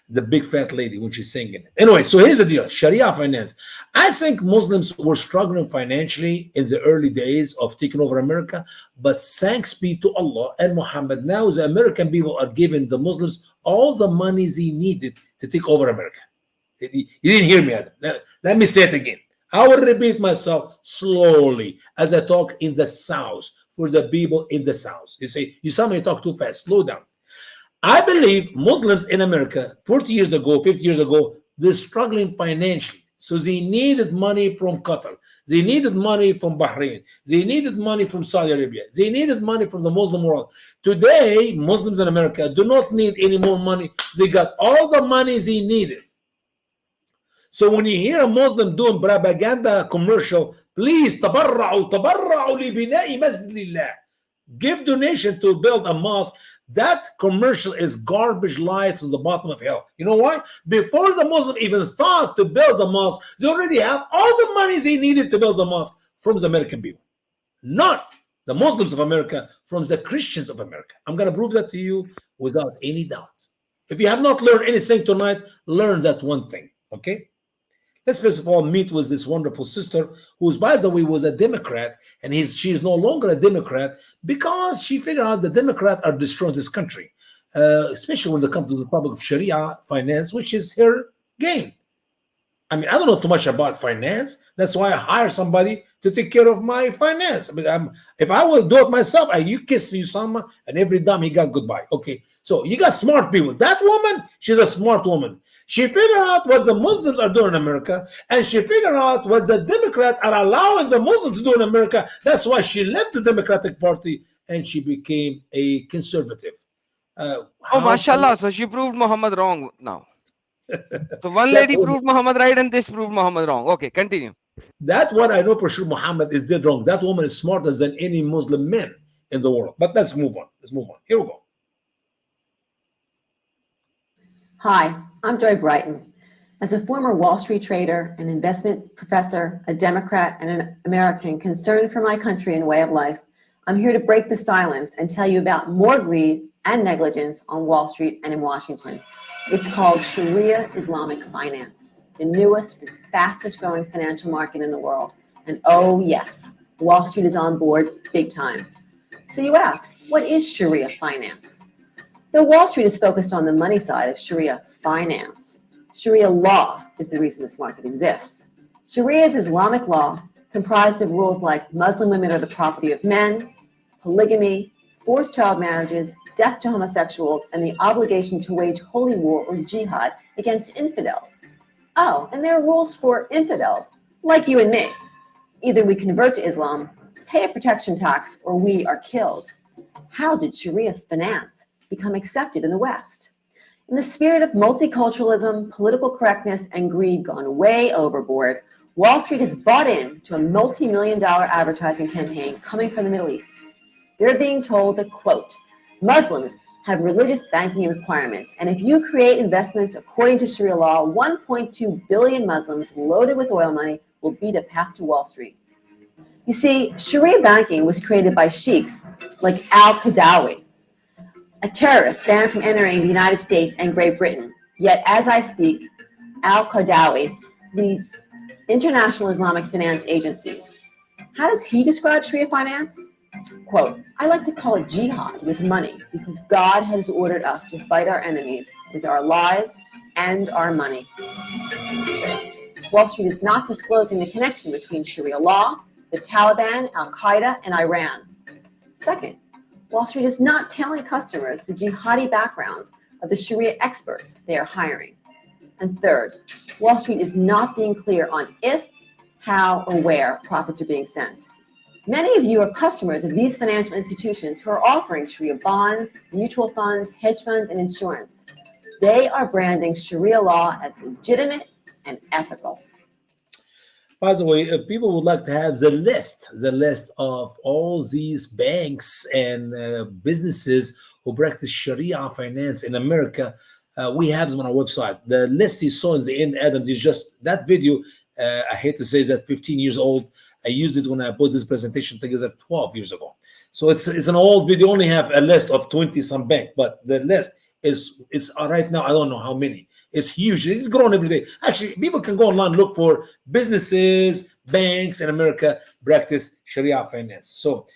the big fat lady when she's singing. Anyway, so here's the deal: Sharia finance. I think Muslims were struggling financially in the early days of taking over America, but thanks be to Allah and Muhammad, now the American people are giving the Muslims all the money they needed to take over America. You didn't hear me, Adam. Let me say it again. I will repeat myself slowly as I talk in the South for the people in the South. You say, you somehow talk too fast. Slow down. I believe Muslims in America 40 years ago, 50 years ago, they're struggling financially. So they needed money from Qatar. They needed money from Bahrain. They needed money from Saudi Arabia. They needed money from the Muslim world. Today, Muslims in America do not need any more money. They got all the money they needed. So when you hear a Muslim doing propaganda commercial, please تبرعوا لبناء مسجد لله. Give donation to build a mosque. That commercial is garbage life from the bottom of hell. You know why? Before the Muslim even thought to build a mosque, they already have all the money they needed to build a mosque from the American people. Not the Muslims of America, from the Christians of America. I'm going to prove that to you without any doubt. If you have not learned anything tonight, learn that one thing, okay? Let's first of all meet with this wonderful sister, who, by the way, was a Democrat, and she's no longer a Democrat because she figured out the Democrats are destroying this country, especially when it comes to the topic of Sharia finance, which is her game. I mean, I don't know too much about finance. That's why I hire somebody to take care of my finance. I mean, if I will do it myself, you kiss Usama, and every time he got goodbye. Okay, so you got smart people. That woman, she's a smart woman. She figured out what the Muslims are doing in America, and she figured out what the Democrats are allowing the Muslims to do in America. That's why she left the Democratic Party and she became a conservative. Oh, mashallah. So she proved Muhammad wrong now. So one lady proved Muhammad right and this proved Muhammad wrong. Okay, continue. That one I know for sure Muhammad is dead wrong. That woman is smarter than any Muslim man in the world. But let's move on. Here we go. Hi, I'm Joy Brighton. As a former Wall Street trader, an investment professor, a Democrat, and an American concerned for my country and way of life, I'm here to break the silence and tell you about more greed and negligence on Wall Street and in Washington. It's called Sharia Islamic Finance, the newest and fastest growing financial market in the world. And oh yes, Wall Street is on board big time. So you ask, what is Sharia finance? Though Wall Street is focused on the money side of Sharia finance, Sharia law is the reason this market exists. Sharia is Islamic law comprised of rules like Muslim women are the property of men, polygamy, forced child marriages, death to homosexuals, and the obligation to wage holy war or jihad against infidels. Oh, and there are rules for infidels, like you and me. Either we convert to Islam, pay a protection tax, or we are killed. How did Sharia finance become accepted in the West? In the spirit of multiculturalism, political correctness, and greed gone way overboard, Wall Street has bought in to a multi-million-dollar advertising campaign coming from the Middle East. They're being told that, quote, Muslims have religious banking requirements, and if you create investments according to Sharia law, 1.2 billion Muslims loaded with oil money will beat a path to Wall Street. You see, Sharia banking was created by sheiks like al-Qaradawi, a terrorist banned from entering the United States and Great Britain. Yet, as I speak, al-Qaradawi leads international Islamic finance agencies. How does he describe Sharia finance? Quote, I like to call it jihad with money because God has ordered us to fight our enemies with our lives and our money. Wall Street is not disclosing the connection between Sharia law, the Taliban, al-Qaeda, and Iran. Second, Wall Street is not telling customers the jihadi backgrounds of the Sharia experts they are hiring. And third, Wall Street is not being clear on if, how, or where profits are being sent. Many of you are customers of these financial institutions who are offering Sharia bonds, mutual funds, hedge funds, and insurance. They are branding Sharia law as legitimate and ethical. By the way, if people would like to have the list of all these banks and businesses who practice Sharia finance in America, we have them on our website. The list you saw in the end, Adams, is just that video. I hate to say that 15 years old. I used it when I put this presentation together 12 years ago. So it's an old video. Only have a list of 20 some bank, but the list it's right now. I don't know how many. It's huge. It's growing every day. Actually, people can go online and look for businesses, banks in America practice Sharia finance. So,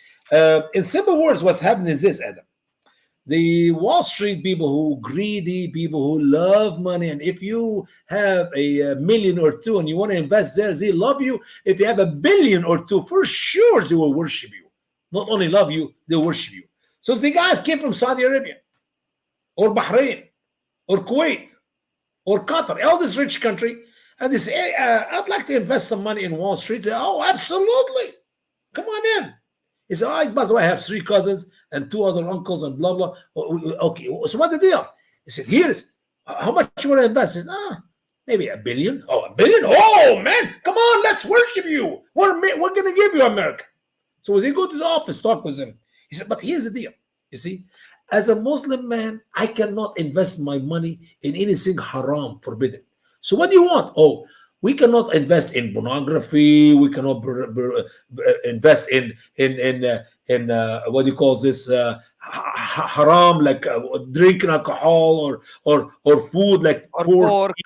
in simple words, what's happening is this, Adam. The Wall Street people who greedy, people who love money, and if you have a million or two and you want to invest there, they love you. If you have a billion or two, for sure they will worship you. Not only love you, they worship you. So the guys came from Saudi Arabia, or Bahrain, or Kuwait, or Qatar, all this rich country, and they say, hey, I'd like to invest some money in Wall Street. Oh, absolutely. Come on in. He said, oh, by the way, I have 3 cousins and 2 other uncles and blah, blah. Okay, so what's the deal? He said, here's, how much you want to invest? He said, maybe $1 billion. Oh, $1 billion? Oh, man, come on, let's worship you. We're going to give you America. So they go to the office, talk with him. He said, but here's the deal. You see, as a Muslim man, I cannot invest my money in anything haram, forbidden. So what do you want? Oh, we cannot invest in pornography. We cannot invest in what do you call this haram, like drinking alcohol or food like Or pork. pork.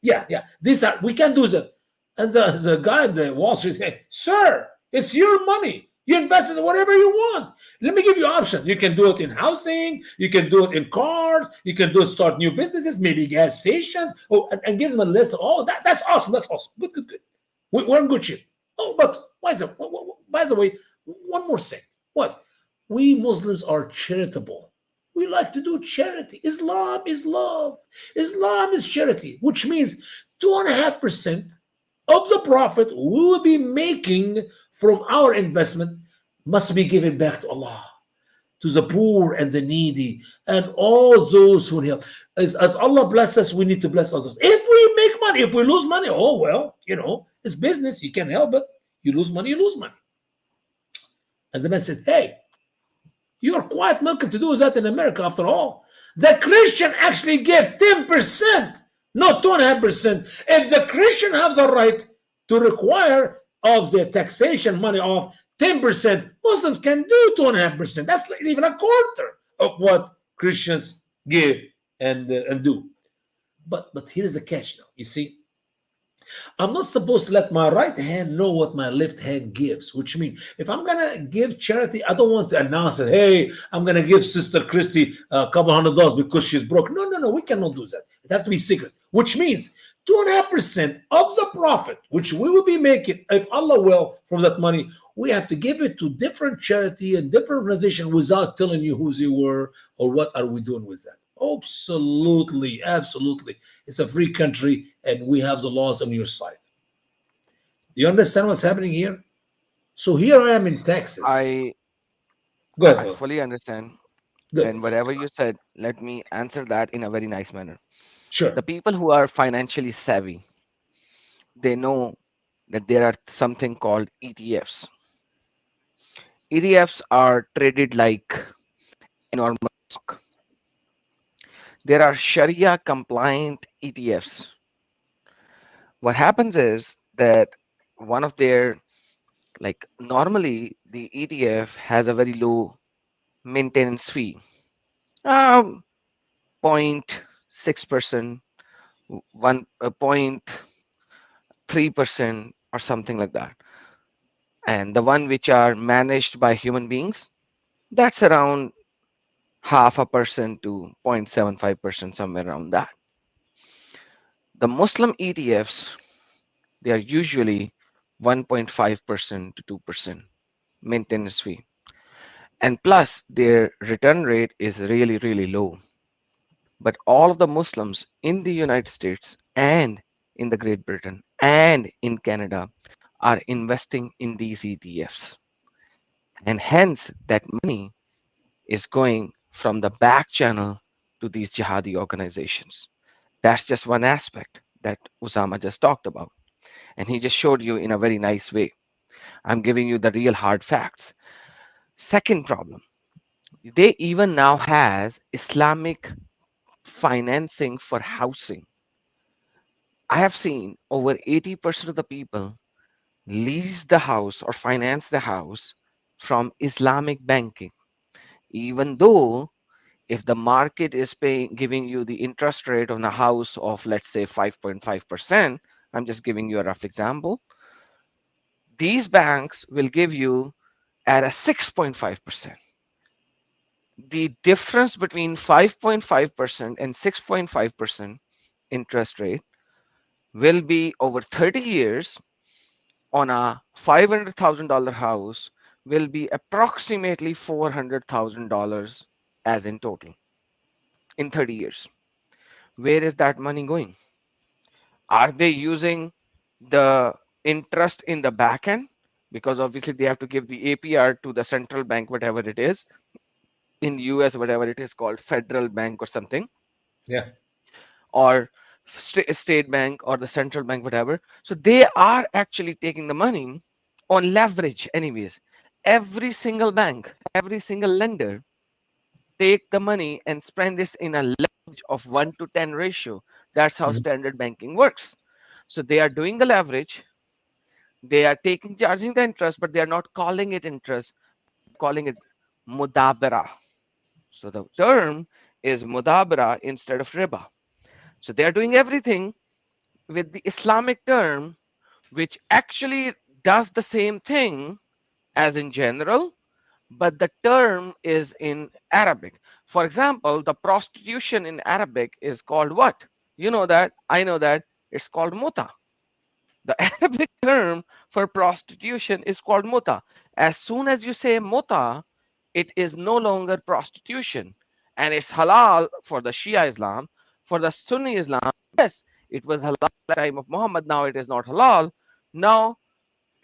Yeah. These are, we can't do that. And the guy at the Wall Street, hey, sir, it's your money. You invest in whatever you want. Let me give you options. You can do it in housing. You can do it in cars. You can do it, start new businesses, maybe gas stations. Oh, and give them a list. Oh, that's awesome. That's awesome. Good. We're in good shape. Oh, but by the way, one more thing. What? We Muslims are charitable. We like to do charity. Islam is love. Islam is charity, which means 2.5% of the profit we will be making from our investment must be given back to Allah, to the poor and the needy, and all those who help. As Allah bless us, we need to bless others. If we make money, if we lose money, oh, well, it's business. You can't help it. You lose money, you lose money. And the man said, hey, you are quite welcome to do that in America after all. The Christian actually gave 10%, not 2.5%. If the Christian has the right to require of the taxation money of 10%, Muslims can do 2.5%. That's like even a quarter of what Christians give and do. But here's the catch now. You see, I'm not supposed to let my right hand know what my left hand gives, which means if I'm going to give charity, I don't want to announce it. Hey, I'm going to give Sister Christy a couple $100 because she's broke. No, we cannot do that. It has to be secret, which means 2.5% of the profit, which we will be making, if Allah will, from that money, we have to give it to different charity and different organization without telling you who they were or what are we doing with that. Absolutely. It's a free country and we have the laws on your side. Do you understand what's happening here? So here I am in Texas. I Go ahead. fully understand. Good. And whatever you said, let me answer that in a very nice manner. Sure. The people who are financially savvy, they know that there are something called ETFs. ETFs are traded like a normal stock. There are Sharia compliant ETFs. What happens is that one of their, like normally the ETF has a very low maintenance fee, 0.6%, 1.3% or something like that. And the one which are managed by human beings, that's around 0.5% to 0.75%, somewhere around that. The Muslim ETFs, they are usually 1.5% to 2% maintenance fee. And plus their return rate is really, really low. But all of the Muslims in the United States and in the Great Britain and in Canada are investing in these ETFs. And hence that money is going from the back channel to these jihadi organizations. That's just one aspect that Usama just talked about. And he just showed you in a very nice way. I'm giving you the real hard facts. Second problem, they even now has Islamic financing for housing. I have seen over 80% of the people lease the house or finance the house from Islamic banking, even though if the market is paying giving you the interest rate on a house of, let's say, 5.5%, I'm just giving you a rough example, these banks will give you at a 6.5%. The difference between 5.5% and 6.5% interest rate will be over 30 years on a $500,000 house will be approximately $400,000 as in total in 30 years. Where is that money going? Are they using the interest in the back end? Because obviously they have to give the APR to the central bank, whatever it is, in US, whatever it is called, federal bank or something, Yeah. or state bank or the central bank, whatever. So they are actually taking the money on leverage anyways. Every single bank, every single lender take the money and spend this in a leverage of 1 to 10 ratio. That's how Mhm. standard banking works. So they are doing the leverage, they are charging the interest, but they are not calling it interest, calling it mudabara. So the term is mudabara instead of riba. So they are doing everything with the Islamic term, which actually does the same thing as in general, but the term is in Arabic. For example, the prostitution in Arabic is called what? You know that, I know that, it's called muta. The Arabic term for prostitution is called muta. As soon as you say muta, it is no longer prostitution, and it's halal for the Shia Islam. For the Sunni Islam, yes, it was halal at the time of Muhammad. Now it is not halal. Now,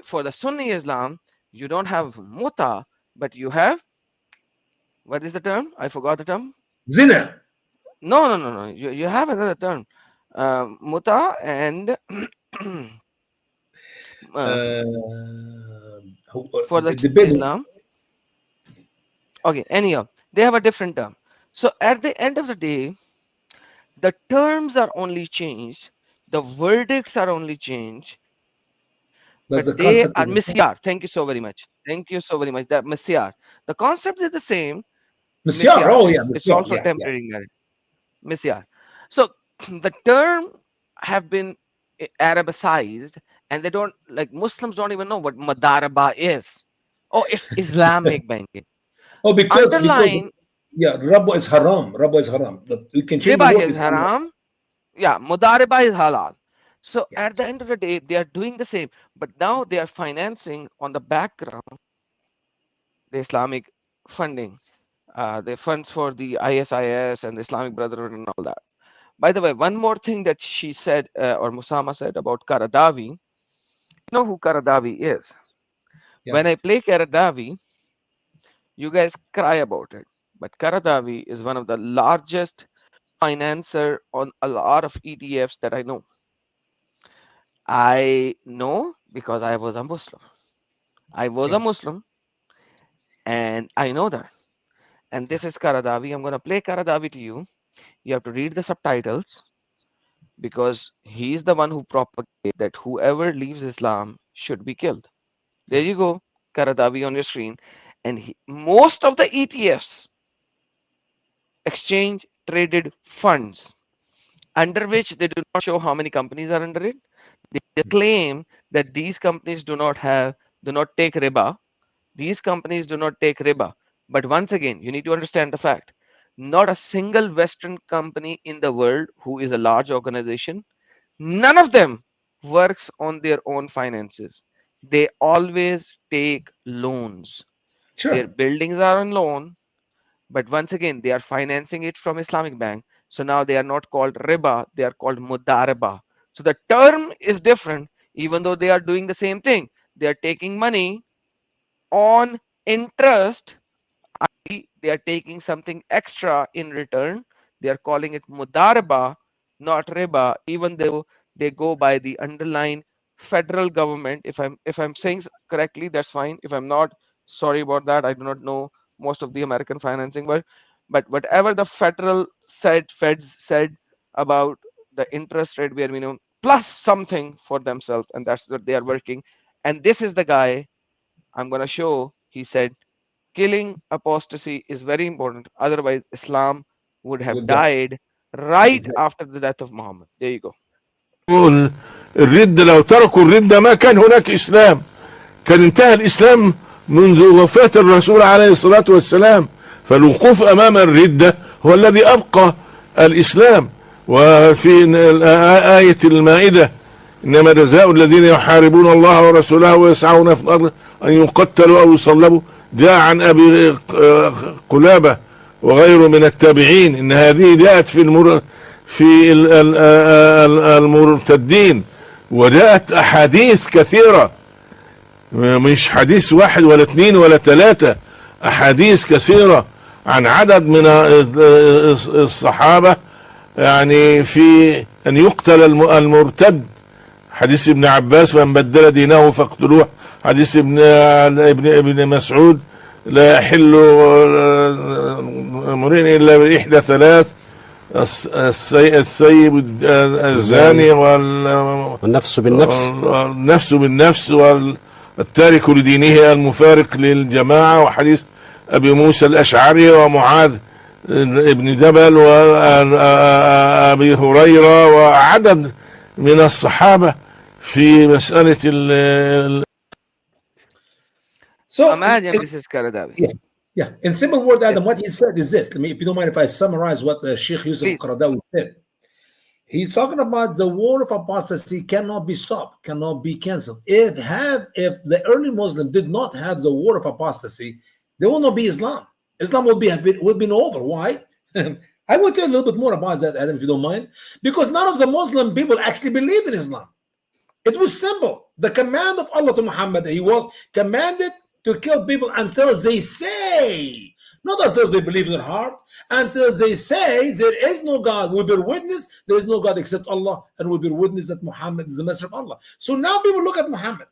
for the Sunni Islam, you don't have muta, but you have, what is the term? I forgot the term. Zina. No, no, no, no. You have another term, muta and uh, for the It depends. Islam. Okay, anyhow, they have a different term. So at the end of the day, the terms are only changed, the verdicts are only changed, That's the but they concept are of the misyar. Thank you so very much. Thank you so very much. That misyar. The concept is the same. Misyar. Misyar. Oh yeah, It's Misyar. also Yeah, yeah. temporary marriage. Misyar. So the term have been Arabicized, and they don't, like, Muslims don't even know what madaraba is. Oh, it's Islamic banking. Oh, because Underline yeah, Rabba is haram. Rabba is haram. But we can change the riba word is is halal. haram. Yeah, mudariba is halal. So Yeah. at the end of the day, they are doing the same, but now they are financing on the background the Islamic funding, the funds for the ISIS and the Islamic Brotherhood and all that. By the way, one more thing that she said, or Musama said about Qaradawi. You know who Qaradawi is? Yeah. When I play Qaradawi, you guys cry about it. But Qaradawi is one of the largest financer on a lot of ETFs that I know. I know because I was a Muslim. I was a Yeah. Muslim and I know that. And this is Qaradawi. I'm going to play Qaradawi to you. You have to read the subtitles because he's the one who propagated that whoever leaves Islam should be killed. There Yeah. you go, Qaradawi on your screen. And most of the ETFs, exchange traded funds, under which they do not show how many companies are under it. They claim that these companies do not take riba. These companies do not take riba. But once again, you need to understand the fact. Not a single Western company in the world who is a large organization, none of them works on their own finances. They always take loans. Their Sure. buildings are on loan, but once again, they are financing it from Islamic Bank. So now they are not called riba, they are called mudaraba. So the term is different, even though they are doing the same thing. They are taking money on interest, they are taking something extra in return. They are calling it mudaraba, not riba, even though they go by the underlying federal government. If I'm saying correctly, that's fine. If I'm not, sorry about that. I do not know most of the American financing, but whatever the feds said about the interest rate bare minimum plus something for themselves, and that's what they are working. And this is the guy I'm gonna show. He said killing apostasy is very important. Otherwise, Islam would have Would die. died right Exactly. after the death of Muhammad. There you go. يقول الردة لو تركوا الردة ما كان هناك إسلام، كان انتهى الإسلام منذ وفاة الرسول عليه الصلاة والسلام. فالوقوف أمام الردة هو الذي أبقى الإسلام. وفي آية المائدة إنما جزاء الذين يحاربون الله ورسوله ويسعون في الأرض أن يقتلوا أو يصلبوا، جاء عن أبي قلابة وغيره من التابعين إن هذه جاءت في المرتدين، وجاءت أحاديث كثيرة، مش حديث واحد ولا اثنين ولا ثلاثة، أحاديث كثيرة عن عدد من الصحابة يعني في أن يقتل المرتد. حديث ابن عباس من بدل دينه فاقتلوه. حديث ابن مسعود لا يحل امرئ إلا بإحدى ثلاث، الثيب الزاني والنفس بالنفس، والنفس بالنفس، والتارك لدينه المفارق للجماعة. وحديث أبي موسى الأشعري ومعاذ ابن جبل وأبي هريرة وعدد من الصحابة في مسألة So, Imagine this is Qaradawi. yeah. In simple word, Adam, what he said is this. Let me, if you don't mind, if I summarize what Sheikh Yusuf Please. al-Qaradawi said. He's talking about the war of apostasy cannot be stopped, cannot be canceled. If the early Muslim did not have the war of apostasy, there will not be Islam. Islam would have been over. Why? I will tell you a little bit more about that, Adam, if you don't mind. Because none of the Muslim people actually believed in Islam. It was simple. The command of Allah to Muhammad, he was commanded to kill people until they say, not until they believe in their heart, until they say there is no God. We bear witness there is no God except Allah, and we bear witness that Muhammad is the messenger of Allah. So now people look at Muhammad,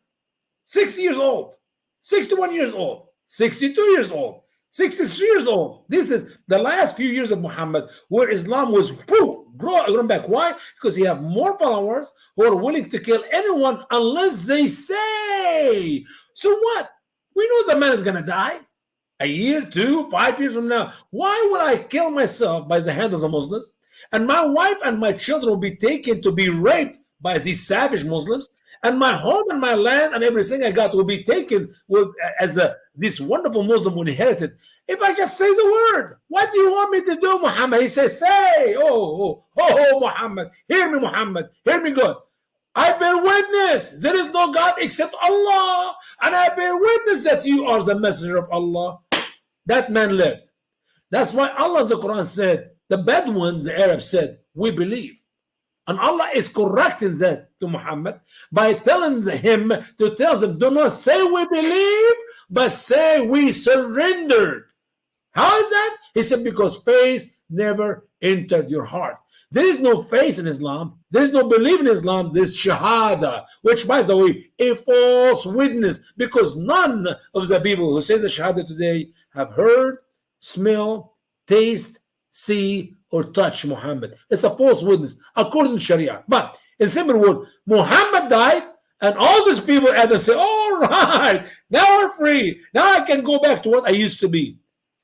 60 years old, 61 years old, 62 years old, 63 years old. This is the last few years of Muhammad where Islam was growing back. Why? Because he have more followers who are willing to kill anyone unless they say. So what? We know the man is going to die a year, 2, 5 years from now. Why would I kill myself by the hand of the Muslims? And my wife and my children will be taken to be raped by these savage Muslims. And my home and my land and everything I got will be taken as this wonderful Muslim will inherit it. If I just say the word, what do you want me to do, Muhammad? He says, say, oh, Muhammad. Hear me, Muhammad. Hear me good. I bear witness there is no God except Allah, and I bear witness that you are the messenger of Allah. That man lived. That's why Allah in the Quran said, the Bedouins, the Arabs said, we believe. And Allah is correcting that to Muhammad by telling him to tell them, do not say we believe, but say we surrendered. How is that? He said, because faith never entered your heart. There is no faith in Islam. There is no belief in Islam. There's shahada, which, by the way, a false witness, because none of the people who say the shahada today have heard, smell, taste, see, or touch Muhammad. It's a false witness, according to Sharia. But in simple word, Muhammad died, and all these people at them say, all right, now we're free. Now I can go back to what I used to be.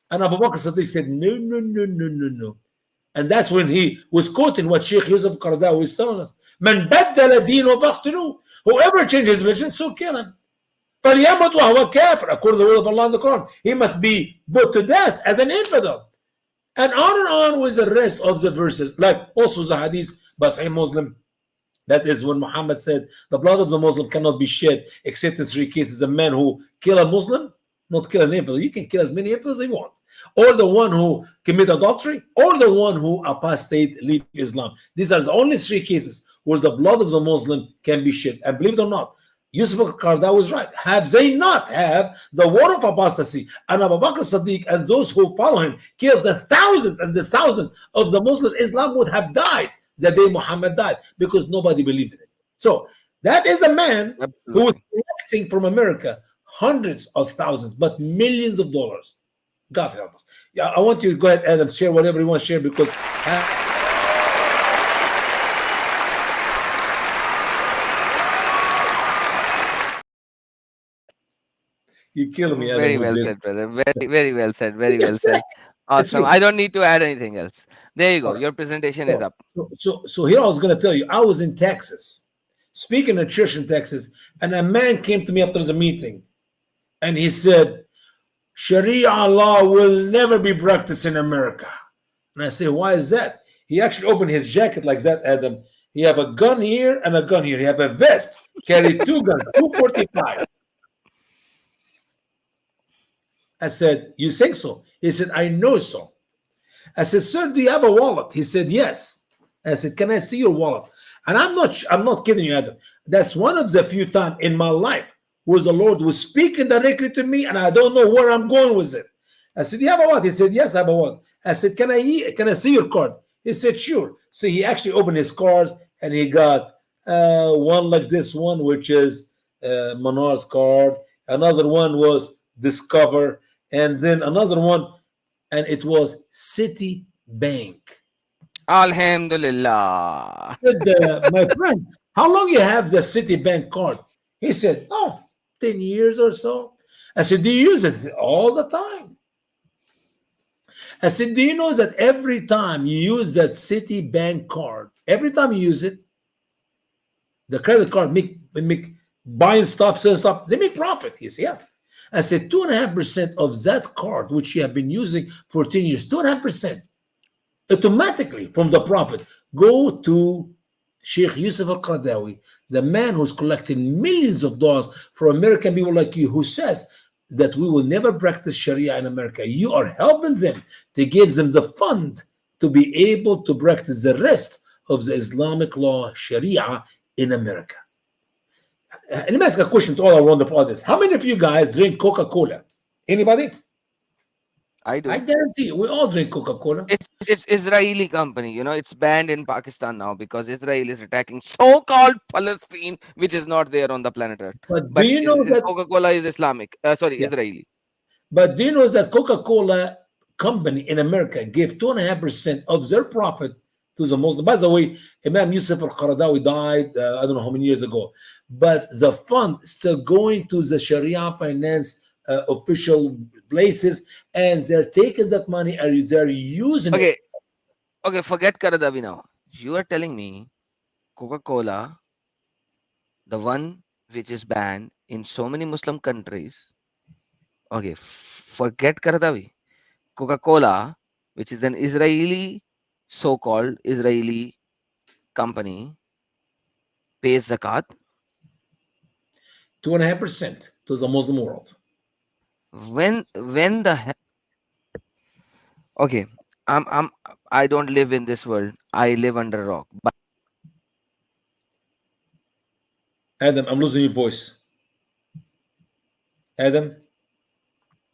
And Abu Bakr Siddiq said, no. And that's when he was quoting what Sheikh Yusuf al-Qaradawi was telling us. Man baddala deeno faqtulu. Whoever changes his religion, so kill him. فَلْيَمُتْ وَهُوَ كَافِرٌ. According to the word of Allah in the Quran, he must be put to death as an infidel. And on with the rest of the verses. Like also the hadith by Sahih Muslim. That is when Muhammad said, the blood of the Muslim cannot be shed except in 3 cases. A man who kill a Muslim, not kill an infidel. You can kill as many infidels as you want. Or the one who commit adultery, or the one who apostate, leave Islam. These are the only 3 cases where the blood of the Muslim can be shed. And believe it or not, Yusuf al-Qaradawi was right. Have they not have the war of apostasy and Abu Bakr Siddiq and those who follow him killed the thousands and the thousands of the Muslim, Islam would have died the day Muhammad died because nobody believed in it. So that is a man who was collecting from America hundreds of thousands, but millions of dollars. God help us. Yeah, I want you to go ahead, Adam, share whatever you want to share because you're killing me, Adam. Very well said, brother. Very well said. Very well said. Awesome. I don't need to add anything else. There you go. Your presentation is up. So here I was going to tell you, I was in Texas, speaking at church in Texas, and a man came to me after the meeting, and he said, Sharia law will never be practiced in America. And I say, why is that? He actually opened his jacket like that, Adam. He have a gun here and a gun here. He have a vest, carry two guns, 245. I said, you think so? He said, I know so. I said, sir, do you have a wallet? He said, yes. I said, can I see your wallet? And I'm not kidding you, Adam. That's one of the few times in my life where the Lord was speaking directly to me, and I don't know where I'm going with it. I said, you have a wallet? He said, yes, I have a wallet. I said, can I see your card? He said, sure. So he actually opened his cards, and he got one like this one, which is Manar's card. Another one was Discover, and then another one, and it was Citibank. Alhamdulillah. I said, my friend, how long you have the Citibank card? He said, 10 years or so. I said, do you use it? All the time. I said, do you know that every time you use that Citibank card, every time you use it, the credit card make buying stuff, selling stuff, they make profit. He said, yeah. I said, 2.5% of that card, which you have been using for 10 years, 2.5%, automatically from the profit, go to Sheikh Yusuf al-Qaradawi, the man who's collecting millions of dollars for American people like you, who says that we will never practice Sharia in America. You are helping them to give them the fund to be able to practice the rest of the Islamic law, Sharia, in America. Let me ask a question to all our wonderful audience. How many of you guys drink Coca-Cola? Anybody? I do. I guarantee you, we all drink Coca-Cola. It's Israeli company. You know, it's banned in Pakistan now because Israel is attacking so-called Palestine, which is not there on the planet Earth. But do you know that Coca-Cola is Islamic? Israeli. But do you know that Coca-Cola company in America gave 2.5% of their profit to the Muslim? By the way, Imam Yusuf al-Qaradawi died, I don't know how many years ago. But the fund is still going to the Sharia Finance official places, and they're taking that money and they're using it. Okay, forget Qaradawi now. You are telling me Coca-Cola, the one which is banned in so many Muslim countries. Okay, forget Qaradawi. Coca-Cola, which is an Israeli, so-called Israeli company, pays zakat. 2.5% to the Muslim world. When the okay, I don't live in this world. I live under a rock. But Adam, I'm losing your voice. Adam?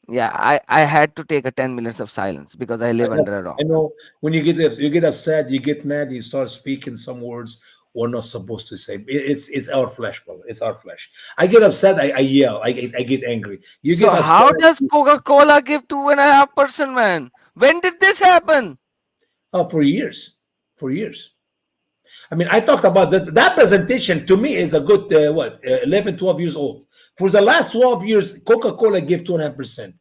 Yeah, I had to take a 10 minutes of silence because I live under a rock. I know when you get upset, you get mad, you start speaking some words we're not supposed to say. It's our flesh, brother. It's our flesh. I get upset, I yell, I get angry. So how does Coca-Cola give 2.5%, man? When did this happen? Oh, for years. I mean, I talked about that presentation. To me is a good 11, 12 years old. For the last 12 years, Coca-Cola gave 2.5%.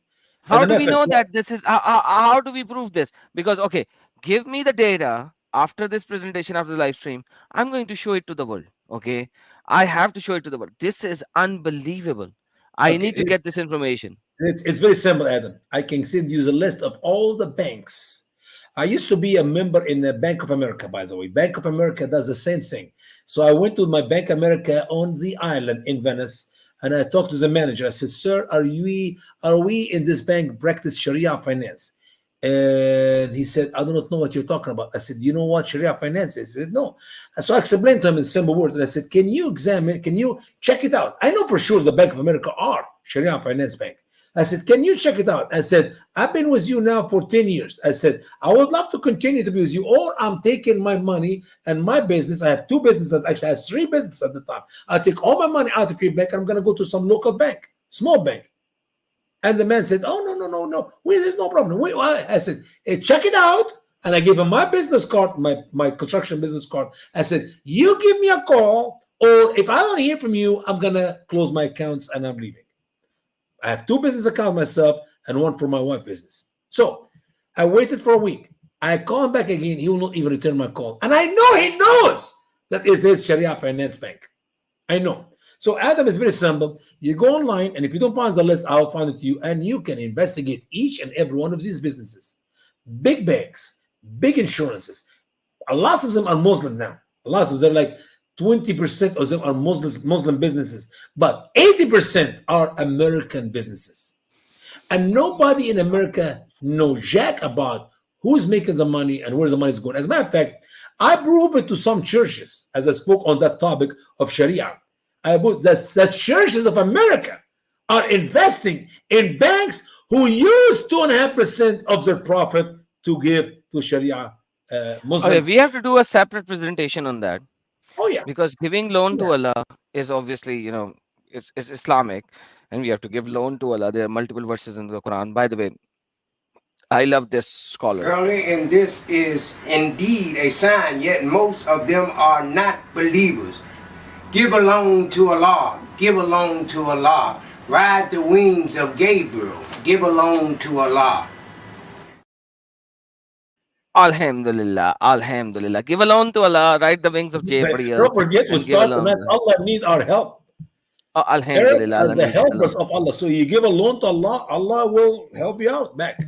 How do we know that this is? How do we prove this? Because okay, give me the data after this presentation, after the live stream. I'm going to show it to the world. Okay, I have to show it to the world. This is unbelievable. I need to get this information. It's very simple, Adam. I can send you the list of all the banks. I used to be a member in the Bank of America, by the way. Bank of America does the same thing. So I went to my Bank of America on the island in Venice, and I talked to the manager. I said, sir, are we in this bank practice Sharia finance? And he said, I do not know what you're talking about. I said, you know what Sharia Finance is? He said, no. So I explained to him in simple words, and I said, can you check it out? I know for sure the Bank of America are Sharia Finance Bank. I said, can you check it out? I said, I've been with you now for 10 years. I said, I would love to continue to be with you, or I'm taking my money and my business. I have two businesses. Actually, I have three businesses at the time. I take all my money out of your bank. I'm going to go to some local bank, small bank. And the man said, oh, no. There's no problem. I said, hey, check it out. And I gave him my business card, my construction business card. I said, you give me a call, or if I don't hear from you, I'm going to close my accounts and I'm leaving. I have two business accounts myself and one for my wife's business. So I waited for a week. I call him back again. He will not even return my call. And I know he knows that it is Sharia Finance Bank. I know. So Adam is very simple. You go online, and if you don't find the list, I'll find it to you, and you can investigate each and every one of these businesses. Big banks, big insurances. A lot of them are Muslim now. A lot of them, like 20% of them are Muslim businesses, but 80% are American businesses. And nobody in America knows jack about who's making the money and where the money is going. As a matter of fact, I proved it to some churches as I spoke on that topic of Sharia. I put that churches of America are investing in banks who use 2.5% of their profit to give to Sharia Muslim. Okay, we have to do a separate presentation on that. Oh yeah, because giving loan to Allah is obviously, it's Islamic, and we have to give loan to Allah. There are multiple verses in the Quran. By the way, I love this scholar. Early, and this is indeed a sign, yet most of them are not believers. Give a loan to Allah. Give a loan to Allah. Ride the wings of Gabriel. Give a loan to Allah. Alhamdulillah, Alhamdulillah. Give a loan to Allah, ride the wings of Gabriel. Don't forget, Allah needs our help. Oh, Alhamdulillah. The helpers of Allah. So you give a loan to Allah, Allah will help you out back.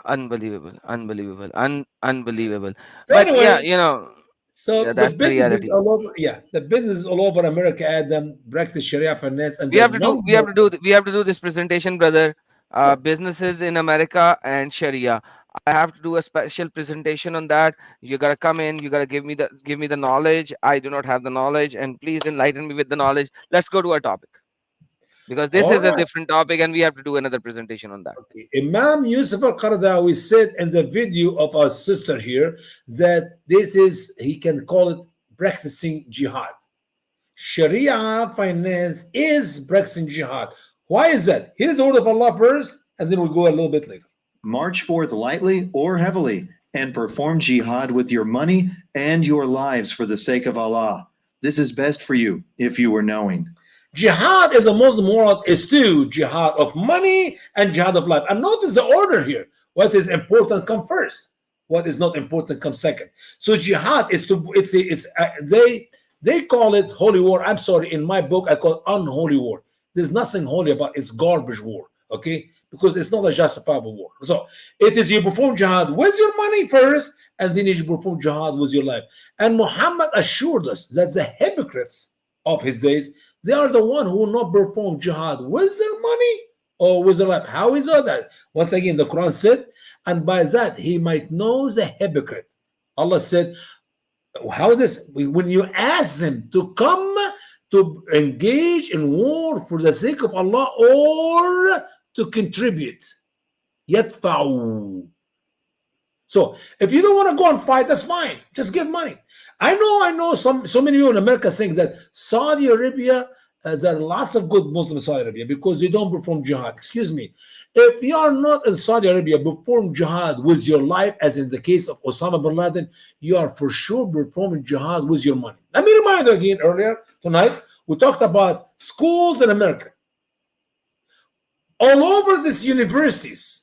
Unbelievable. Unbelievable. So but anyway, yeah, so that's the reality. The business is all over America, Adam, practice Sharia Finance, and we have to do this presentation, brother. Businesses in America and Sharia. I have to do a special presentation on that. You gotta come in. You gotta give me the knowledge. I do not have the knowledge, and please enlighten me with the knowledge. Let's go to our topic, because this is a different topic, and we have to do another presentation on that. Okay. Imam Yusuf al-Qaradawi said in the video of our sister here that he can call it practicing jihad. Sharia Finance is practicing jihad. Why is that? Here's the word of Allah first, and then we'll go a little bit later. March forth lightly or heavily, and perform jihad with your money and your lives for the sake of Allah. This is best for you, if you were knowing. Jihad is the Muslim world is two: jihad of money and jihad of life. And notice the order here. What is important come first. What is not important come second. So jihad is they call it holy war. I'm sorry, in my book I call it unholy war. There's nothing holy about it. It's garbage war. Okay, because it's not a justifiable war. So it is you perform jihad with your money first, and then you perform jihad with your life. And Muhammad assured us that the hypocrites of his days, they are the one who will not perform jihad with their money or with their life. How is that? Once again, the Quran said, and by that he might know the hypocrite. Allah said, how is this? When you ask them to come to engage in war for the sake of Allah or to contribute, yadfa'u. So if you don't want to go and fight, that's fine. Just give money. I know so many people in America think that Saudi Arabia, there are lots of good Muslims in Saudi Arabia because they don't perform jihad. Excuse me. If you are not in Saudi Arabia, perform jihad with your life, as in the case of Osama bin Laden, you are for sure performing jihad with your money. Let me remind you again, earlier tonight, we talked about schools in America. All over these universities,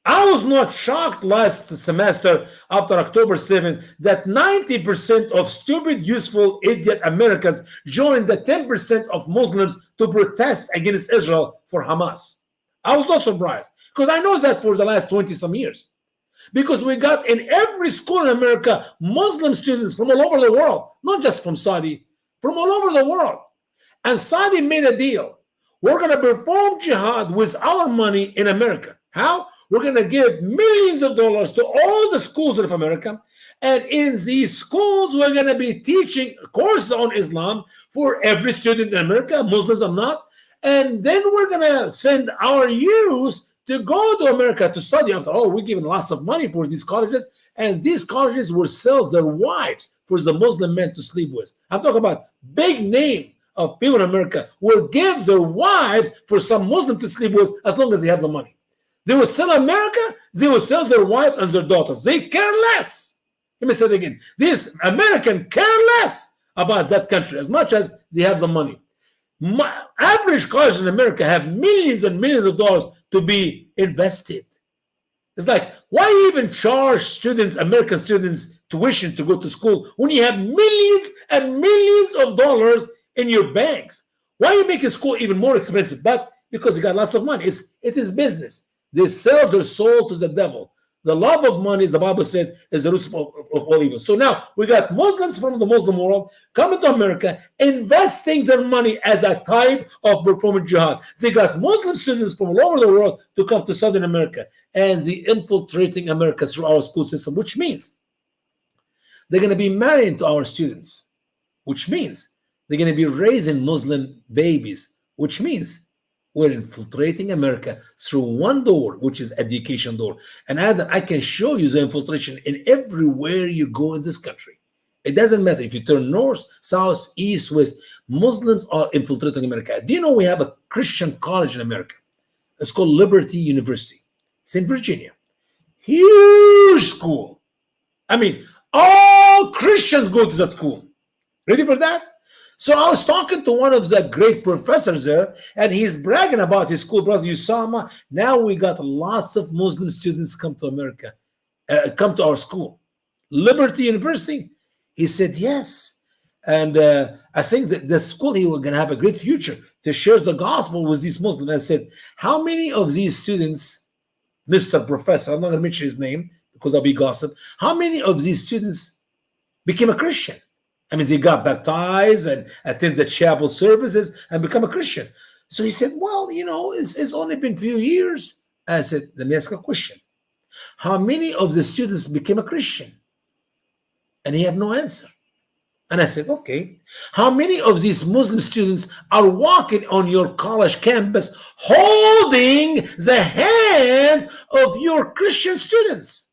I was not shocked last semester after October 7 that 90% of stupid, useful, idiot Americans joined the 10% of Muslims to protest against Israel for Hamas. I was not surprised because I know that for the last 20-some years. Because we got in every school in America Muslim students from all over the world, not just from Saudi, from all over the world. And Saudi made a deal. We're going to perform jihad with our money in America. How? We're going to give millions of dollars to all the schools of America. And in these schools, we're going to be teaching courses on Islam for every student in America, Muslims or not. And then we're going to send our youth to go to America to study. After all, we're giving lots of money for these colleges. And these colleges will sell their wives for the Muslim men to sleep with. I'm talking about big name of people in America will give their wives for some Muslim to sleep with as long as they have the money. They will sell America, they will sell their wives and their daughters. They care less. Let me say it again. These Americans care less about that country as much as they have the money. Average college in America have millions and millions of dollars to be invested. It's like, why even charge students, American students, tuition to go to school when you have millions and millions of dollars in your banks? Why are you making school even more expensive? But because you got lots of money. It is business. They sell their soul to the devil. The love of money, as the Bible said, is the root of all evil. So now we got Muslims from the Muslim world coming to America, investing their money as a type of performing jihad. They got Muslim students from all over the world to come to Southern America, and they infiltrating America through our school system, which means they're going to be marrying to our students, which means they're going to be raising Muslim babies, which means we're infiltrating America through one door, which is education door. And Adam, I can show you the infiltration in everywhere you go in this country. It doesn't matter if you turn north, south, east, west. Muslims are infiltrating America. Do you know we have a Christian college in America? It's called Liberty University. It's in Virginia. Huge school. I mean, all Christians go to that school. Ready for that? So I was talking to one of the great professors there, and he's bragging about his school, brother Usama. Now we got lots of Muslim students come to America, come to our school. Liberty University? He said, yes. And I think that the school here we're going to have a great future to share the gospel with these Muslims. I said, how many of these students, Mr. Professor, I'm not going to mention his name because I'll be gossip, how many of these students became a Christian? I mean, they got baptized and attend the chapel services and become a Christian. So he said, well, you know, it's only been a few years. I said, let me ask a question. How many of the students became a Christian? And he had no answer. And I said, okay. How many of these Muslim students are walking on your college campus holding the hands of your Christian students?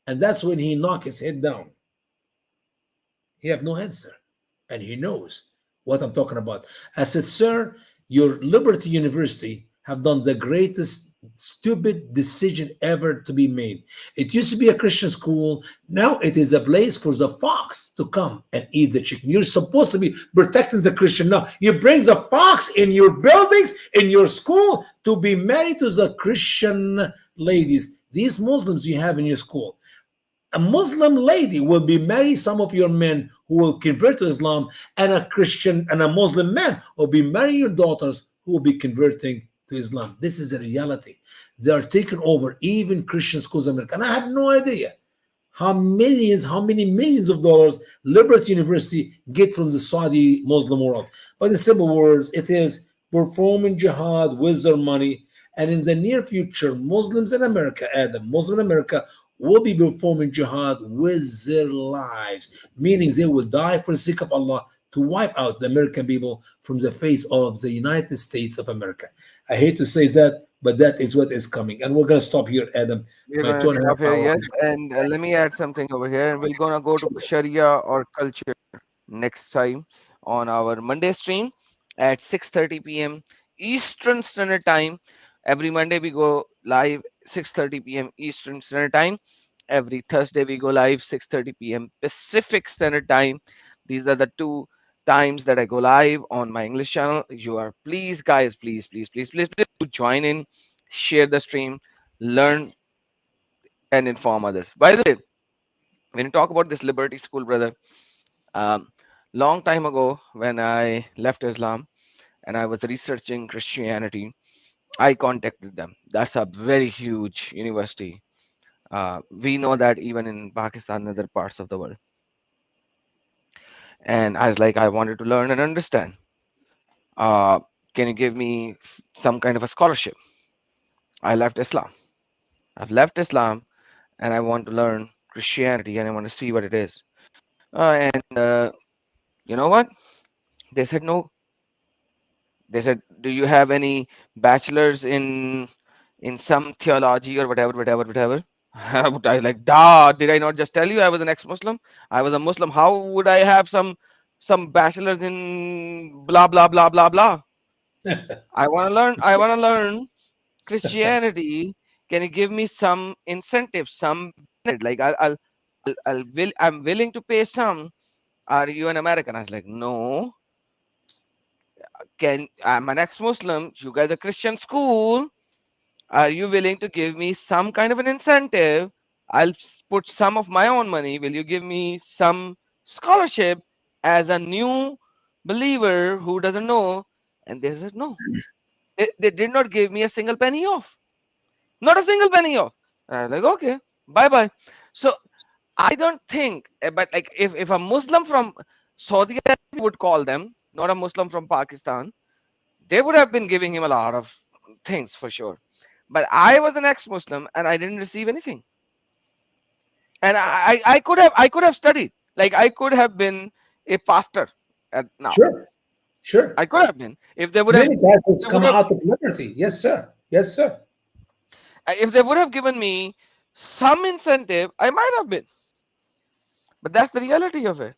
And that's when he knocked his head down. He have no answer, and he knows what I'm talking about. I said, sir, your Liberty University have done the greatest stupid decision ever to be made. It used to be a Christian school. Now it is a place for the fox to come and eat the chicken. You're supposed to be protecting the Christian. Now you bring the fox in your buildings, in your school, to be married to the Christian ladies. These Muslims you have in your school. A Muslim lady will be marrying some of your men who will convert to Islam, and a Christian and a Muslim man will be marrying your daughters who will be converting to Islam. This is a reality. They are taking over even Christian schools in America. And I have no idea how many millions of dollars Liberty University get from the Saudi Muslim world. But in simple words, it is performing jihad with their money. And in the near future, Muslims in America, Muslim America, will be performing jihad with their lives, meaning they will die for the sake of Allah to wipe out the American people from the face of the United States of America. I hate to say that, but that is what is coming. And we're going to stop here, Adam. We're going to stop here, yes. And let me add something over here. We're going to go to Sharia or culture next time on our Monday stream at 6:30 p.m. Eastern Standard Time. Every Monday we go live 6:30 p.m. Eastern Standard Time. Every Thursday we go live 6:30 p.m. Pacific Standard Time. These are the two times that I go live on my English channel. You are please, guys, please join in, share the stream, learn and inform others. By the way, when you talk about this Liberty School, brother, long time ago when I left Islam and I was researching Christianity, I contacted them. That's a very huge university. We know that even in Pakistan and other parts of the world. And I was like, I wanted to learn and understand. Can you give me some kind of a scholarship? I left Islam. I've left Islam and I want to learn Christianity and I want to see what it is. And you know what? They said no. They said, "Do you have any bachelor's in some theology or whatever, whatever, whatever?" I was like, "Duh! Did I not just tell you I was an ex-Muslim? I was a Muslim. How would I have some bachelor's in blah blah blah blah blah? I want to learn. I want to learn Christianity. Can you give me some incentive, some benefit? Like I'm willing to pay some. Are you an American?" I was like, "No. I'm an ex-Muslim. You guys are Christian school. Are you willing to give me some kind of an incentive? I'll put some of my own money. Will you give me some scholarship as a new believer who doesn't know?" And they said no. They did not give me a single penny off. Not a single penny off. And I was like, okay, bye bye. So I don't think, but like if a Muslim from Saudi Arabia would call them, not a Muslim from Pakistan, they would have been giving him a lot of things for sure. But I was an ex-Muslim and I didn't receive anything. And I could have studied. Like I could have been a pastor now. Sure, sure. I could have been if they would have. Many pastors come out of liberty. Yes, sir. Yes, sir. If they would have given me some incentive, I might have been. But that's the reality of it.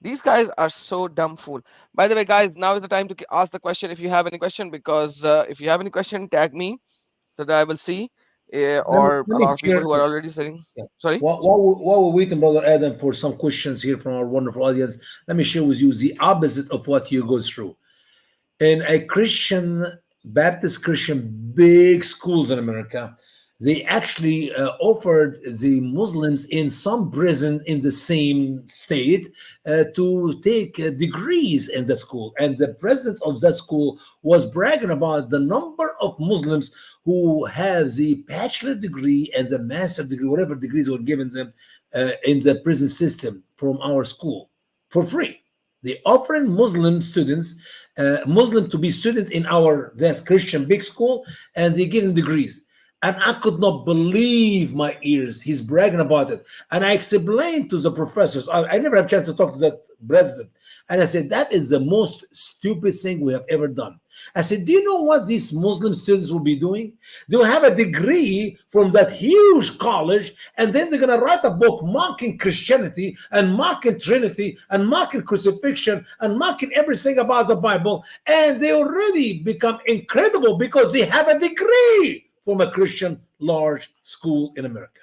These guys are so dumb fool. By the way, guys, now is the time to ask the question if you have any question, because if you have any question, tag me so that I will see. Or a Let lot me of people share. who are already saying, Yeah. sorry. While we're waiting, Brother Adam, for some questions here from our wonderful audience, let me share with you the opposite of what you go through. In a Christian, Baptist Christian, big schools in America, they actually offered the Muslims in some prison in the same state to take degrees in the school. And the president of that school was bragging about the number of Muslims who have the bachelor degree and the master degree, whatever degrees were given them in the prison system from our school for free. They offering Muslim students, Muslim to be student in our that's Christian big school, and they give them degrees. And I could not believe my ears. He's bragging about it. And I explained to the professors, I never have a chance to talk to that president. And I said, that is the most stupid thing we have ever done. I said, do you know what these Muslim students will be doing? They'll have a degree from that huge college, and then they're going to write a book mocking Christianity and mocking Trinity and mocking crucifixion and mocking everything about the Bible. And they already become incredible because they have a degree from a Christian large school in America.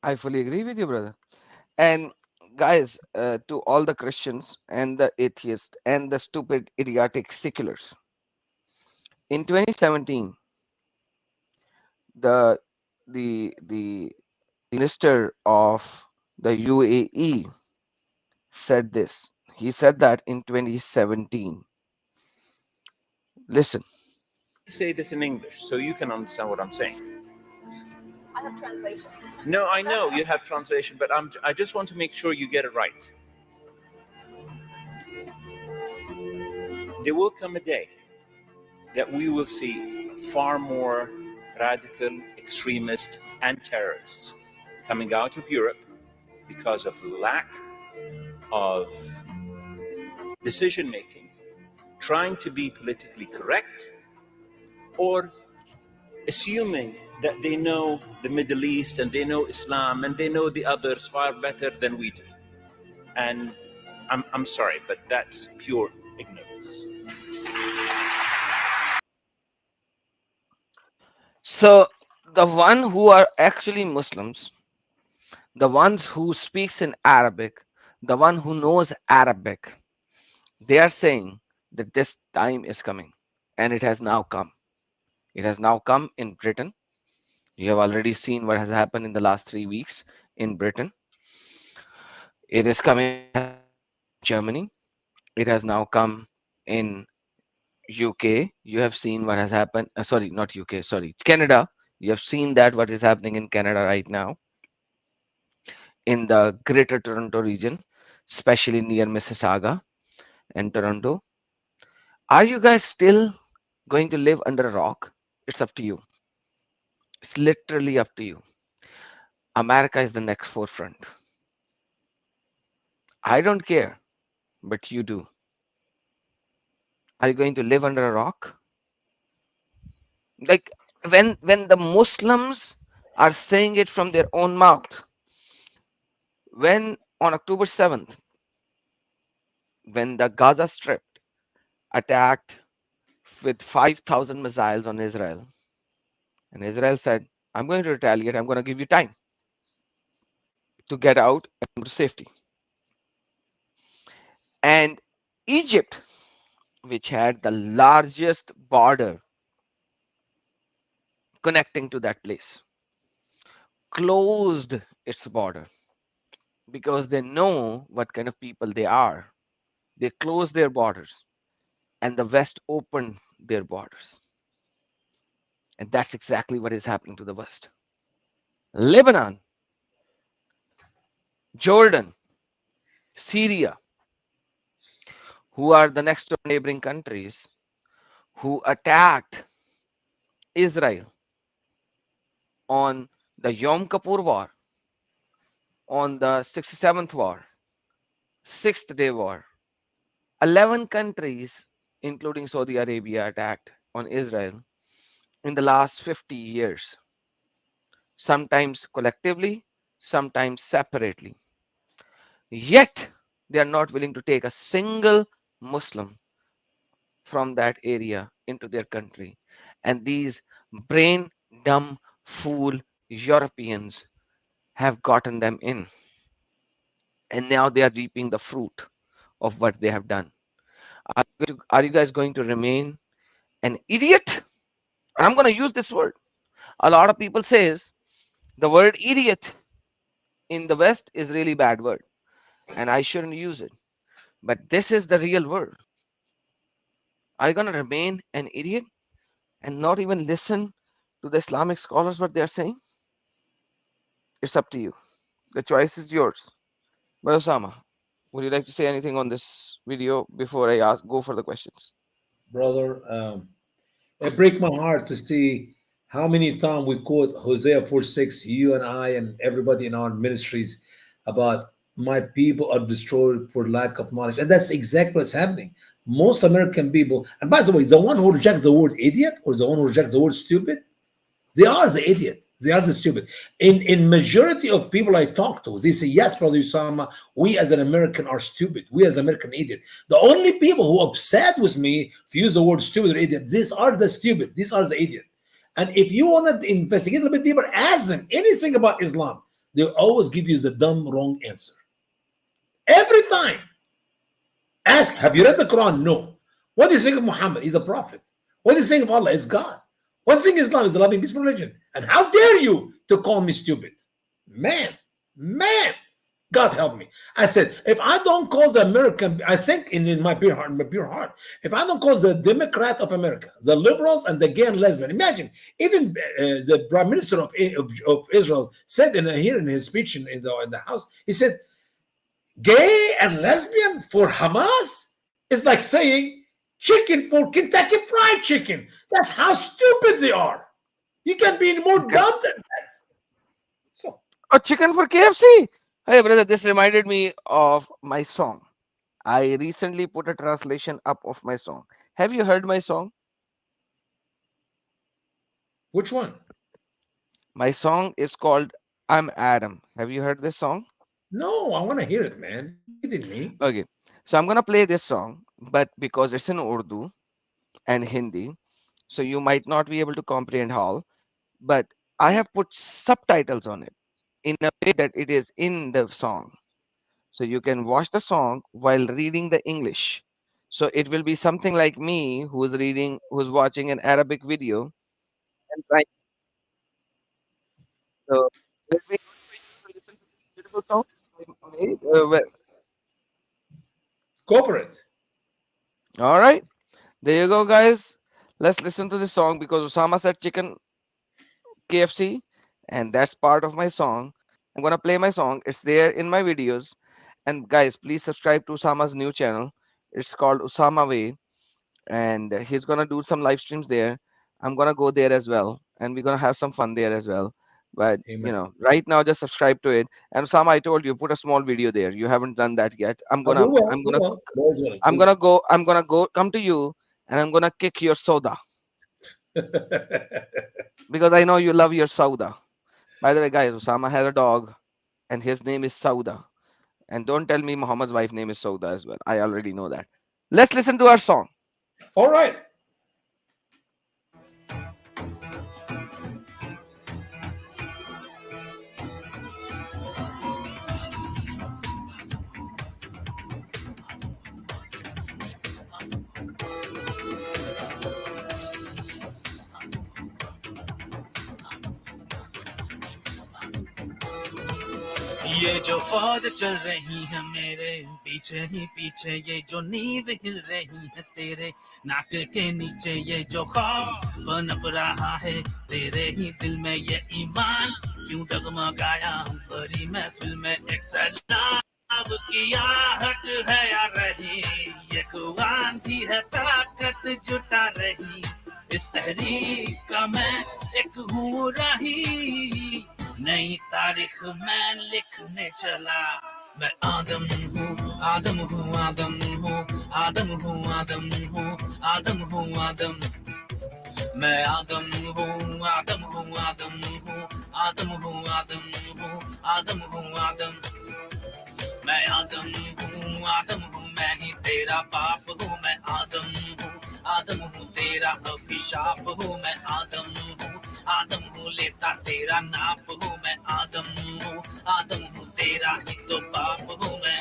I fully agree with you, brother. And guys, to all the Christians and the atheists and the stupid, idiotic seculars, in 2017, the minister of the UAE said this. He said that in 2017. Listen. Say this in English so you can understand what I'm saying. I have translation. No, I know you have translation, but I just want to make sure you get it right. There will come a day that we will see far more radical extremists and terrorists coming out of Europe because of lack of decision making, trying to be politically correct, or assuming that they know the Middle East and they know Islam and they know the others far better than we do. And I'm sorry, but that's pure ignorance. So the one who are actually Muslims, the ones who speaks in Arabic, the one who knows Arabic, they are saying that this time is coming, and it has now come. It has now come in Britain. You have already seen what has happened in the last 3 weeks in Britain. It is coming in Germany. It has now come in UK. You have seen what has happened. Sorry, not UK. Sorry, Canada. You have seen that what is happening in Canada right now, in the Greater Toronto region, especially near Mississauga and Toronto. Are you guys still going to live under a rock? It's up to you. It's literally up to you. America is the next forefront. I don't care, but you do. Are you going to live under a rock? Like when the Muslims are saying it from their own mouth, when on October 7th, when the Gaza Strip attacked with 5,000 missiles on Israel, and Israel said, I'm going to retaliate, I'm going to give you time to get out and to safety. And Egypt, which had the largest border connecting to that place, closed its border because they know what kind of people they are. They closed their borders, and the West opened their borders. And that's exactly what is happening to the West. Lebanon, Jordan, Syria, who are the next door neighboring countries who attacked Israel on the Yom Kippur War, on the 67th War, Sixth Day War. 11 countries, including Saudi Arabia, attacked on Israel in the last 50 years, sometimes collectively, sometimes separately. Yet, they are not willing to take a single Muslim from that area into their country. And these brain dumb fool Europeans have gotten them in. And now they are reaping the fruit of what they have done. Are you guys going to remain an idiot? And I'm going to use this word. A lot of people says the word idiot in the West is really bad word, and I shouldn't use it. But this is the real word. Are you going to remain an idiot and not even listen to the Islamic scholars what they are saying? It's up to you. The choice is yours. But Osama, would you like to say anything on this video before I go for the questions? Brother, it breaks my heart to see how many times we quote Hosea 4:6, you and I and everybody in our ministries, about my people are destroyed for lack of knowledge. And that's exactly what's happening. Most American people, and by the way, the one who rejects the word idiot or the one who rejects the word stupid, they are the idiot. They are the stupid. In majority of people I talk to, they say, yes, Brother Usama, we as an American are stupid. We as American idiot. The only people who are upset with me if you use the word stupid or idiot, these are the stupid. These are the idiot. And if you want to investigate a little bit deeper, ask them anything about Islam. They'll always give you the dumb, wrong answer. Every time. Ask, have you read the Quran? No. What do you think of Muhammad? He's a prophet. What do you think of Allah? Is God. One thing Islam is a loving, peaceful religion. And how dare you to call me stupid? Man, God help me. I said, if I don't call the American, I think in my pure heart, if I don't call the Democrat of America, the liberals and the gay and lesbian, imagine, even the Prime Minister of Israel said here in his speech in the House, he said, gay and lesbian for Hamas is like saying chicken for Kentucky Fried Chicken. That's how stupid they are. You can be more dumb than that. So, a chicken for KFC. Hey, brother, this reminded me of my song. I recently put a translation up of my song. Have you heard my song? Which one? My song is called I'm Adam. Have you heard this song? No, I want to hear it, man. You kidding me? Okay. So I'm going to play this song, but because it's in Urdu and Hindi, so you might not be able to comprehend all, but I have put subtitles on it in a way that it is in the song. So you can watch the song while reading the English. So it will be something like me who's watching an Arabic video and trying. So let me listen to this beautiful song. Go for it. All right, there you go, guys. Let's listen to this song because Osama said chicken KFC, and that's part of my song. I'm gonna play my song. It's there in my videos. And guys, please subscribe to Osama's new channel. It's called Usama Way, and he's gonna do some live streams there. I'm gonna go there as well, and we're gonna have some fun there as well. But Amen. right now, just subscribe to it. And Sam, I told you, put a small video there. You haven't done that yet. I'm We gonna, will. I'm We gonna, will. Lord's willing. I'm gonna go. I'm gonna go. Come to you, and I'm gonna kick your soda because I know you love your soda. By the way, guys, Usama has a dog, and his name is Sauda. And don't tell me Muhammad's wife name is Sauda as well. I already know that. Let's listen to our song. All right. ये जो फौज चल रही है मेरे पीछे ही पीछे, ये जो नींव हिल रही है तेरे नाक के नीचे, ये जो खौफ नप रहा है तेरे ही दिल में, ये ईमान क्यों डगमगाया भरी महफिल में, एक सैलाब की आहट है या रही, ये आंधी है ताकत जुटा रही, इस तहरीक का मैं एक हूँ राही, नई तारीख मैं लिखने चला, मैं आदम हूँ आदम हूँ आदम हूँ आदम हूँ आदम हूँ आदम हूँ आदम, मैं आदम हूँ आदम हूँ आदम हूँ आदम हूँ आदम हूँ आदम हूँ आदम, मैं आदम हूँ मैं ही तेरा बाप हूँ, मैं आदम हूँ तेरा अभिशाप हूँ, मैं आदम हूँ लेता तेरा नाप हूँ, मैं आदम हूँ तेरा ही तो बाप हूँ, मैं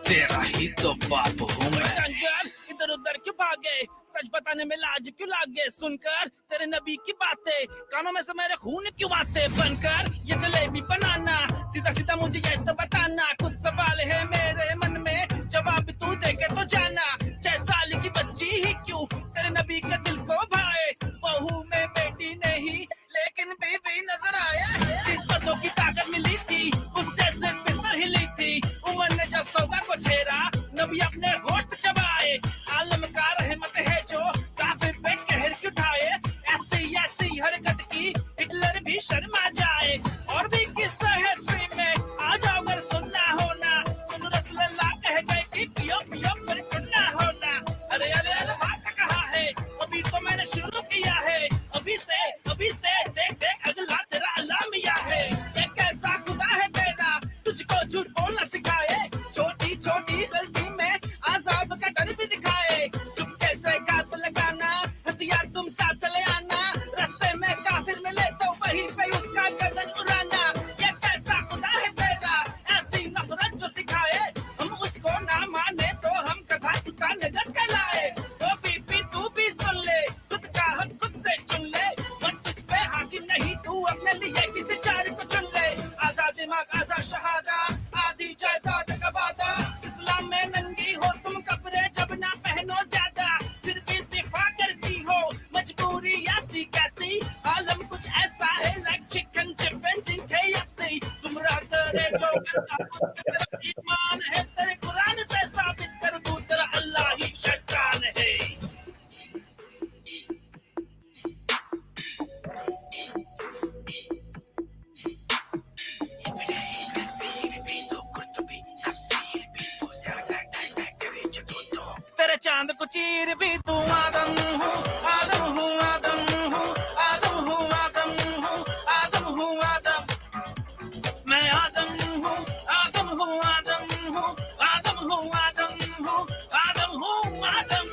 तेरा ही तो बाप हूँ मैं। इधर उधर क्यों भागे, सच बताने में लाज क्यों लागे, सुनकर तेरे नबी की बातें कानों में से मेरे खून क्यों आते, बनकर ये जलेबी बनाना सीधा सीधा मुझे ये तो बताना, कुछ सवाल है मेरे मन में जवाब तू देके तो जाना, 6 साल की बच्ची ही क्यों तेरे नबी के दिल को भाए, बहू में बेटी नहीं लेकिन बीवी नजर आया, 30 पर्दों की ताकत मिली थी उससे सिर्फ बिस्तर हिली थी, उमर ने जब सौदा को छेड़ा नबी अपने गोश्त चबाए, आलम का रहमत है जो काफिर पे कहर क्यों उठाए, ऐसी हरकत की हिटलर भी शर्मा जाए, और भी किस्सा है हिस्ट्री में आ जाओ अगर सुनना होना, खुद रसूलुल्लाह कह गए कि पियो पियो पर टुन्ना होना, अरे अरे अरे बात कहा है अभी तो मैंने शुरू किया है, अभी से देख देख अगला तेरा अलामिया है, ये कैसा खुदा है तेरा तुझको झूठ बोलना सिखाए, छोटी छोटी गलती में आजाब का डर भी दिखाए, चुपके से घात लगाना हथियार तुम साथ ले आना, रास्ते में काफिर मिले तो वहीं पे उसका गर्दन उड़ाना, ये कैसा खुदा है तेरा ऐसी नफरत जो सिखाए, हम उसको ना माने तो हम कथा कुत्ता नजस कहलाए, तो बीपी तू भी सुन ले खुद का हक खुद से चुन ले, मत तुझ पे हाकिम नहीं तू अपने लिए किसी चार को चुन ले, आधा दिमाग आधा शहादा आधी जायदाद का वादा, इस्लाम में नंगी हो तुम कपड़े जब ना पहनो ज्यादा, फिर भी दिफा करती हो मजबूरी ऐसी कैसी, आलम कुछ ऐसा है लाइक चिकन चिकन जिनके यसी, गुमराह करे जो तेरा ईमान है तेरे कुरान से साबित कर दूं तेरा अल्लाह ही शैतान है। तेरे चांद को चीर भी तू आदम हूँ आदम हूँ आदम हूँ आदम हूँ आदम हूँ आदम हूँ आदम, मैं आदम हूँ आदम हूँ आदम हूँ आदम हूँ आदम हूँ आदम हूँ आदम,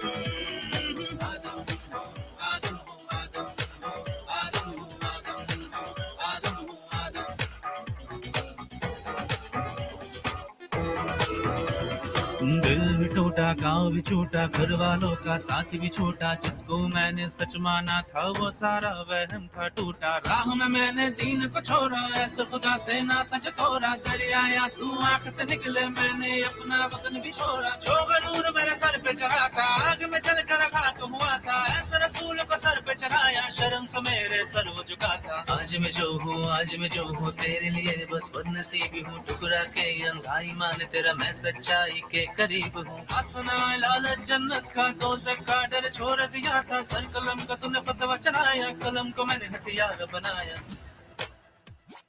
दिल भी टूटा गाँव भी छूटा घर वालों का साथ भी छूटा, जिसको मैंने सच माना था वो सारा वहम था टूटा, राह में मैंने दीन को छोड़ा ऐसे खुदा से नाता जो तोड़ा, दरिया आंसू आंख से निकले मैंने अपना वतन भी छोड़ा, जो गरूर मेरे सर पे चढ़ा था आग में जल कर खाक हुआ था, ऐसे रसूल को सर पे चढ़ाया शर्म से मेरे सर वो झुका था, आज मैं जो हूँ तेरे लिए बस बदनसीबी हूँ, टुकड़ा के अंधा ईमान तेरा मैं सच्चाई के करीब हूँ, आसना लालच जन्नत का दोज़ख का डर छोड़ दिया था सर कलम का तूने फतवा चढ़ाया कलम को मैंने हथियार बनाया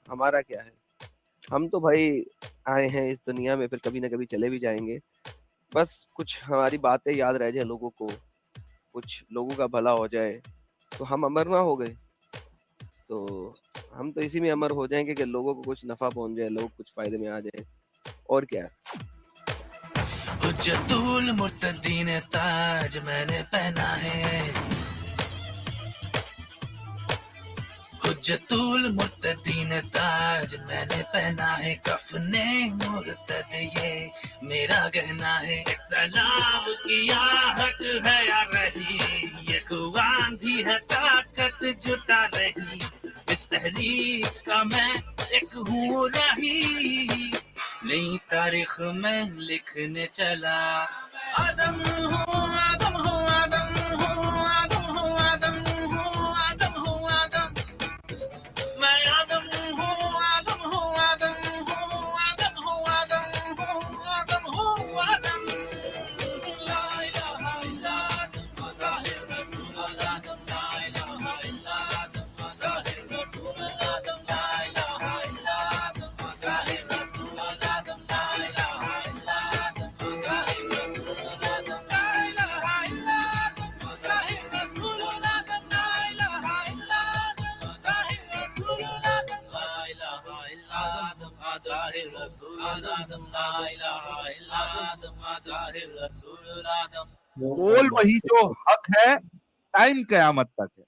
हमारा क्या है हम तो भाई आए हैं इस दुनिया में फिर कभी ना कभी चले भी जाएंगे बस कुछ हमारी बातें याद रह जाए लोगों को कुछ लोगों का भला हो जाए तो हम अमर ना हो गए तो हम तो इसी में अमर हो जाएंगे कि लोगों को कुछ नफा पहुंच जाए लोग कुछ फायदे में आ जाए और क्या हुज्जतुल मुर्तदीन ताज मैंने पहना है हुज्जतुल मुर्तदीन ताज मैंने पहना है कफने मुर्तद ये मेरा गहना है एक सलाब की आहट है आ रही एक आंधी है ताकत जुटा रही इस तहरीक का मैं एक हूँ रही नई तारीख में लिखने चला आदम हूँ आदम हूँ आदम हूँ आदम हूँ आदम हूँ आदम हूँ आदम मैं आदम हूँ आदम हूँ आदम हूँ आदम हूँ आदम हूँ आदम हूँ आदम ला इलाहा इल्ला आदम ज़ाहिर रसूल आदम ला इलाहा इल्ला आदम ज़ाहिर रसूल आदम ला इलाहा इल्ला आदम ज़ाहिर रसूल आदम ला इलाहा इल्ला आदम ज़ाहिर रसूल आदम ला इलाहा इल्ला आदम ज़ाहिर रसूल आदम ला इलाहा इल्ला आदम ज़ाहिर रसूल आदम ला इलाहा इल्ला आदम ज़ाहिर रसूल आदम ला इलाहा इल्ला आदम ज़ाहिर रसूल आदम बोल वही जो हक है टाइम कयामत तक है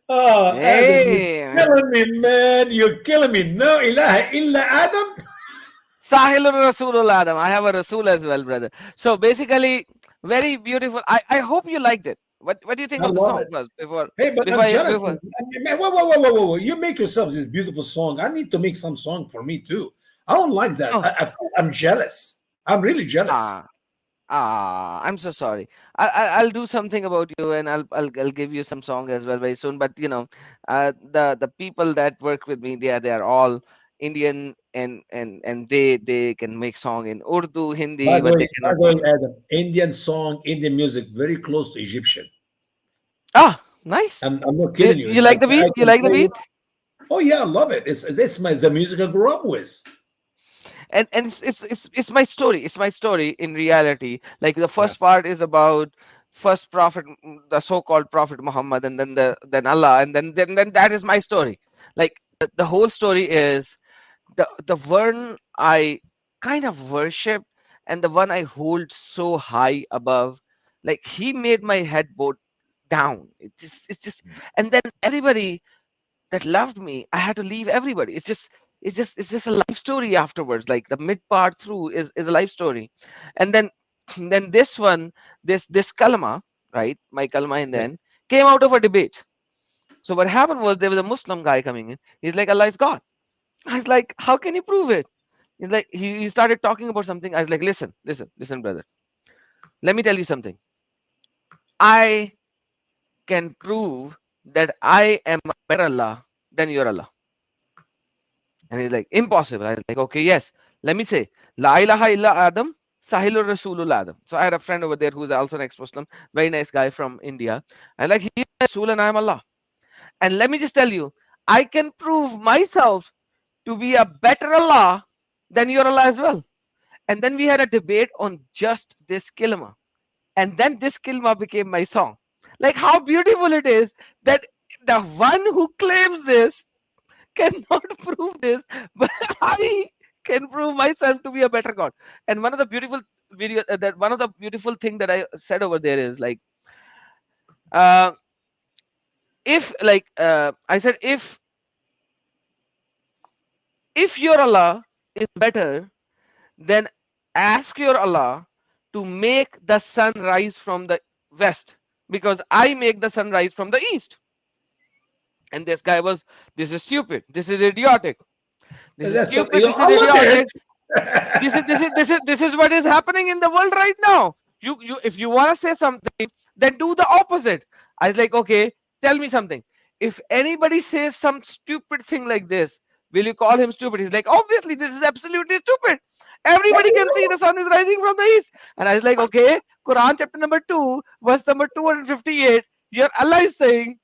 Oh, Adam, you're hey killing me, man. You're killing me. No ilaha illa Adam. Sahilur Rasulul Adam. I have a Rasul as well, brother. So basically, very beautiful. I hope you liked it. What do you think I of the love song it. first? Before Hey, but before I'm jealous. before Man, whoa. You make yourself this beautiful song. I need to make some song for me too. I don't like that. oh I'm jealous. I'm really jealous. I'm so sorry. I'll do something about you, and I'll give you some song as well very soon. But you know, the people that work with me, they are all Indian, and they can make song in Urdu, By Hindi, the but way, they by cannot the way, make. Adam, Indian song, Indian music, very close to Egyptian. Ah, nice. I'm not So kidding you. you like the beat? I You can like the play beat? it. Oh yeah, I love it. It's the music I grew up with. And it's my story. It's my story in reality. Like the Yeah. first part is about first prophet, the so-called prophet Muhammad, and then Allah, and then that is my story. Like the whole story is the one I kind of worship and the one I hold so high above. Like he made my head bow down. It's just and then everybody that loved me, I had to leave everybody. It's just a life story afterwards. Like the mid part through is a life story. And then then this one, this kalma, right? My kalma and Yeah. then came out of a debate. So what happened was there was a Muslim guy coming in. He's like, Allah is God. I was like, how can you prove it? He's like, he started talking about something. I was like, listen, brother. Let me tell you something. I can prove that I am a better Allah than your Allah. And he's like, impossible. I was like, okay, yes. Let me say, La ilaha illa Adam, Sahilur Rasulul Adam. So I had a friend over there who's also an ex-Muslim, very nice guy from India. I like, he is Rasul and I am Allah. And let me just tell you, I can prove myself to be a better Allah than your Allah as well. And then we had a debate on just this kilma. And then this kilma became my song. Like how beautiful it is that the one who claims this cannot prove this, but I can prove myself to be a better God. And one of the beautiful video that one of the beautiful thing that I said over there is like, uh, if like I said, if your Allah is better, then ask your Allah to make the sun rise from the west, because I make the sun rise from the east. And this guy was, this is stupid, this is idiotic, this is That's what stupid, this is Allah did. idiotic. This is what is happening in the world right now. You if you want to say something, then do the opposite. I was like, okay, tell me something. If anybody says some stupid thing like this, will you call him stupid? He's like, obviously this is absolutely stupid. Everybody can see the sun is rising from the east. And I was like, okay, Quran chapter number 2, verse number 258, your Allah is saying,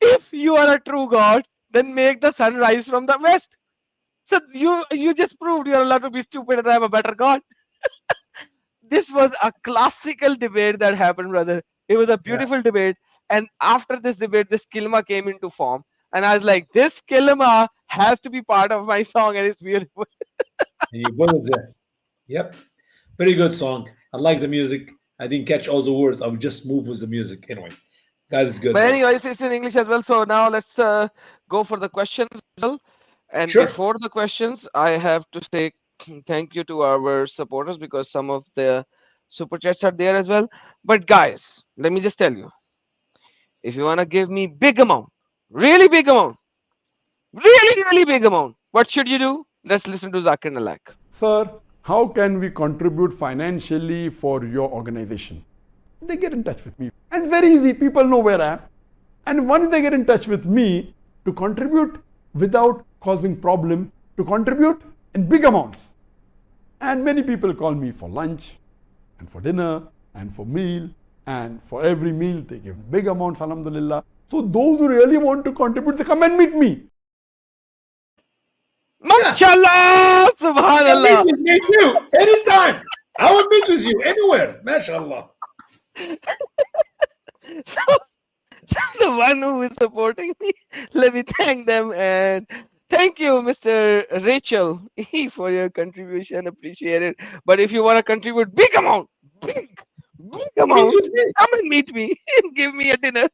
if you are a true God, then make the sun rise from the west. So you just proved you're allowed to be stupid and I'm a better God. This was a classical debate that happened, brother. It was a beautiful debate. And after this debate, this kilma came into form. And I was like, this kilma has to be part of my song, and it's beautiful. And you put it there. Yep. Very good song. I like the music. I didn't catch all the words. I would just move with the music. Anyway, that is good. But anyway, it's in English as well. So now let's go for the questions as well. And Sure. before the questions, I have to say thank you to our supporters because some of the super chats are there as well. But guys, let me just tell you, if you want to give me big amount, really big amount, really big amount, what should you do? Let's listen to Zakir Nalak. Sir, how can we contribute financially for your organization? They get in touch with me. And very easy, people know where I am. And once they get in touch with me to contribute without causing problem, to contribute in big amounts. And many people call me for lunch and for dinner and for meal, and for every meal they give big amounts, alhamdulillah. So those who really want to contribute, they come and meet me. MashaAllah! Subhanallah! Meet with me too, anytime. I will meet with you anywhere. MashaAllah. So the one who is supporting me, let me thank them, and thank you, Mr. Rachel, for your contribution. Appreciate it. But if you want to contribute big amount, big amount, come and meet me and give me a dinner.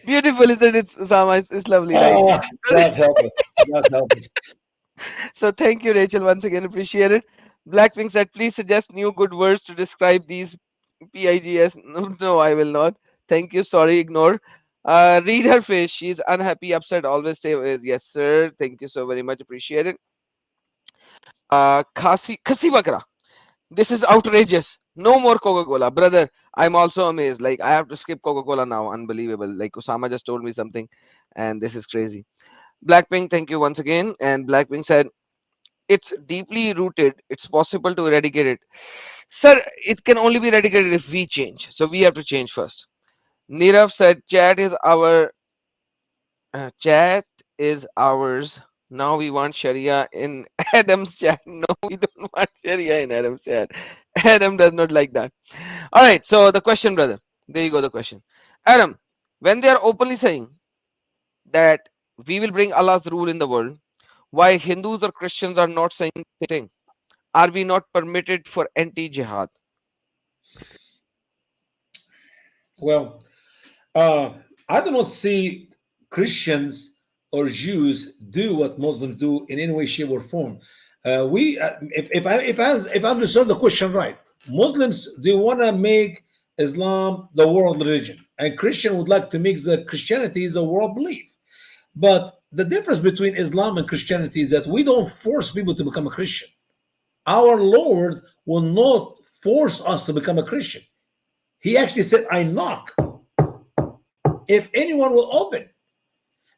Beautiful, isn't it, Usama? It's lovely, right? God help us. God help us. So thank you, Rachel, once again. Appreciate it. Blackpink said, please suggest new good words to describe these PIGS. No, I will not. Thank you. Sorry, ignore. Read her face. She's unhappy, upset. Always stay away. Yes, sir. Thank you so very much. Appreciate it. Kasi Bakra. This is outrageous. No more Coca-Cola. Brother, I'm also amazed. Like, I have to skip Coca-Cola now. Unbelievable. Like, Usama just told me something, and this is crazy. Blackpink, thank you once again. And Blackpink said, it's deeply rooted. It's possible to eradicate it. Sir, it can only be eradicated if we change. So we have to change first. Nirav said, chat is ours. Now we want Sharia in Adam's chat. No, we don't want Sharia in Adam's chat. Adam does not like that. All right. So the question, brother. There you go. The question. Adam, when they are openly saying that we will bring Allah's rule in the world, why Hindus or Christians are not saying the thing? Are we not permitted for anti-jihad? Well, I do not see Christians or Jews do what Muslims do in any way, shape, or form. If I understand the question right, Muslims, they want to make Islam the world religion, and Christian would like to make the Christianity the world belief. But the difference between Islam and Christianity is that we don't force people to become a Christian. Our Lord will not force us to become a Christian. He actually said, I knock. If anyone will open.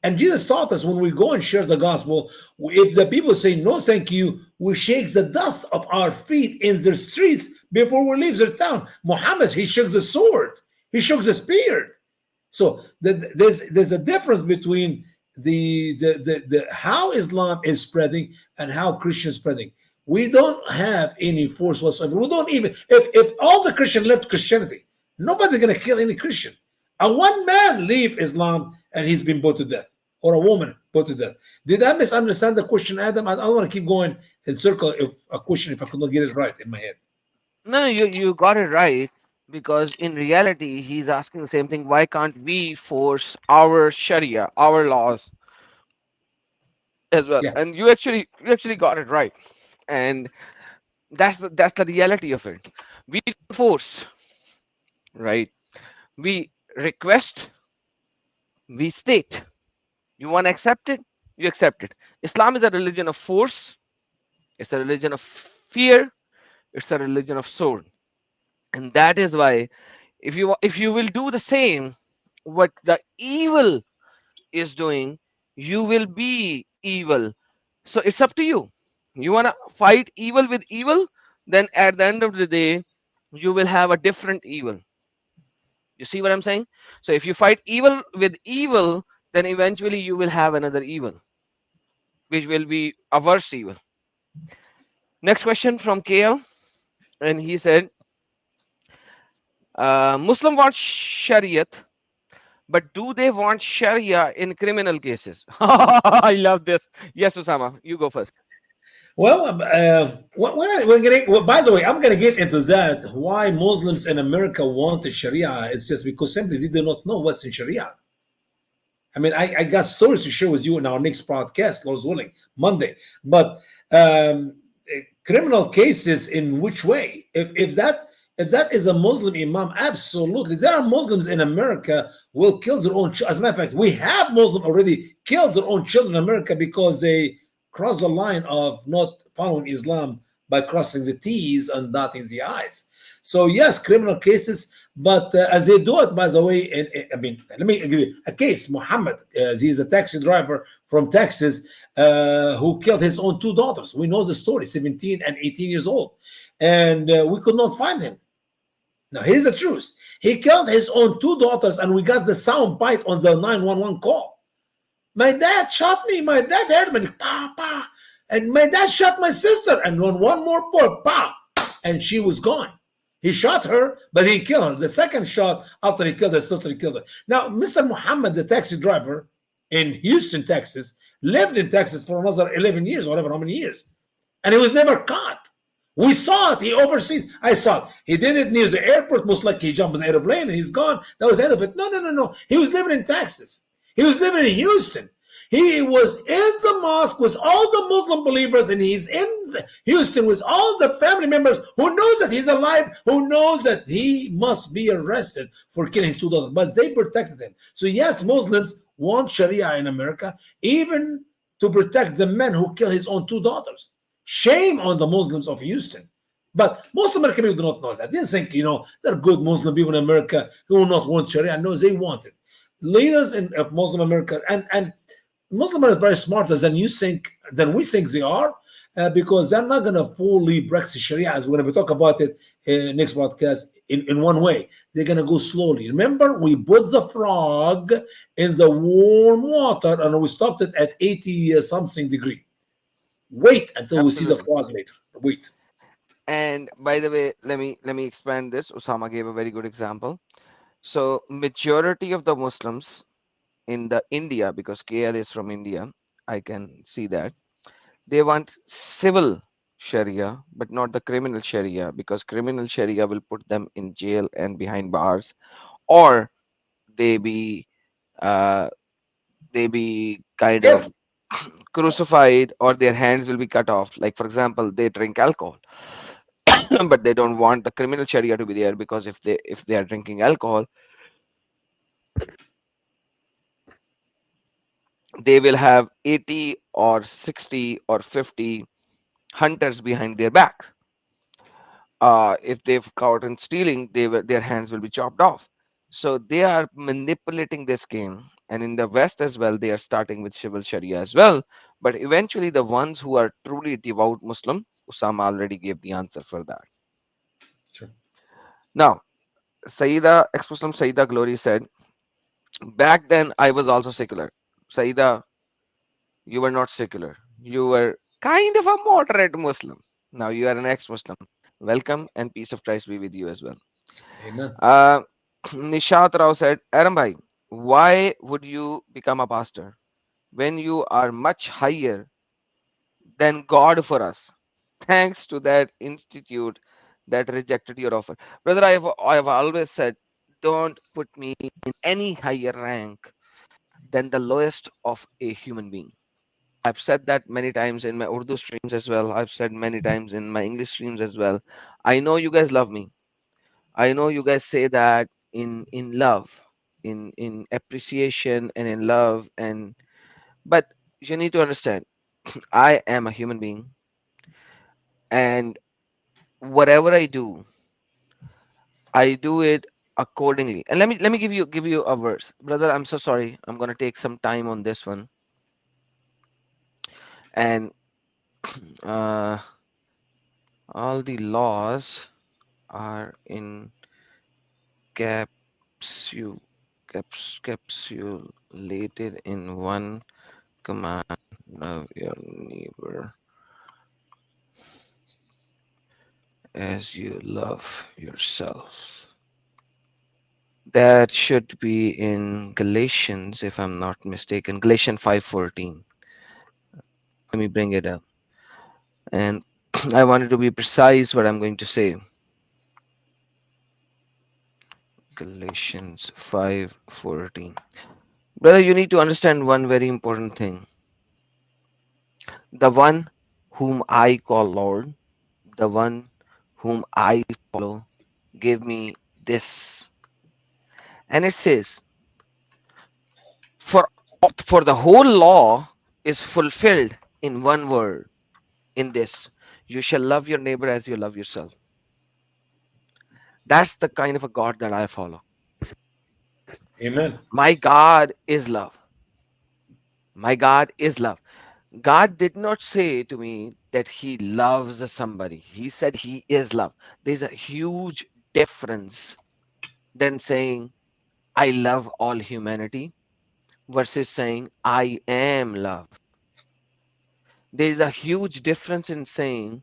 And Jesus taught us when we go and share the gospel, if the people say no thank you, we shake the dust of our feet in their streets before we leave their town. Muhammad, he shook the sword. He shook the spear. So there's a difference between the how Islam is spreading and how Christians spreading. We don't have any force whatsoever. We don't even, if all the Christians left Christianity, nobody's going to kill any Christian. And one man leave Islam and he's been put to death, or a woman put to death. Did I misunderstand the question, Adam? I don't want to keep going in circle if a question if I could not get it right in my head. No, you got it right, because in reality he's asking the same thing. Why can't we force our Sharia, our laws as well? Yeah. And you actually got it right. And that's the reality of it. We don't force, right? We request, we state. You want to accept it, you accept it. Islam is a religion of force, it's a religion of fear, it's a religion of sword. And that is why if you will do the same what the evil is doing, you will be evil. So it's up to you. You want to fight evil with evil, then at the end of the day, you will have a different evil. You see what I'm saying? So if you fight evil with evil, then eventually you will have another evil, which will be a worse evil. Next question from KL, and he said, Muslim want Shariat, but do they want Sharia in criminal cases? I love this. Yes, Usama, you go first. Well, we're gonna, well, by the way, I'm going to get into that. Why Muslims in America want the Sharia? It's just because simply they do not know what's in Sharia. I mean, I got stories to share with you in our next podcast, Lord's willing, Monday. But criminal cases in which way? If that is a Muslim imam, absolutely. There are Muslims in America who will kill their own. As a matter of fact, we have Muslims already killed their own children in America because they cross the line of not following Islam by crossing the T's and dotting the I's. So yes, criminal cases, but as they do it, by the way, I mean, let me give you a case. Muhammad, he's a taxi driver from Texas who killed his own two daughters. We know the story, 17 and 18 years old. And we could not find him. Now, here's the truth. He killed his own two daughters, and we got the sound bite on the 911 call. My dad shot me. My dad hurt me. Pa, pa. And my dad shot my sister. And on one more bullet, pa. And she was gone. He shot her, but he killed her. The second shot, after he killed his sister, he killed her. Now, Mr. Muhammad, the taxi driver in Houston, Texas, lived in Texas for another 11 years, whatever, how many years. And he was never caught. We saw it. He overseas. I saw it. He did it near the airport. Most likely he jumped on the airplane and he's gone. That was the end of it. No. He was living in Texas. He was living in Houston. He was in the mosque with all the Muslim believers, and he's in Houston with all the family members who knows that he's alive, who knows that he must be arrested for killing his two daughters. But they protected him. So yes, Muslims want Sharia in America, even to protect the men who kill his own two daughters. Shame on the Muslims of Houston. But most American people do not know that. They think, there are good Muslim people in America who will not want Sharia. No, they want it. Leaders of Muslim America, and Muslims are very smarter than we think they are, because they're not going to fully practice Sharia, as we're going to talk about it next podcast, in one way. They're going to go slowly. Remember, we put the frog in the warm water and we stopped it at 80 something degree. Wait until we see the frog later. Wait. And by the way, let me expand this. Usama gave a very good example. So majority of the Muslims in the India, because KL is from India, I can see that they want civil Sharia, but not the criminal Sharia, because criminal Sharia will put them in jail and behind bars, or they be kind of crucified, or their hands will be cut off. Like for example, they drink alcohol, but they don't want the criminal Sharia to be there, because if they are drinking alcohol, they will have 80 or 60 or 50 hunters behind their backs. If they've caught in stealing, their hands will be chopped off. So they are manipulating this game. And in the West as well, they are starting with civil Sharia as well. But eventually, the ones who are truly devout Muslim, Usama already gave the answer for that. Sure. Now, ex-Muslim Sayyida Glory said, back then I was also secular. Sayyida, you were not secular. You were kind of a moderate Muslim. Now you are an ex-Muslim. Welcome, and peace of Christ be with you as well. Amen. Nishat Rao said, Aram bhai, why would you become a pastor when you are much higher than God for us? Thanks to that institute that rejected your offer. Brother, I have always said, don't put me in any higher rank than the lowest of a human being. I've said that many times in my Urdu streams as well. I've said many times in my English streams as well. I know you guys love me. I know you guys say that in love, in appreciation and in love, but you need to understand, I am a human being, and whatever I do it accordingly. And let me give you a verse. Brother, I'm so sorry. I'm gonna take some time on this one. And uh, all the laws are in capsulated in one command: love your neighbor as you love yourself. That should be in Galatians, if I'm not mistaken. Galatians 5:14. Let me bring it up. And I wanted to be precise what I'm going to say. Galatians 5:14. Brother, you need to understand one very important thing. The one whom I call Lord, the one whom I follow, gave me this. And it says, for the whole law is fulfilled in one word, in this: you shall love your neighbor as you love yourself. That's the kind of a God that I follow. Amen. My God is love. My God is love. God did not say to me that he loves somebody. He said he is love. There's a huge difference than saying I love all humanity versus saying I am love. There's a huge difference in saying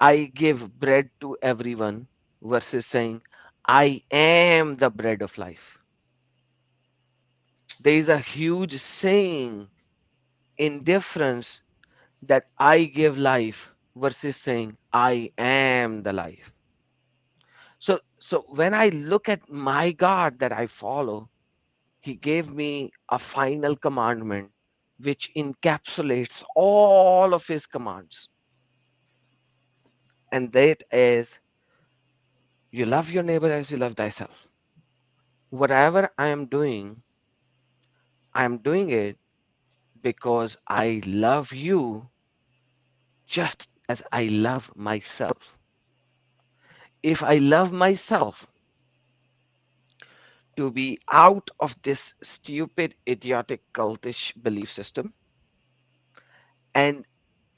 I give bread to everyone versus saying I am the bread of life. There is a huge saying in difference that I give life versus saying I am the life. So when I look at my God that I follow, he gave me a final commandment which encapsulates all of his commands. And that is, you love your neighbor as you love thyself. Whatever I am doing it because I love you just as I love myself. If I love myself to be out of this stupid, idiotic, cultish belief system, and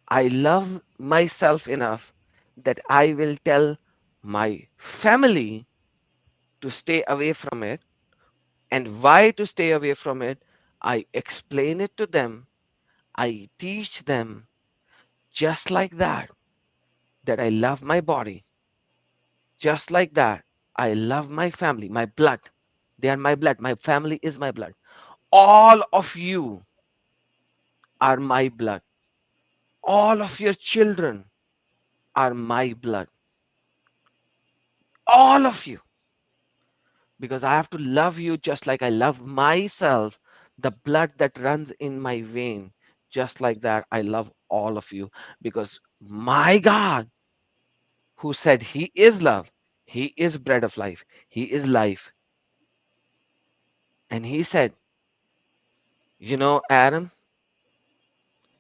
I love myself enough that I will tell my family to stay away from it, and why to stay away from it, I explain it to them, I teach them just like that I love my body, just like that I love my family, my blood. They are my blood. My family is my blood. All of you are my blood. All of your children are my blood. All of you. Because I have to love you just like I love myself. The blood that runs in my vein, just like that, I love all of you. Because my God, who said he is love, he is bread of life, he is life. And he said, you know, Adam,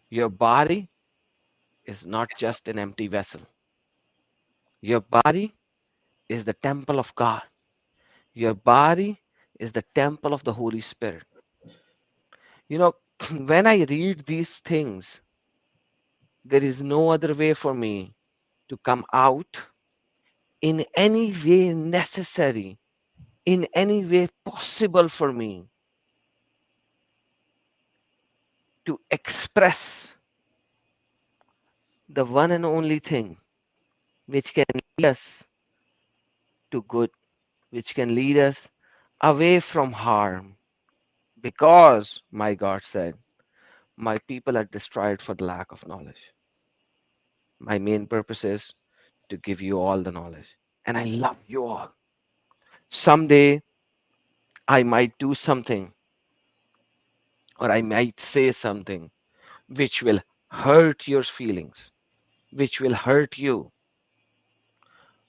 your body is not just an empty vessel. Your body is the temple of God. Your body is the temple of the Holy Spirit. You know, when I read these things, there is no other way for me to come out in any way necessary, in any way possible for me to express the one and only thing which can lead us to good, which can lead us away from harm. Because my God said, my people are destroyed for the lack of knowledge. My main purpose is to give you all the knowledge. And I love you all. Someday I might do something, or I might say something which will hurt your feelings, which will hurt you.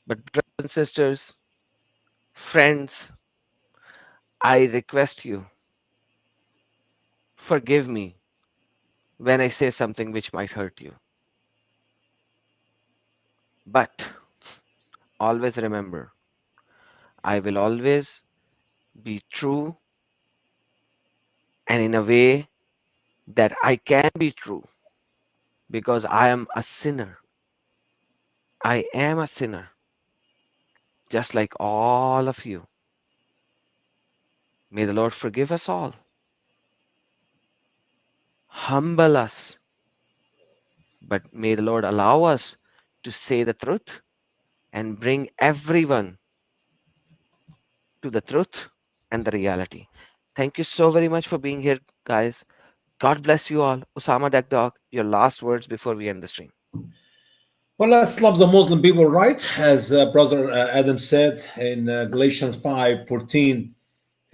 But brothers and sisters, friends, I request you, forgive me when I say something which might hurt you. But always remember, I will always be true, and in a way that I can be true. because I am a sinner. I am a sinner, just like all of you. May the Lord forgive us all, humble us, but may the Lord allow us to say the truth and bring everyone to the truth and the reality. Thank you so very much for being here, guys. God bless you all. Usama Dakdok, your last words before we end the stream. Well, let's love the Muslim people, right? As Brother Adam said in Galatians 5:14.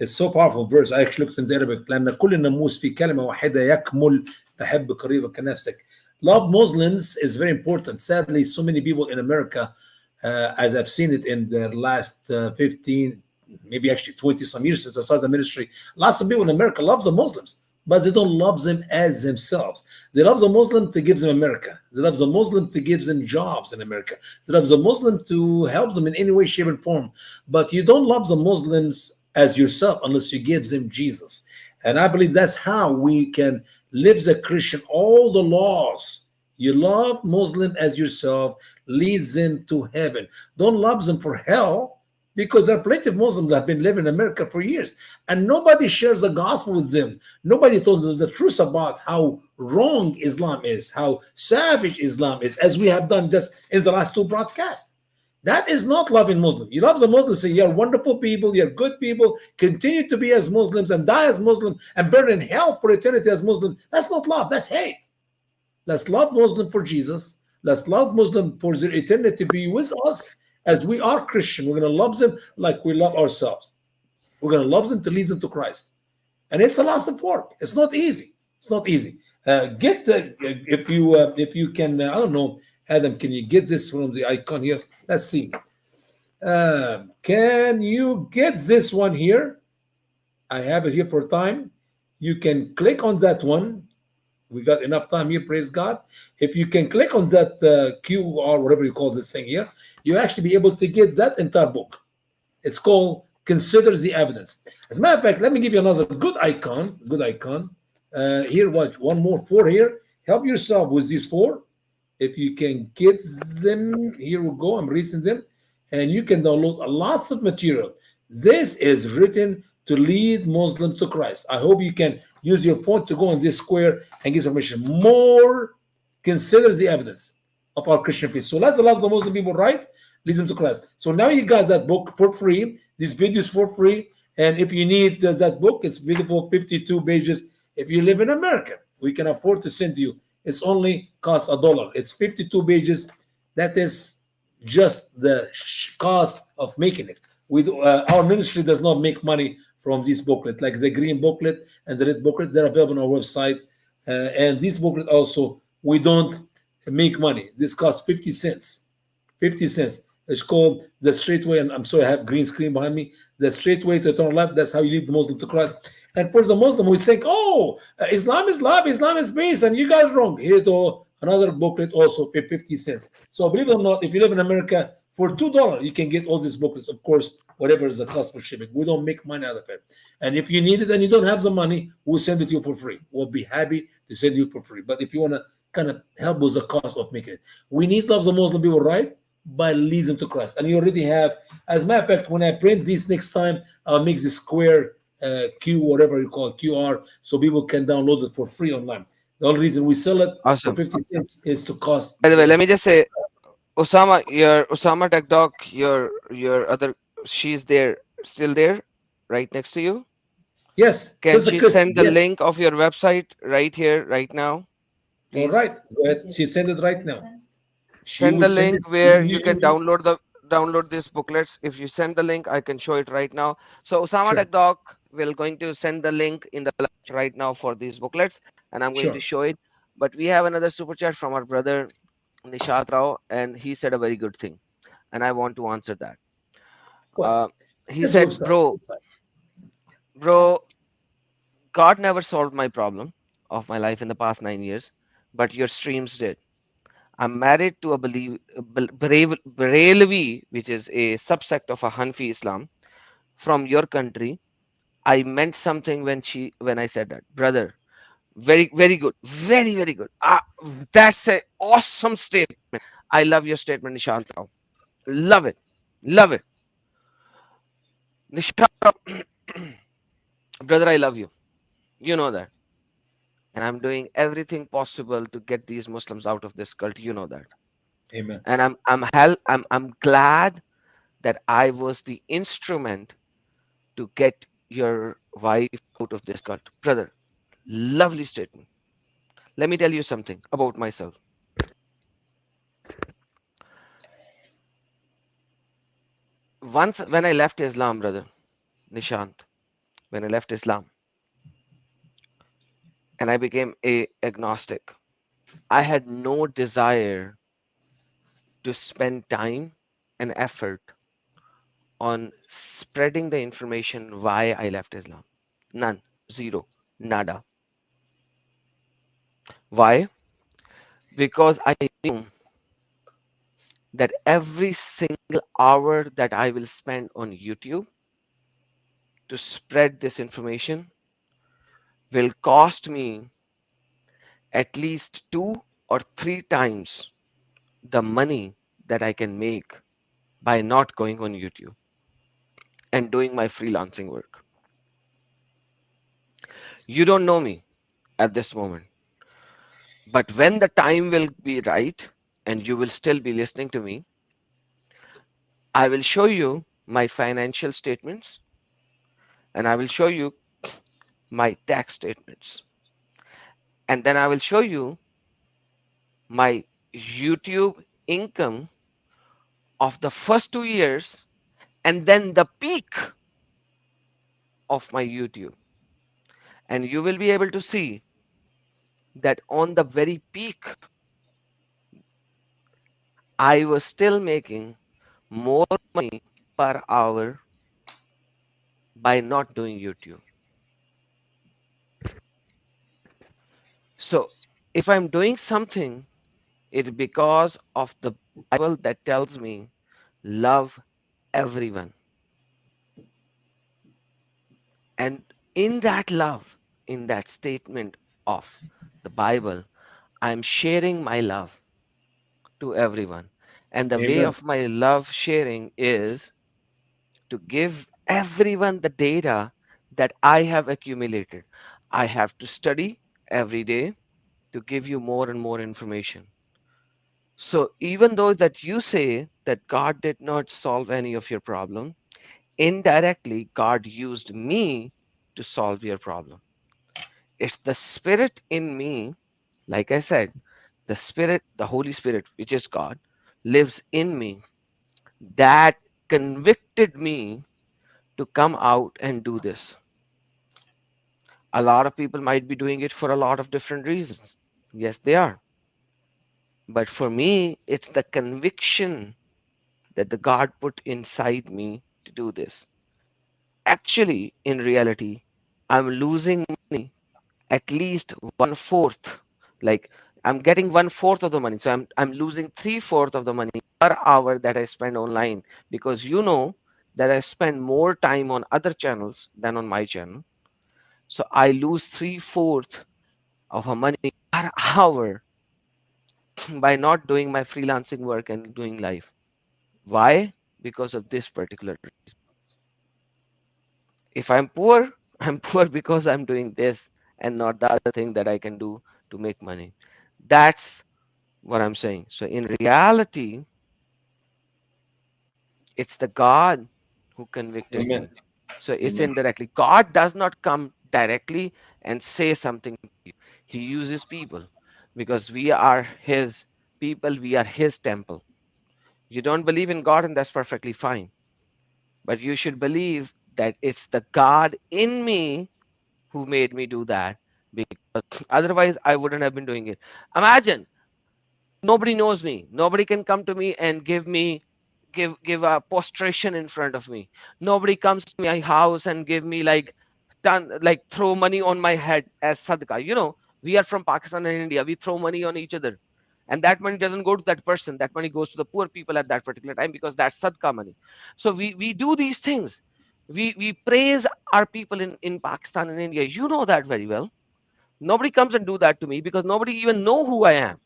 It's so powerful verse. I actually looked in the Arabic. لأن كل الناموس في كلمة واحدة يكمل تحب قريبك كنفسك. Love Muslims is very important. Sadly, so many people in America, as I've seen it in the last 15, maybe actually 20 some years since I started the ministry, lots of people in America love the Muslims, but they don't love them as themselves. They love the Muslim to give them America. They love the Muslim to give them jobs in America. They love the Muslim to help them in any way, shape, and form. But you don't love the Muslims as yourself unless you give them Jesus. And I believe that's how we can live the Christian, all the laws. You love Muslim as yourself, leads them to heaven. Don't love them for hell, because there are plenty of Muslims that have been living in America for years, and nobody shares the gospel with them. Nobody told them the truth about how wrong Islam is, how savage Islam is, as we have done just in the last two broadcasts. That is not loving Muslim. You love the Muslims, say you're wonderful people, you're good people, continue to be as Muslims and die as Muslim and burn in hell for eternity as Muslim. That's not love, that's hate. Let's love Muslim for Jesus. Let's love Muslim for their eternity to be with us as we are Christian. We're going to love them like we love ourselves. We're going to love them to lead them to Christ. And it's a lot of work. It's not easy. It's not easy. Get the, if you can, I don't know, Adam, can you get this from the icon here? Let's see. Can you get this one here? I have it here for time. You can click on that one. We got enough time here, praise God. If you can click on that QR, whatever you call this thing here, you actually be able to get that entire book. It's called Consider the Evidence. As a matter of fact, let me give you another good icon. Here, what? One more, 4 here. Help yourself with these 4. If you can get them, here we go. I'm reading them. And you can download lots of material. This is written to lead Muslims to Christ. I hope you can use your phone to go on this square and get information. More considers the evidence of our Christian faith. So let's love the Muslim people, right? Lead them to Christ. So now you got that book for free. These videos for free. And if you need that book, it's beautiful, 52 pages. If you live in America, we can afford to send you. It's only cost $1. It's 52 pages. That is just the cost of making it. Our ministry does not make money from this booklet, like the green booklet and the red booklet. They're available on our website. And this booklet also, we don't make money. This costs 50 cents. 50 cents. It's called The Straight Way. And I'm sorry, I have green screen behind me. The Straight Way to Eternal Life. That's how you lead the Muslim to Christ. And for the Muslim, we think, Islam is love, Islam is peace, and you guys wrong. Here's another booklet also for 50 cents. So believe it or not, if you live in America, for $2, you can get all these booklets. Of course, whatever is the cost for shipping. We don't make money out of it. And if you need it and you don't have the money, we'll send it to you for free. We'll be happy to send you for free. But if you want to kind of help with the cost of making it, we need to love the Muslim people, right? By leading them to Christ. And you already have, as a matter of fact, when I print these next time, I'll make this square Q, whatever you call it, QR, so people can download it for free online. The only reason we sell it for 50 cents is to cost. By the way, let me just say, Usama Dakdok, your other, she's there, still there, right next to you. Yes. Can she send the link of your website right here, right now? Please? All right. She sent it right now. Send the link where you can download these booklets. If you send the link, I can show it right now. So Usama Dakdok will going to send the link in the right now for these booklets, and I'm going to show it. But we have another super chat from our brother Nishat Rao, and he said a very good thing, and I want to answer that. He said, bro, God never solved my problem of my life in the past 9 years, but your streams did. I'm married to a Barelvi, which is a subsect of a Hanfi Islam from your country. I meant something when I said that. Brother, Very, very good. Very, very good. That's an awesome statement. I love your statement, Nishant Rao. Love it. Love it. Nishant Rao, brother, I love you. You know that. And I'm doing everything possible to get these Muslims out of this cult. You know that. Amen. And I'm glad that I was the instrument to get your wife out of this cult. Brother, lovely statement. Let me tell you something about myself. Once when I left Islam, brother, Nishant, when I left Islam and I became a agnostic, I had no desire to spend time and effort on spreading the information why I left Islam. None. Zero. Nada. Why? Because I knew that every single hour that I will spend on YouTube to spread this information will cost me at least 2 or 3 times the money that I can make by not going on YouTube and doing my freelancing work. You don't know me at this moment, but when the time will be right and you will still be listening to me, I will show you my financial statements and I will show you my tax statements. And then I will show you my YouTube income of the first 2 years and then the peak of my YouTube. And you will be able to see that on the very peak, I was still making more money per hour by not doing YouTube. So if I'm doing something, it's because of the Bible that tells me love everyone. And in that love, in that statement of the Bible, I'm sharing my love to everyone. And the way Amen. of my love sharing is to give everyone the data that I have accumulated. I have to study every day to give you more and more information. So even though that you say that God did not solve any of your problem, indirectly God used me to solve your problem. It's the spirit in me, like I said, the spirit, the Holy Spirit, which is God, lives in me that convicted me to come out and do this. A lot of people might be doing it for a lot of different reasons. Yes, they are. But for me, it's the conviction that the God put inside me to do this. Actually, in reality, I'm losing money at least 1/4. Like I'm getting 1/4 of the money. So I'm losing 3/4 of the money per hour that I spend online because you know that I spend more time on other channels than on my channel. So I lose 3/4 of a money per hour by not doing my freelancing work and doing live. Why? Because of this particular reason. If I'm poor, I'm poor because I'm doing this and not the other thing that I can do to make money. That's what I'm saying. So in reality, it's the God who convicted Amen. me. So it's Amen. indirectly. God does not come directly and say something to you. He uses people because we are his people, we are his temple. You don't believe in God, and that's perfectly fine. But you should believe that it's the God in me who made me do that because otherwise I wouldn't have been doing it. Imagine nobody knows me. Nobody can come to me and give a prostration in front of me. Nobody comes to my house and give me like throw money on my head as sadhka. You know, we are from Pakistan and India. We throw money on each other. And that money doesn't go to that person. That money goes to the poor people at that particular time because that's sadhka money. So we do these things. We praise our people in Pakistan and India. You know that very well. Nobody comes and do that to me because nobody even know who I am.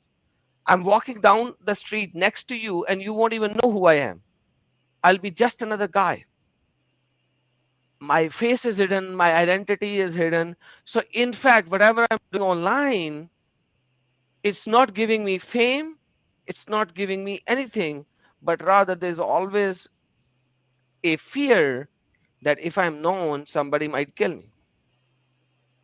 I'm walking down the street next to you and you won't even know who I am. I'll be just another guy. My face is hidden, my identity is hidden. So in fact, whatever I'm doing online, it's not giving me fame, it's not giving me anything, but rather there's always a fear that if I'm known, somebody might kill me.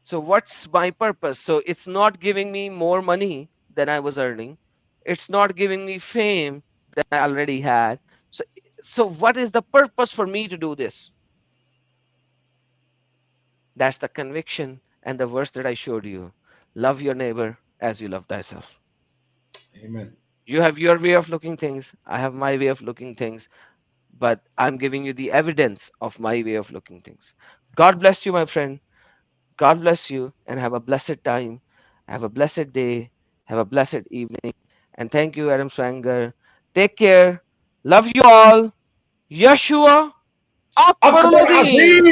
So what's my purpose? So it's not giving me more money than I was earning. It's not giving me fame that I already had. So what is the purpose for me to do this? That's the conviction and the verse that I showed you. Love your neighbor as you love thyself. Amen. You have your way of looking things. I have my way of looking things. But I'm giving you the evidence of my way of looking things. God bless you, my friend. God bless you and have a blessed time. Have a blessed day. Have a blessed evening. And thank you, Adam Swanger. Take care. Love you all. Yeshua Akbarul Akbar Azim. Azim.